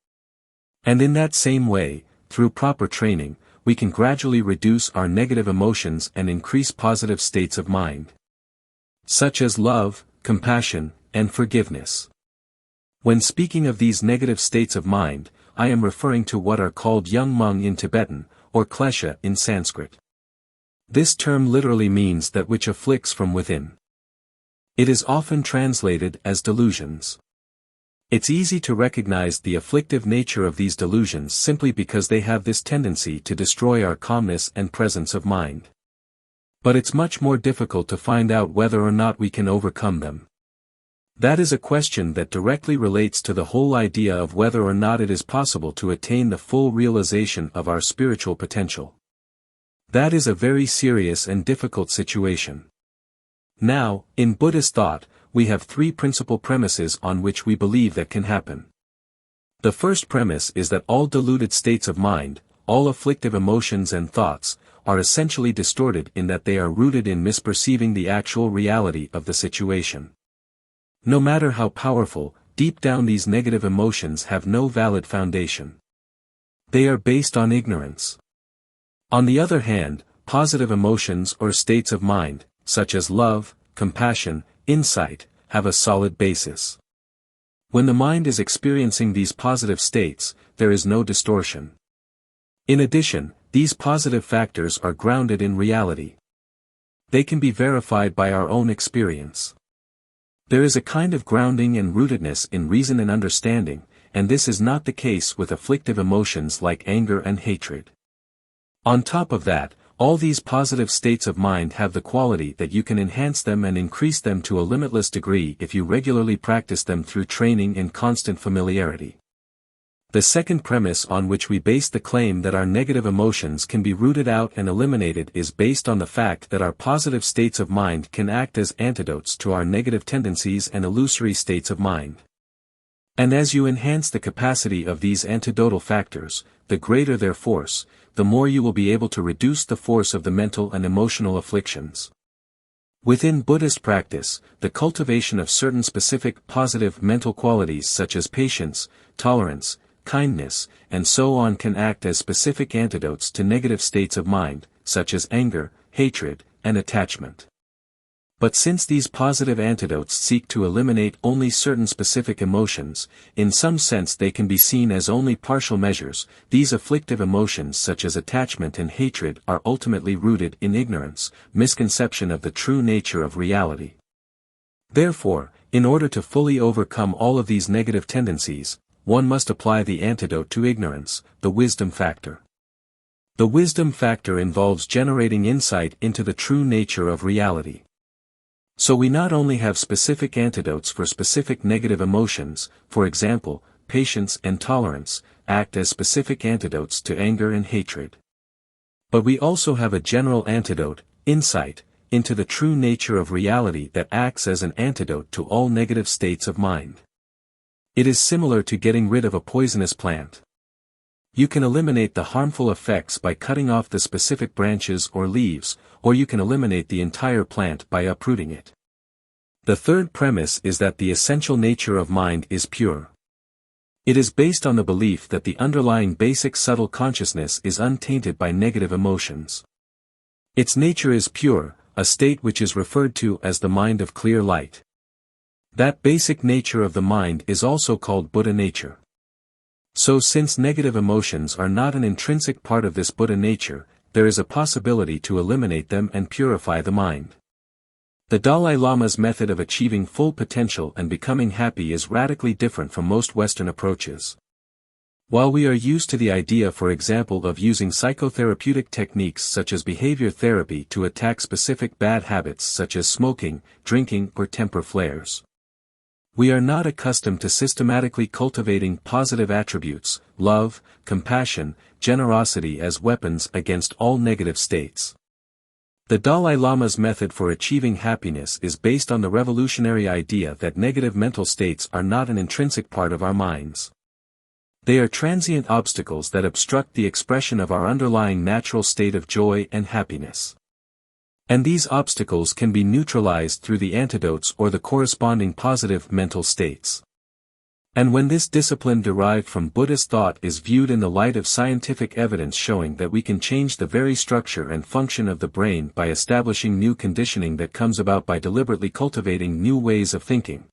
And in that same way, through proper training, we can gradually reduce our negative emotions and increase positive states of mind, such as love, compassion, and forgiveness. When speaking of these negative states of mind, I am referring to what are called yung mung in Tibetan, or klesha in Sanskrit. This term literally means that which afflicts from within. It is often translated as delusions. It's easy to recognize the afflictive nature of these delusions simply because they have this tendency to destroy our calmness and presence of mind. But it's much more difficult to find out whether or not we can overcome them. That is a question that directly relates to the whole idea of whether or not it is possible to attain the full realization of our spiritual potential. That is a very serious and difficult situation. Now, in Buddhist thought, we have three principal premises on which we believe that can happen. The first premise is that all deluded states of mind, all afflictive emotions and thoughts, are essentially distorted in that they are rooted in misperceiving the actual reality of the situation. No matter how powerful, deep down these negative emotions have no valid foundation. They are based on ignorance. On the other hand, positive emotions or states of mind, such as love, compassion, insight, have a solid basis. When the mind is experiencing these positive states, there is no distortion. In addition, these positive factors are grounded in reality. They can be verified by our own experience. There is a kind of grounding and rootedness in reason and understanding, and this is not the case with afflictive emotions like anger and hatred. On top of that, all these positive states of mind have the quality that you can enhance them and increase them to a limitless degree if you regularly practice them through training and constant familiarity. The second premise on which we base the claim that our negative emotions can be rooted out and eliminated is based on the fact that our positive states of mind can act as antidotes to our negative tendencies and illusory states of mind. And as you enhance the capacity of these antidotal factors, the greater their force, the more you will be able to reduce the force of the mental and emotional afflictions. Within Buddhist practice, the cultivation of certain specific positive mental qualities such as patience, tolerance, kindness, and so on can act as specific antidotes to negative states of mind, such as anger, hatred, and attachment. But since these positive antidotes seek to eliminate only certain specific emotions, in some sense they can be seen as only partial measures. These afflictive emotions such as attachment and hatred are ultimately rooted in ignorance, misconception of the true nature of reality. Therefore, in order to fully overcome all of these negative tendencies, one must apply the antidote to ignorance, the wisdom factor. The wisdom factor involves generating insight into the true nature of reality. So we not only have specific antidotes for specific negative emotions, for example, patience and tolerance, act as specific antidotes to anger and hatred. But we also have a general antidote, insight, into the true nature of reality that acts as an antidote to all negative states of mind. It is similar to getting rid of a poisonous plant. You can eliminate the harmful effects by cutting off the specific branches or leaves, or you can eliminate the entire plant by uprooting it. The third premise is that the essential nature of mind is pure. It is based on the belief that the underlying basic subtle consciousness is untainted by negative emotions. Its nature is pure, a state which is referred to as the mind of clear light. That basic nature of the mind is also called Buddha nature. So since negative emotions are not an intrinsic part of this Buddha nature, there is a possibility to eliminate them and purify the mind. The Dalai Lama's method of achieving full potential and becoming happy is radically different from most Western approaches. While we are used to the idea, for example, of using psychotherapeutic techniques such as behavior therapy to attack specific bad habits such as smoking, drinking, or temper flares, we are not accustomed to systematically cultivating positive attributes, love, compassion, generosity as weapons against all negative states. The Dalai Lama's method for achieving happiness is based on the revolutionary idea that negative mental states are not an intrinsic part of our minds. They are transient obstacles that obstruct the expression of our underlying natural state of joy and happiness. And these obstacles can be neutralized through the antidotes or the corresponding positive mental states. And when this discipline derived from Buddhist thought is viewed in the light of scientific evidence showing that we can change the very structure and function of the brain by establishing new conditioning that comes about by deliberately cultivating new ways of thinking,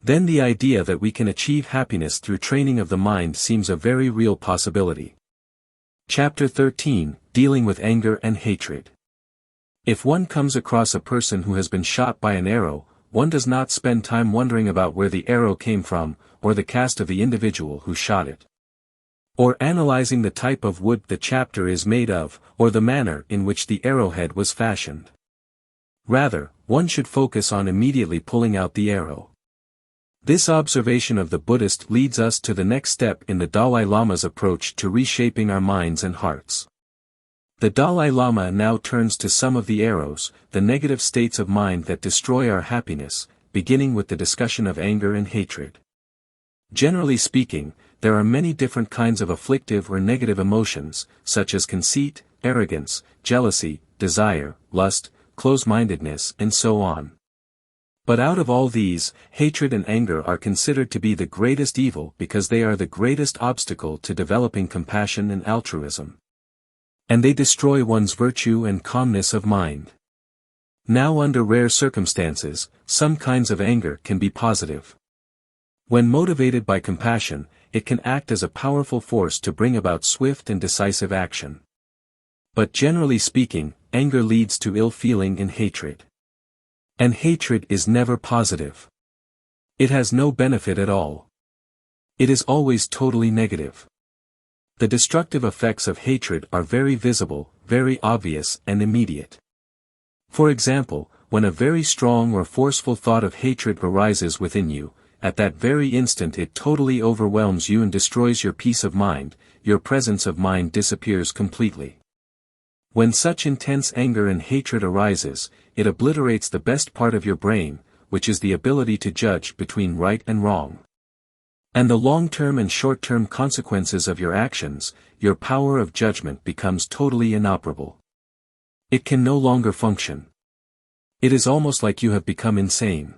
then the idea that we can achieve happiness through training of the mind seems a very real possibility. Chapter 13, Dealing with Anger and Hatred. If one comes across a person who has been shot by an arrow, one does not spend time wondering about where the arrow came from, or the caste of the individual who shot it, or analyzing the type of wood the chapter is made of, or the manner in which the arrowhead was fashioned. Rather, one should focus on immediately pulling out the arrow. This observation of the Buddhist leads us to the next step in the Dalai Lama's approach to reshaping our minds and hearts. The Dalai Lama now turns to some of the arrows, the negative states of mind that destroy our happiness, beginning with the discussion of anger and hatred. Generally speaking, there are many different kinds of afflictive or negative emotions, such as conceit, arrogance, jealousy, desire, lust, close-mindedness, and so on. But out of all these, hatred and anger are considered to be the greatest evil because they are the greatest obstacle to developing compassion and altruism. And they destroy one's virtue and calmness of mind. Now, under rare circumstances, some kinds of anger can be positive. When motivated by compassion, it can act as a powerful force to bring about swift and decisive action. But generally speaking, anger leads to ill feeling and hatred. And hatred is never positive. It has no benefit at all. It is always totally negative. The destructive effects of hatred are very visible, very obvious, and immediate. For example, when a very strong or forceful thought of hatred arises within you, at that very instant it totally overwhelms you and destroys your peace of mind, your presence of mind disappears completely. When such intense anger and hatred arises, it obliterates the best part of your brain, which is the ability to judge between right and wrong. And the long-term and short-term consequences of your actions, your power of judgment becomes totally inoperable. It can no longer function. It is almost like you have become insane.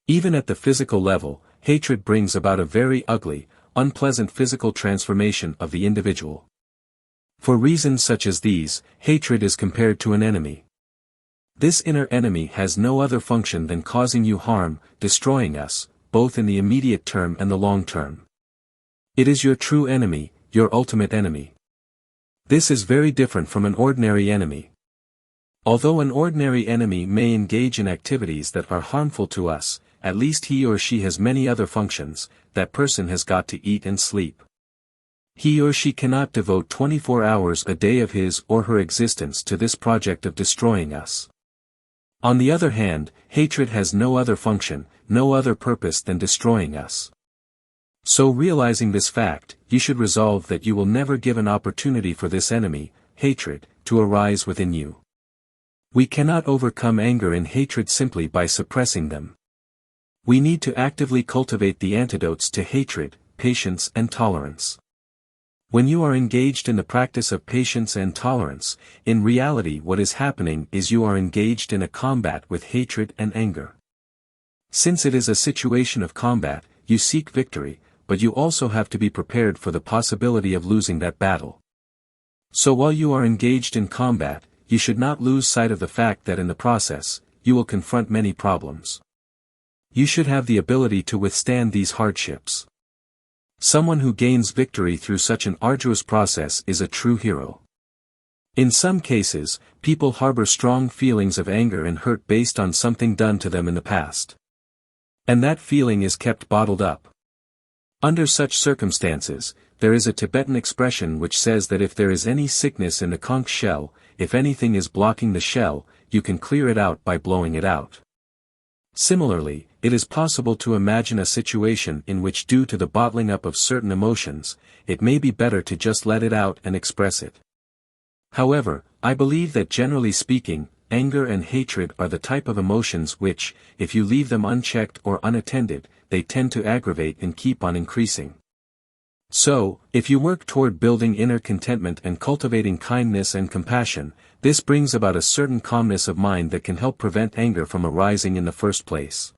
Even at the physical level, hatred brings about a very ugly, unpleasant physical transformation of the individual. For reasons such as these, hatred is compared to an enemy. This inner enemy has no other function than causing you harm, destroying us, both in the immediate term and the long term. It is your true enemy, your ultimate enemy. This is very different from an ordinary enemy. Although an ordinary enemy may engage in activities that are harmful to us, at least he or she has many other functions. That person has got to eat and sleep. He or she cannot devote 24 hours a day of his or her existence to this project of destroying us. On the other hand, hatred has no other function, no other purpose than destroying us. So, realizing this fact, you should resolve that you will never give an opportunity for this enemy, hatred, to arise within you. We cannot overcome anger and hatred simply by suppressing them. We need to actively cultivate the antidotes to hatred, patience and tolerance. When you are engaged in the practice of patience and tolerance, in reality what is happening is you are engaged in a combat with hatred and anger. Since it is a situation of combat, you seek victory, but you also have to be prepared for the possibility of losing that battle. So while you are engaged in combat, you should not lose sight of the fact that in the process, you will confront many problems. You should have the ability to withstand these hardships. Someone who gains victory through such an arduous process is a true hero. In some cases, people harbor strong feelings of anger and hurt based on something done to them in the past. And that feeling is kept bottled up. Under such circumstances, there is a Tibetan expression which says that if there is any sickness in the conch shell, if anything is blocking the shell, you can clear it out by blowing it out. Similarly, it is possible to imagine a situation in which due to the bottling up of certain emotions, it may be better to just let it out and express it. However, I believe that generally speaking, anger and hatred are the type of emotions which, if you leave them unchecked or unattended, they tend to aggravate and keep on increasing. So, if you work toward building inner contentment and cultivating kindness and compassion, this brings about a certain calmness of mind that can help prevent anger from arising in the first place.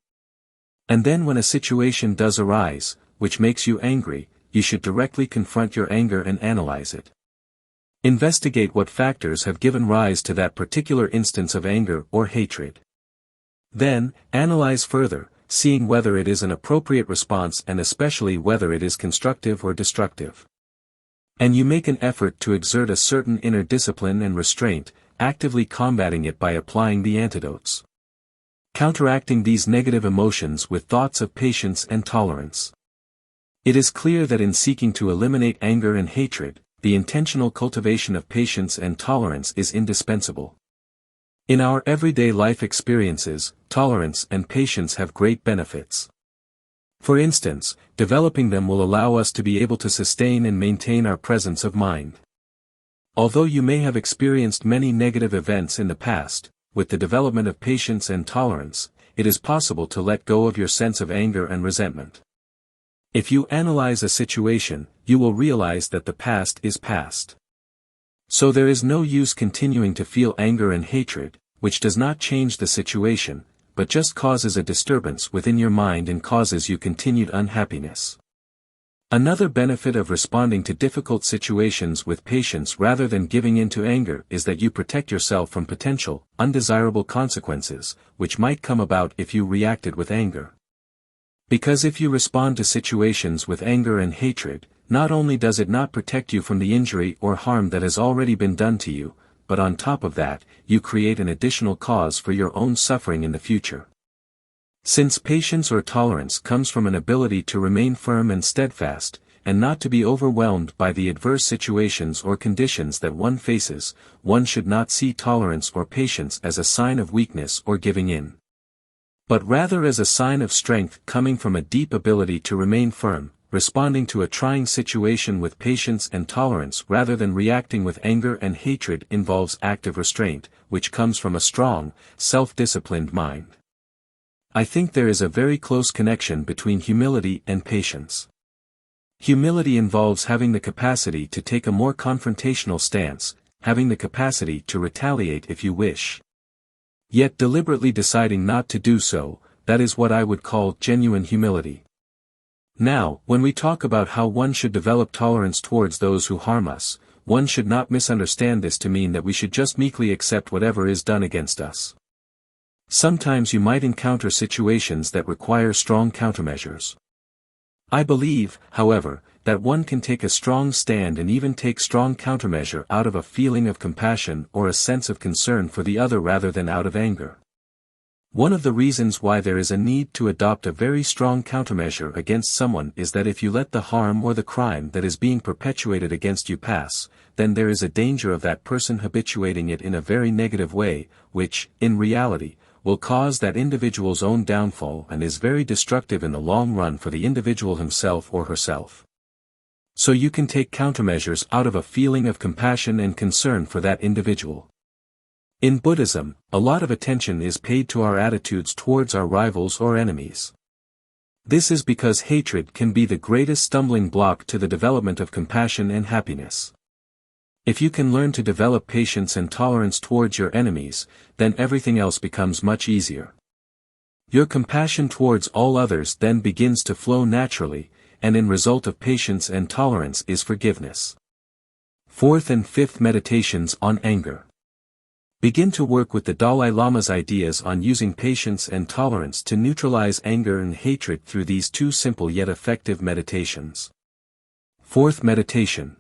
And then when a situation does arise, which makes you angry, you should directly confront your anger and analyze it. Investigate what factors have given rise to that particular instance of anger or hatred. Then, analyze further, seeing whether it is an appropriate response and especially whether it is constructive or destructive. And you make an effort to exert a certain inner discipline and restraint, actively combating it by applying the antidotes. counteracting these negative emotions with thoughts of patience and tolerance. It is clear that in seeking to eliminate anger and hatred, the intentional cultivation of patience and tolerance is indispensable. In our everyday life experiences, tolerance and patience have great benefits. For instance, developing them will allow us to be able to sustain and maintain our presence of mind. Although you may have experienced many negative events in the past, with the development of patience and tolerance, it is possible to let go of your sense of anger and resentment. If you analyze a situation, you will realize that the past is past. So there is no use continuing to feel anger and hatred, which does not change the situation, but just causes a disturbance within your mind and causes you continued unhappiness. Another benefit of responding to difficult situations with patience rather than giving in to anger is that you protect yourself from potential, undesirable consequences, which might come about if you reacted with anger. Because if you respond to situations with anger and hatred, not only does it not protect you from the injury or harm that has already been done to you, but on top of that, you create an additional cause for your own suffering in the future. Since patience or tolerance comes from an ability to remain firm and steadfast, and not to be overwhelmed by the adverse situations or conditions that one faces, one should not see tolerance or patience as a sign of weakness or giving in, but rather as a sign of strength coming from a deep ability to remain firm, responding to a trying situation with patience and tolerance rather than reacting with anger and hatred involves active restraint, which comes from a strong, self-disciplined mind. I think there is a very close connection between humility and patience. Humility involves having the capacity to take a more confrontational stance, having the capacity to retaliate if you wish, yet deliberately deciding not to do so. That is what I would call genuine humility. Now, when we talk about how one should develop tolerance towards those who harm us, one should not misunderstand this to mean that we should just meekly accept whatever is done against us. Sometimes you might encounter situations that require strong countermeasures. I believe, however, that one can take a strong stand and even take strong countermeasure out of a feeling of compassion or a sense of concern for the other rather than out of anger. One of the reasons why there is a need to adopt a very strong countermeasure against someone is that if you let the harm or the crime that is being perpetuated against you pass, then there is a danger of that person habituating it in a very negative way, which, in reality, will cause that individual's own downfall and is very destructive in the long run for the individual himself or herself. So you can take countermeasures out of a feeling of compassion and concern for that individual. In Buddhism, a lot of attention is paid to our attitudes towards our rivals or enemies. This is because hatred can be the greatest stumbling block to the development of compassion and happiness. If you can learn to develop patience and tolerance towards your enemies, then everything else becomes much easier. Your compassion towards all others then begins to flow naturally, and in result of patience and tolerance is forgiveness. Fourth and fifth meditations on anger. Begin to work with the Dalai Lama's ideas on using patience and tolerance to neutralize anger and hatred through these two simple yet effective meditations. Fourth meditation.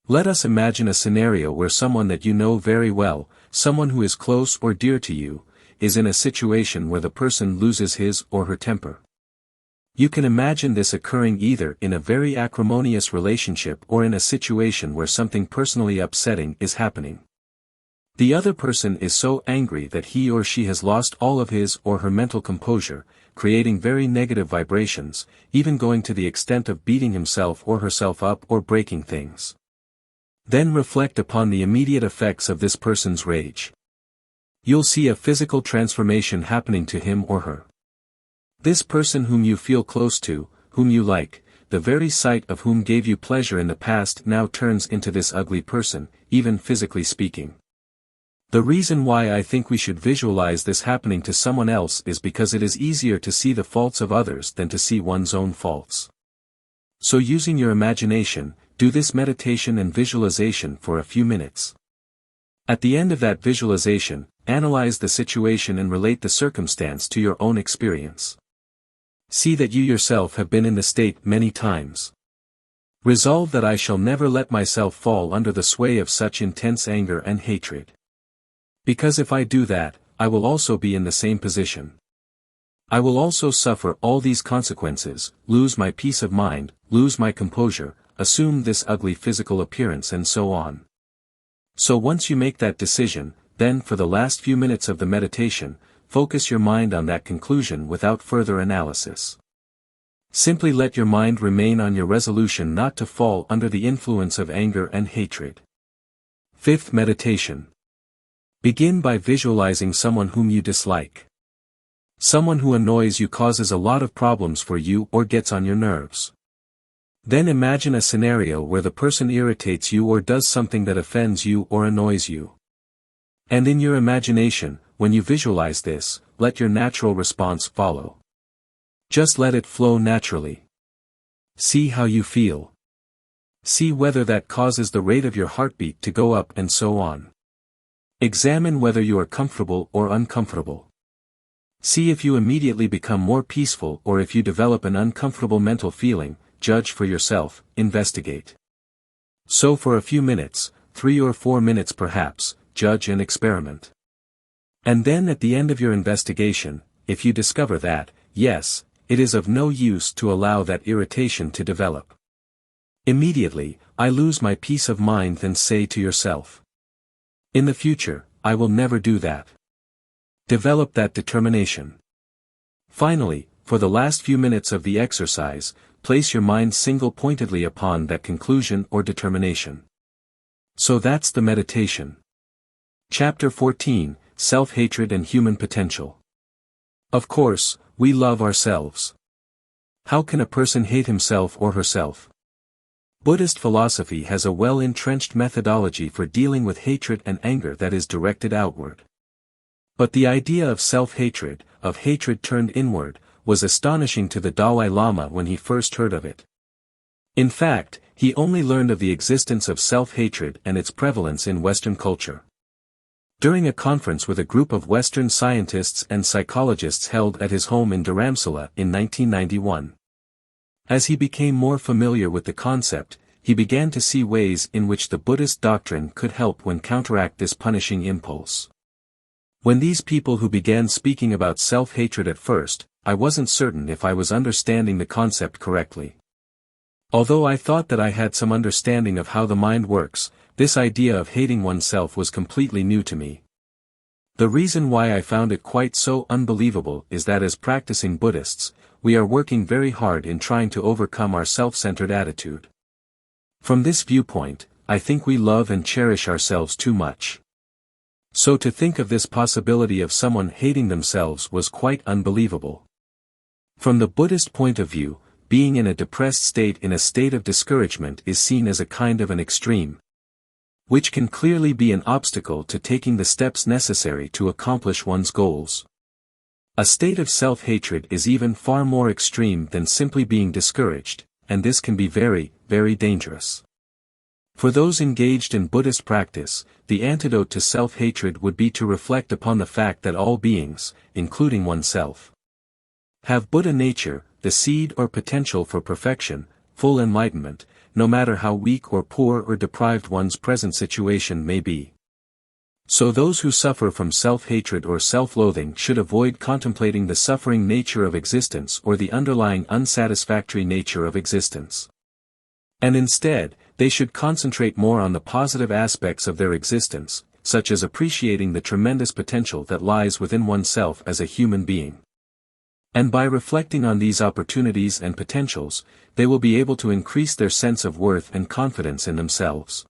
Let us imagine a scenario where someone that you know very well, someone who is close or dear to you, is in a situation where the person loses his or her temper. You can imagine this occurring either in a very acrimonious relationship or in a situation where something personally upsetting is happening. The other person is so angry that he or she has lost all of his or her mental composure, creating very negative vibrations, even going to the extent of beating himself or herself up or breaking things. Then reflect upon the immediate effects of this person's rage. You'll see a physical transformation happening to him or her. This person whom you feel close to, whom you like, the very sight of whom gave you pleasure in the past now turns into this ugly person, even physically speaking. The reason why I think we should visualize this happening to someone else is because it is easier to see the faults of others than to see one's own faults. So using your imagination, do this meditation and visualization for a few minutes. At the end of that visualization, analyze the situation and relate the circumstance to your own experience. See that you yourself have been in the state many times. Resolve that I shall never let myself fall under the sway of such intense anger and hatred. Because if I do that, I will also be in the same position. I will also suffer all these consequences, lose my peace of mind, lose my composure, assume this ugly physical appearance and so on. So once you make that decision, then for the last few minutes of the meditation, focus your mind on that conclusion without further analysis. Simply let your mind remain on your resolution not to fall under the influence of anger and hatred. Fifth meditation. Begin by visualizing someone whom you dislike. Someone who annoys you, causes a lot of problems for you, or gets on your nerves. Then imagine a scenario where the person irritates you or does something that offends you or annoys you. And in your imagination, when you visualize this, let your natural response follow. Just let it flow naturally. See how you feel. See whether that causes the rate of your heartbeat to go up and so on. Examine whether you are comfortable or uncomfortable. See if you immediately become more peaceful or if you develop an uncomfortable mental feeling. Judge for yourself, investigate. So for a few minutes, 3 or 4 minutes perhaps, judge and experiment. And then at the end of your investigation, if you discover that, yes, it is of no use to allow that irritation to develop. Immediately, I lose my peace of mind, then say to yourself, in the future, I will never do that. Develop that determination. Finally, for the last few minutes of the exercise, place your mind single-pointedly upon that conclusion or determination. So that's the meditation. Chapter 14, Self-Hatred and Human Potential. Of course, we love ourselves. How can a person hate himself or herself? Buddhist philosophy has a well-entrenched methodology for dealing with hatred and anger that is directed outward. But the idea of self-hatred, of hatred turned inward, was astonishing to the Dalai Lama when he first heard of it. In fact, he only learned of the existence of self-hatred and its prevalence in Western culture. During a conference with a group of Western scientists and psychologists held at his home in Dharamsala in 1991. As he became more familiar with the concept, he began to see ways in which the Buddhist doctrine could help when counteract this punishing impulse. When these people who began speaking about self-hatred at first, I wasn't certain if I was understanding the concept correctly. Although I thought that I had some understanding of how the mind works, this idea of hating oneself was completely new to me. The reason why I found it quite so unbelievable is that as practicing Buddhists, we are working very hard in trying to overcome our self-centered attitude. From this viewpoint, I think we love and cherish ourselves too much. So to think of this possibility of someone hating themselves was quite unbelievable. From the Buddhist point of view, being in a depressed state, in a state of discouragement, is seen as a kind of an extreme, which can clearly be an obstacle to taking the steps necessary to accomplish one's goals. A state of self-hatred is even far more extreme than simply being discouraged, and this can be very, very dangerous. For those engaged in Buddhist practice, the antidote to self-hatred would be to reflect upon the fact that all beings, including oneself, have Buddha nature, the seed or potential for perfection, full enlightenment, no matter how weak or poor or deprived one's present situation may be. So those who suffer from self-hatred or self-loathing should avoid contemplating the suffering nature of existence or the underlying unsatisfactory nature of existence. And instead, they should concentrate more on the positive aspects of their existence, such as appreciating the tremendous potential that lies within oneself as a human being. And by reflecting on these opportunities and potentials, they will be able to increase their sense of worth and confidence in themselves.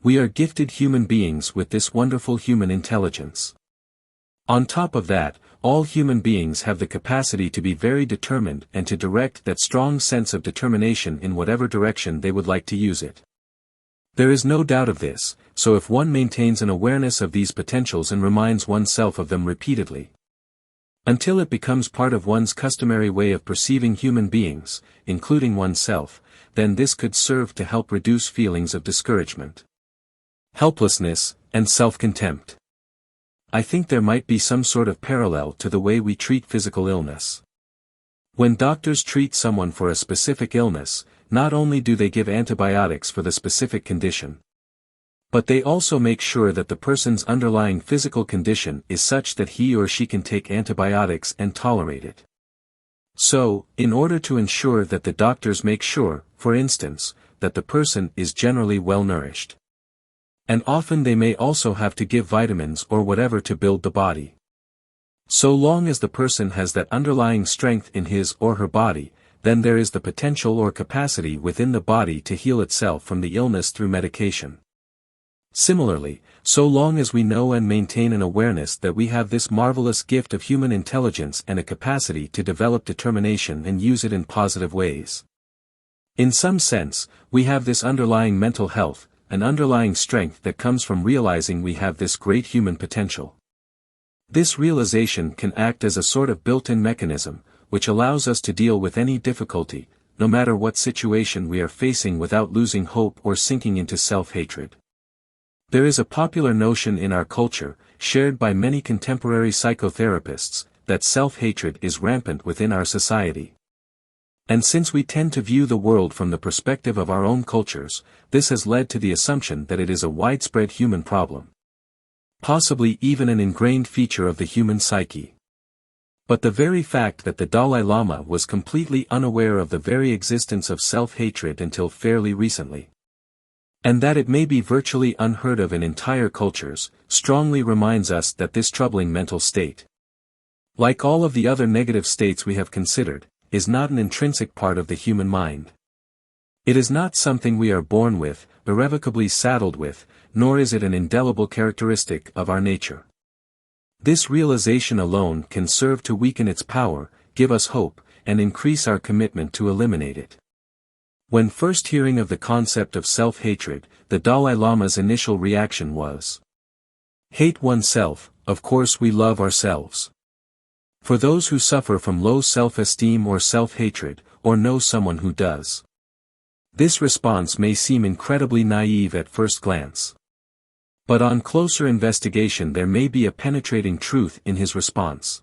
We are gifted human beings with this wonderful human intelligence. On top of that, all human beings have the capacity to be very determined and to direct that strong sense of determination in whatever direction they would like to use it. There is no doubt of this, so if one maintains an awareness of these potentials and reminds oneself of them repeatedly, until it becomes part of one's customary way of perceiving human beings, including oneself, then this could serve to help reduce feelings of discouragement, helplessness, and self-contempt. I think there might be some sort of parallel to the way we treat physical illness. When doctors treat someone for a specific illness, not only do they give antibiotics for the specific condition, But they also make sure that the person's underlying physical condition is such that he or she can take antibiotics and tolerate it. So, in order to ensure that the doctors make sure, for instance, that the person is generally well nourished. And often they may also have to give vitamins or whatever to build the body. So long as the person has that underlying strength in his or her body, then there is the potential or capacity within the body to heal itself from the illness through medication. Similarly, so long as we know and maintain an awareness that we have this marvelous gift of human intelligence and a capacity to develop determination and use it in positive ways. In some sense, we have this underlying mental health, an underlying strength that comes from realizing we have this great human potential. This realization can act as a sort of built-in mechanism, which allows us to deal with any difficulty, no matter what situation we are facing without losing hope or sinking into self-hatred. There is a popular notion in our culture, shared by many contemporary psychotherapists, that self-hatred is rampant within our society. And since we tend to view the world from the perspective of our own cultures, this has led to the assumption that it is a widespread human problem. Possibly even an ingrained feature of the human psyche. But the very fact that the Dalai Lama was completely unaware of the very existence of self-hatred until fairly recently, and that it may be virtually unheard of in entire cultures, strongly reminds us that this troubling mental state, like all of the other negative states we have considered, is not an intrinsic part of the human mind. It is not something we are born with, irrevocably saddled with, nor is it an indelible characteristic of our nature. This realization alone can serve to weaken its power, give us hope, and increase our commitment to eliminate it. When first hearing of the concept of self-hatred, the Dalai Lama's initial reaction was, "Hate oneself, of course we love ourselves." For those who suffer from low self-esteem or self-hatred, or know someone who does, this response may seem incredibly naive at first glance. But on closer investigation there may be a penetrating truth in his response.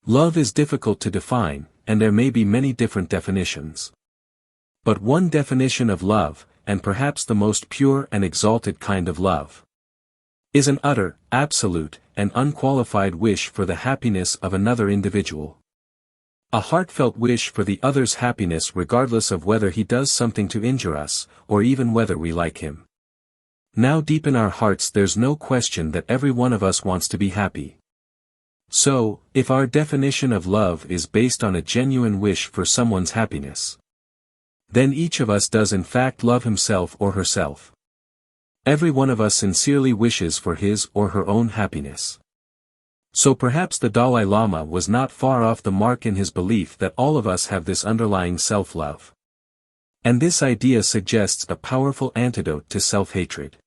Love is difficult to define, and there may be many different definitions. But one definition of love, and perhaps the most pure and exalted kind of love, is an utter, absolute, and unqualified wish for the happiness of another individual. A heartfelt wish for the other's happiness regardless of whether he does something to injure us, or even whether we like him. Now deep in our hearts there's no question that every one of us wants to be happy. So, if our definition of love is based on a genuine wish for someone's happiness, then each of us does in fact love himself or herself. Every one of us sincerely wishes for his or her own happiness. So perhaps the Dalai Lama was not far off the mark in his belief that all of us have this underlying self-love. And this idea suggests a powerful antidote to self-hatred.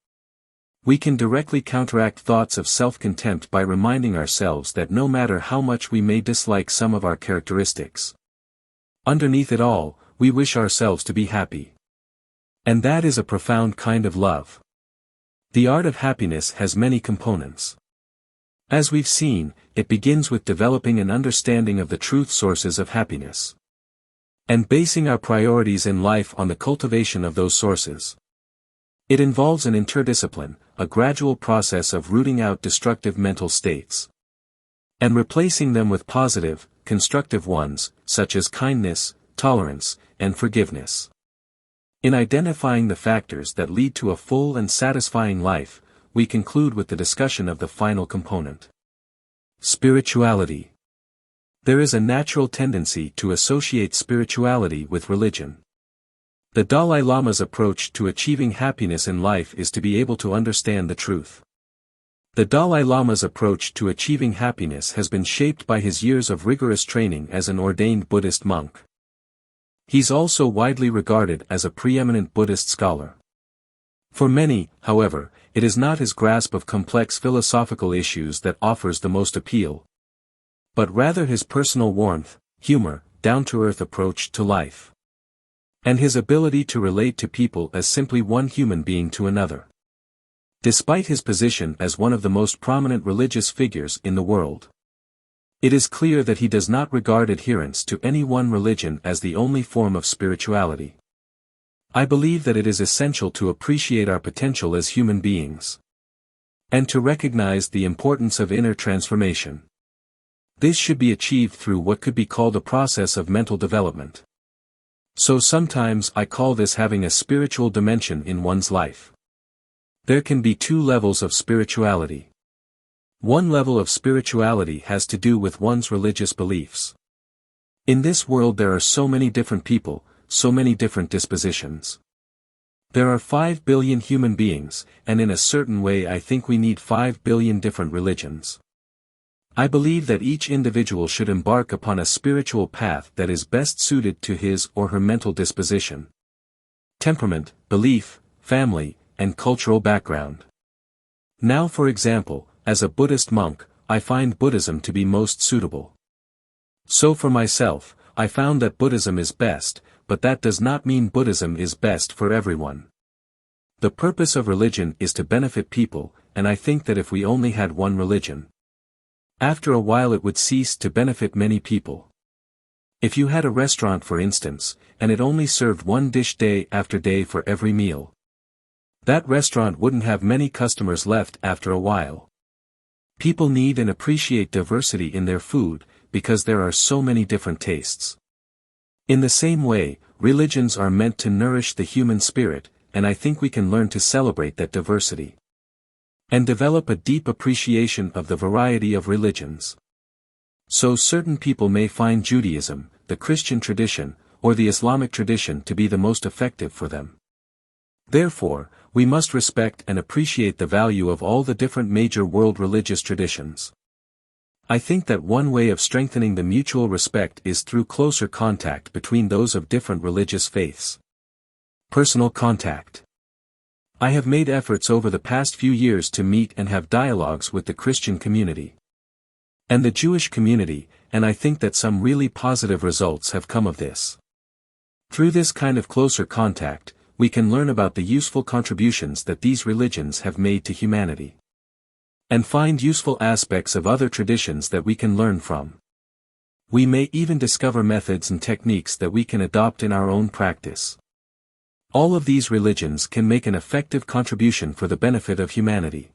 We can directly counteract thoughts of self-contempt by reminding ourselves that no matter how much we may dislike some of our characteristics, underneath it all, we wish ourselves to be happy. And that is a profound kind of love. The art of happiness has many components. As we've seen, it begins with developing an understanding of the truth sources of happiness, and basing our priorities in life on the cultivation of those sources. It involves an interdiscipline, a gradual process of rooting out destructive mental states, and replacing them with positive, constructive ones, such as kindness, tolerance, and forgiveness. In identifying the factors that lead to a full and satisfying life, we conclude with the discussion of the final component. Spirituality. There is a natural tendency to associate spirituality with religion. The Dalai Lama's approach to achieving happiness in life is to be able to understand the truth. The Dalai Lama's approach to achieving happiness has been shaped by his years of rigorous training as an ordained Buddhist monk. He's also widely regarded as a preeminent Buddhist scholar. For many, however, it is not his grasp of complex philosophical issues that offers the most appeal, but rather his personal warmth, humor, down-to-earth approach to life, and his ability to relate to people as simply one human being to another. Despite his position as one of the most prominent religious figures in the world, it is clear that he does not regard adherence to any one religion as the only form of spirituality. I believe that it is essential to appreciate our potential as human beings. And to recognize the importance of inner transformation. This should be achieved through what could be called a process of mental development. So sometimes I call this having a spiritual dimension in one's life. There can be two levels of spirituality. One level of spirituality has to do with one's religious beliefs. In this world there are so many different people, so many different dispositions. There are 5 billion human beings, and in a certain way I think we need 5 billion different religions. I believe that each individual should embark upon a spiritual path that is best suited to his or her mental disposition, temperament, belief, family, and cultural background. Now for example, as a Buddhist monk, I find Buddhism to be most suitable. So for myself, I found that Buddhism is best, but that does not mean Buddhism is best for everyone. The purpose of religion is to benefit people, and I think that if we only had one religion, after a while it would cease to benefit many people. If you had a restaurant for instance, and it only served one dish day after day for every meal, that restaurant wouldn't have many customers left after a while. People need and appreciate diversity in their food, because there are so many different tastes. In the same way, religions are meant to nourish the human spirit, and I think we can learn to celebrate that diversity. And develop a deep appreciation of the variety of religions. So certain people may find Judaism, the Christian tradition, or the Islamic tradition to be the most effective for them. Therefore, we must respect and appreciate the value of all the different major world religious traditions. I think that one way of strengthening the mutual respect is through closer contact between those of different religious faiths. Personal contact. I have made efforts over the past few years to meet and have dialogues with the Christian community and the Jewish community, and I think that some really positive results have come of this. Through this kind of closer contact, we can learn about the useful contributions that these religions have made to humanity, and find useful aspects of other traditions that we can learn from. We may even discover methods and techniques that we can adopt in our own practice. All of these religions can make an effective contribution for the benefit of humanity.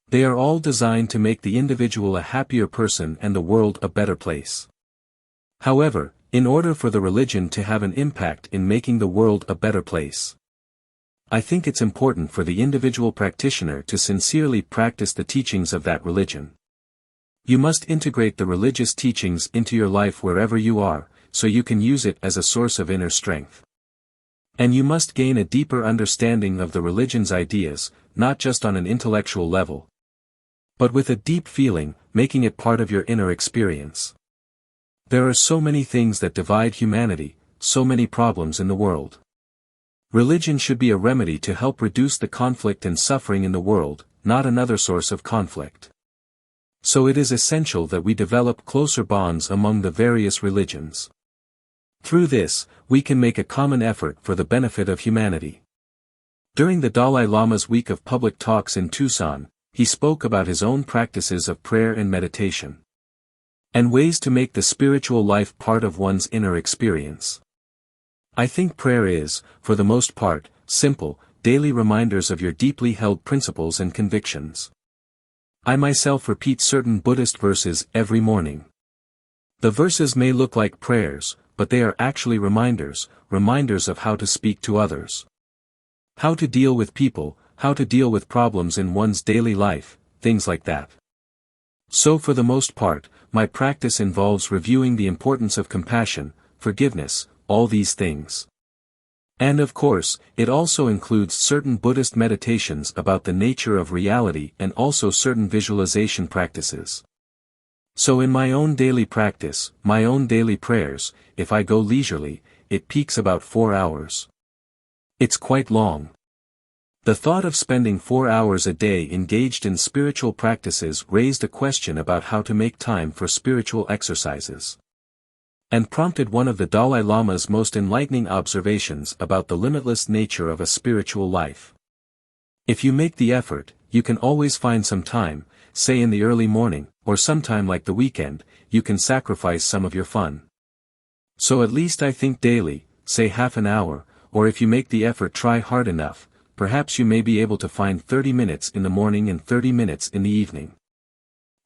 They are all designed to make the individual a happier person and the world a better place. However, in order for the religion to have an impact in making the world a better place, I think it's important for the individual practitioner to sincerely practice the teachings of that religion. You must integrate the religious teachings into your life wherever you are, so you can use it as a source of inner strength. And you must gain a deeper understanding of the religion's ideas, not just on an intellectual level, but with a deep feeling, making it part of your inner experience. There are so many things that divide humanity, so many problems in the world. Religion should be a remedy to help reduce the conflict and suffering in the world, not another source of conflict. So it is essential that we develop closer bonds among the various religions. Through this, we can make a common effort for the benefit of humanity. During the Dalai Lama's week of public talks in Tucson, he spoke about his own practices of prayer and meditation, and ways to make the spiritual life part of one's inner experience. I think prayer is, for the most part, simple, daily reminders of your deeply held principles and convictions. I myself repeat certain Buddhist verses every morning. The verses may look like prayers, but they are actually reminders of how to speak to others, how to deal with people, how to deal with problems in one's daily life, things like that. So for the most part, my practice involves reviewing the importance of compassion, forgiveness, all these things. And of course, it also includes certain Buddhist meditations about the nature of reality and also certain visualization practices. So in my own daily practice, my own daily prayers, if I go leisurely, it peaks about 4 hours. It's quite long. The thought of spending 4 hours a day engaged in spiritual practices raised a question about how to make time for spiritual exercises, and prompted one of the Dalai Lama's most enlightening observations about the limitless nature of a spiritual life. If you make the effort, you can always find some time, say in the early morning, or sometime like the weekend, you can sacrifice some of your fun. So at least I think daily, say half an hour, or if you make the effort try hard enough, perhaps you may be able to find 30 minutes in the morning and 30 minutes in the evening.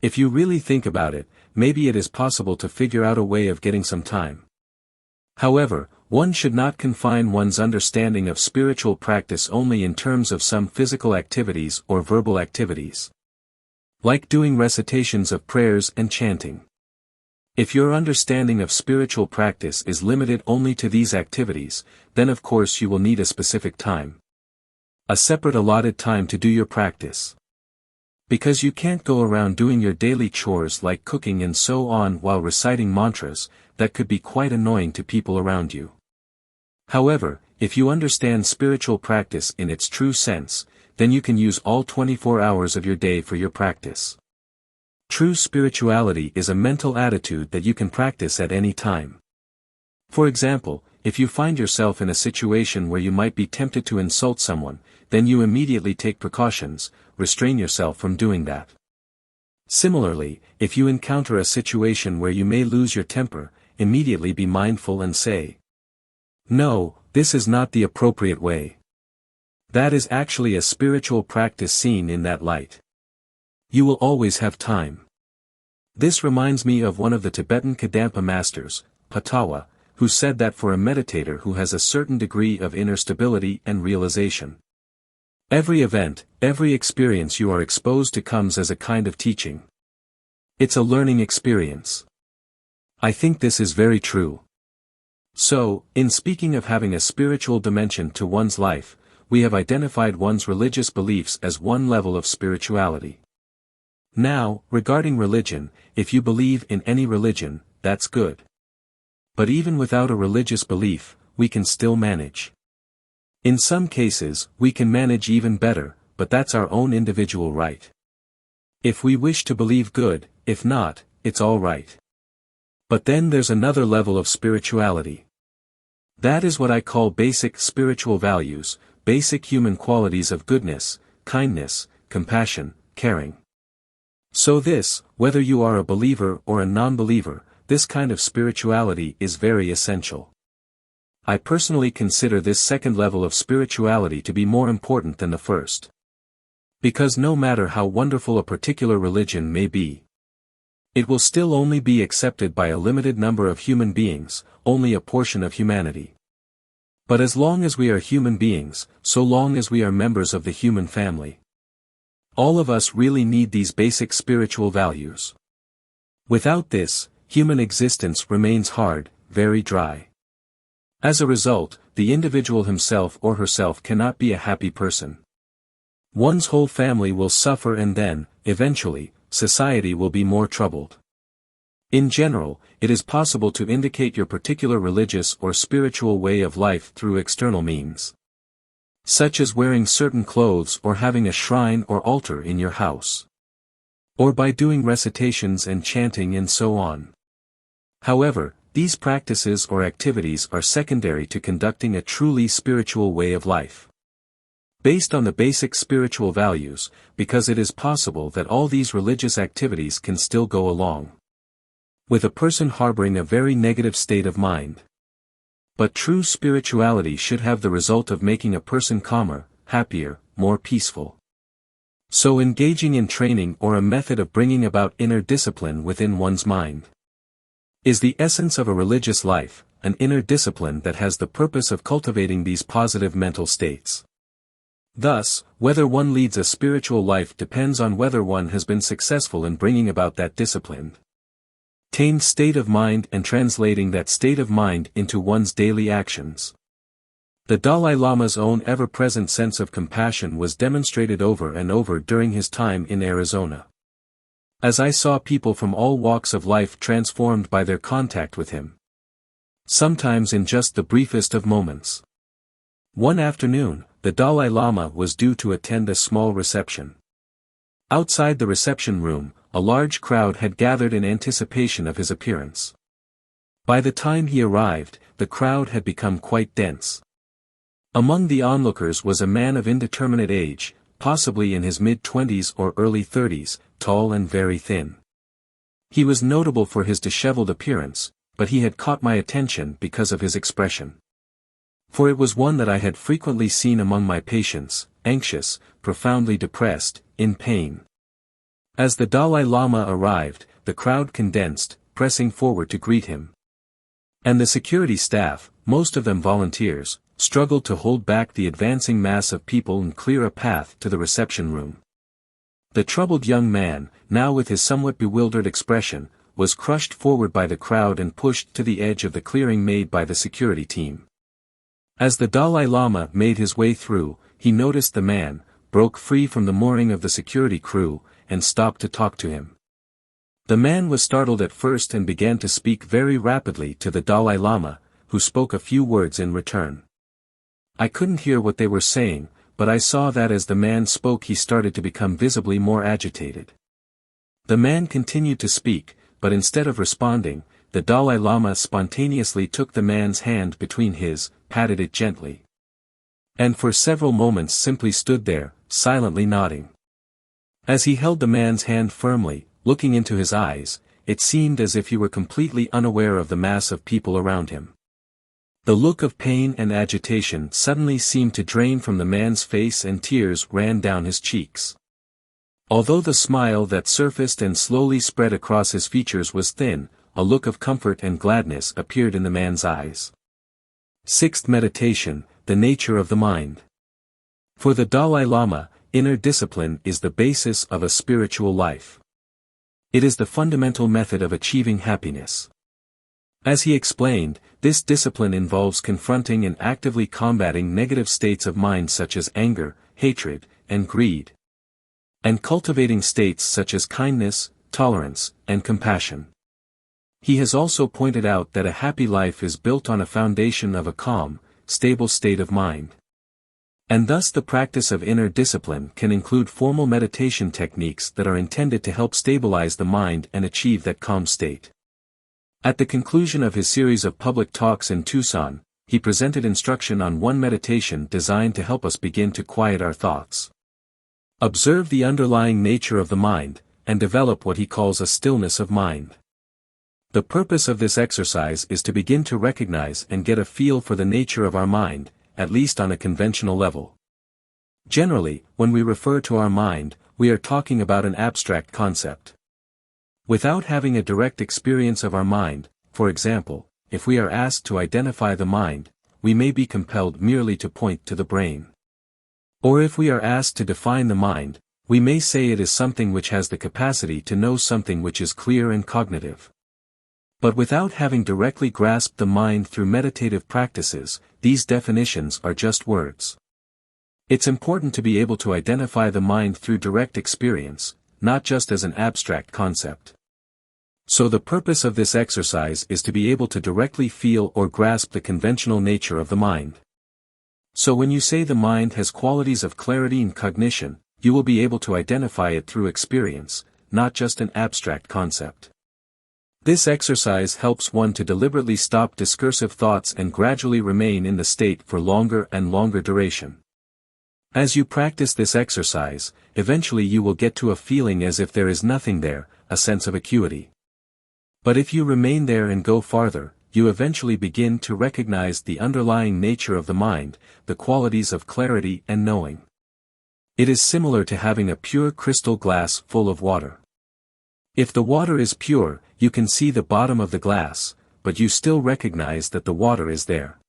If you really think about it, maybe it is possible to figure out a way of getting some time. However, one should not confine one's understanding of spiritual practice only in terms of some physical activities or verbal activities, like doing recitations of prayers and chanting. If your understanding of spiritual practice is limited only to these activities, then of course you will need a specific time. A separate allotted time to do your practice. Because you can't go around doing your daily chores like cooking and so on while reciting mantras, that could be quite annoying to people around you. However, if you understand spiritual practice in its true sense, then you can use all 24 hours of your day for your practice. True spirituality is a mental attitude that you can practice at any time. For example, if you find yourself in a situation where you might be tempted to insult someone, then you immediately take precautions, restrain yourself from doing that. Similarly, if you encounter a situation where you may lose your temper, immediately be mindful and say, "No, this is not the appropriate way." That is actually a spiritual practice seen in that light. You will always have time. This reminds me of one of the Tibetan Kadampa masters, Patawa, who said that for a meditator who has a certain degree of inner stability and realization, every event, every experience you are exposed to comes as a kind of teaching. It's a learning experience. I think this is very true. So, in speaking of having a spiritual dimension to one's life, we have identified one's religious beliefs as one level of spirituality. Now, regarding religion, if you believe in any religion, that's good. But even without a religious belief, we can still manage. In some cases, we can manage even better, but that's our own individual right. If we wish to believe good, if not, it's all right. But then there's another level of spirituality. That is what I call basic spiritual values, basic human qualities of goodness, kindness, compassion, caring. So this, whether you are a believer or a non-believer, this kind of spirituality is very essential. I personally consider this second level of spirituality to be more important than the first. Because no matter how wonderful a particular religion may be, it will still only be accepted by a limited number of human beings, only a portion of humanity. But as long as we are human beings, so long as we are members of the human family, all of us really need these basic spiritual values. Without this, human existence remains hard, very dry. As a result, the individual himself or herself cannot be a happy person. One's whole family will suffer and then, eventually, society will be more troubled. In general, it is possible to indicate your particular religious or spiritual way of life through external means, such as wearing certain clothes or having a shrine or altar in your house, or by doing recitations and chanting and so on. However, these practices or activities are secondary to conducting a truly spiritual way of life, based on the basic spiritual values, because it is possible that all these religious activities can still go along with a person harboring a very negative state of mind. But true spirituality should have the result of making a person calmer, happier, more peaceful. So engaging in training or a method of bringing about inner discipline within one's mind is the essence of a religious life, an inner discipline that has the purpose of cultivating these positive mental states. Thus, whether one leads a spiritual life depends on whether one has been successful in bringing about that disciplined, tamed state of mind and translating that state of mind into one's daily actions. The Dalai Lama's own ever-present sense of compassion was demonstrated over and over during his time in Arizona, as I saw people from all walks of life transformed by their contact with him, sometimes in just the briefest of moments. One afternoon, the Dalai Lama was due to attend a small reception. Outside the reception room, a large crowd had gathered in anticipation of his appearance. By the time he arrived, the crowd had become quite dense. Among the onlookers was a man of indeterminate age, possibly in his mid-20s or early 30s, tall and very thin. He was notable for his disheveled appearance, but he had caught my attention because of his expression. For it was one that I had frequently seen among my patients, anxious, profoundly depressed, in pain. As the Dalai Lama arrived, the crowd condensed, pressing forward to greet him. And the security staff, most of them volunteers, struggled to hold back the advancing mass of people and clear a path to the reception room. The troubled young man, now with his somewhat bewildered expression, was crushed forward by the crowd and pushed to the edge of the clearing made by the security team. As the Dalai Lama made his way through, he noticed the man, broke free from the mooring of the security crew, and stopped to talk to him. The man was startled at first and began to speak very rapidly to the Dalai Lama, who spoke a few words in return. I couldn't hear what they were saying, but I saw that as the man spoke he started to become visibly more agitated. The man continued to speak, but instead of responding, the Dalai Lama spontaneously took the man's hand between his, patted it gently. And for several moments simply stood there, silently nodding. As he held the man's hand firmly, looking into his eyes, it seemed as if he were completely unaware of the mass of people around him. The look of pain and agitation suddenly seemed to drain from the man's face and tears ran down his cheeks. Although the smile that surfaced and slowly spread across his features was thin, a look of comfort and gladness appeared in the man's eyes. Sixth meditation, the nature of the mind. For the Dalai Lama, inner discipline is the basis of a spiritual life. It is the fundamental method of achieving happiness. As he explained, this discipline involves confronting and actively combating negative states of mind such as anger, hatred, and greed, and cultivating states such as kindness, tolerance, and compassion. He has also pointed out that a happy life is built on a foundation of a calm, stable state of mind. And thus the practice of inner discipline can include formal meditation techniques that are intended to help stabilize the mind and achieve that calm state. At the conclusion of his series of public talks in Tucson, he presented instruction on one meditation designed to help us begin to quiet our thoughts. Observe the underlying nature of the mind, and develop what he calls a stillness of mind. The purpose of this exercise is to begin to recognize and get a feel for the nature of our mind, at least on a conventional level. Generally, when we refer to our mind, we are talking about an abstract concept. Without having a direct experience of our mind, for example, if we are asked to identify the mind, we may be compelled merely to point to the brain. Or if we are asked to define the mind, we may say it is something which has the capacity to know something which is clear and cognitive. But without having directly grasped the mind through meditative practices, these definitions are just words. It's important to be able to identify the mind through direct experience, not just as an abstract concept. So the purpose of this exercise is to be able to directly feel or grasp the conventional nature of the mind. So when you say the mind has qualities of clarity and cognition, you will be able to identify it through experience, not just an abstract concept. This exercise helps one to deliberately stop discursive thoughts and gradually remain in the state for longer and longer duration. As you practice this exercise, eventually you will get to a feeling as if there is nothing there, a sense of acuity. But if you remain there and go farther, you eventually begin to recognize the underlying nature of the mind, the qualities of clarity and knowing. It is similar to having a pure crystal glass full of water. If the water is pure, you can see the bottom of the glass, but you still recognize that the water is there.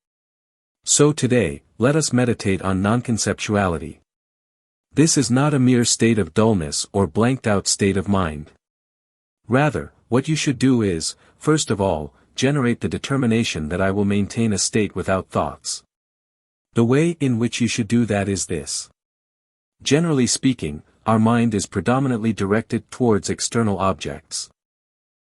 So today, let us meditate on non-conceptuality. This is not a mere state of dullness or blanked-out state of mind. Rather, what you should do is, first of all, generate the determination that I will maintain a state without thoughts. The way in which you should do that is this. Generally speaking, our mind is predominantly directed towards external objects.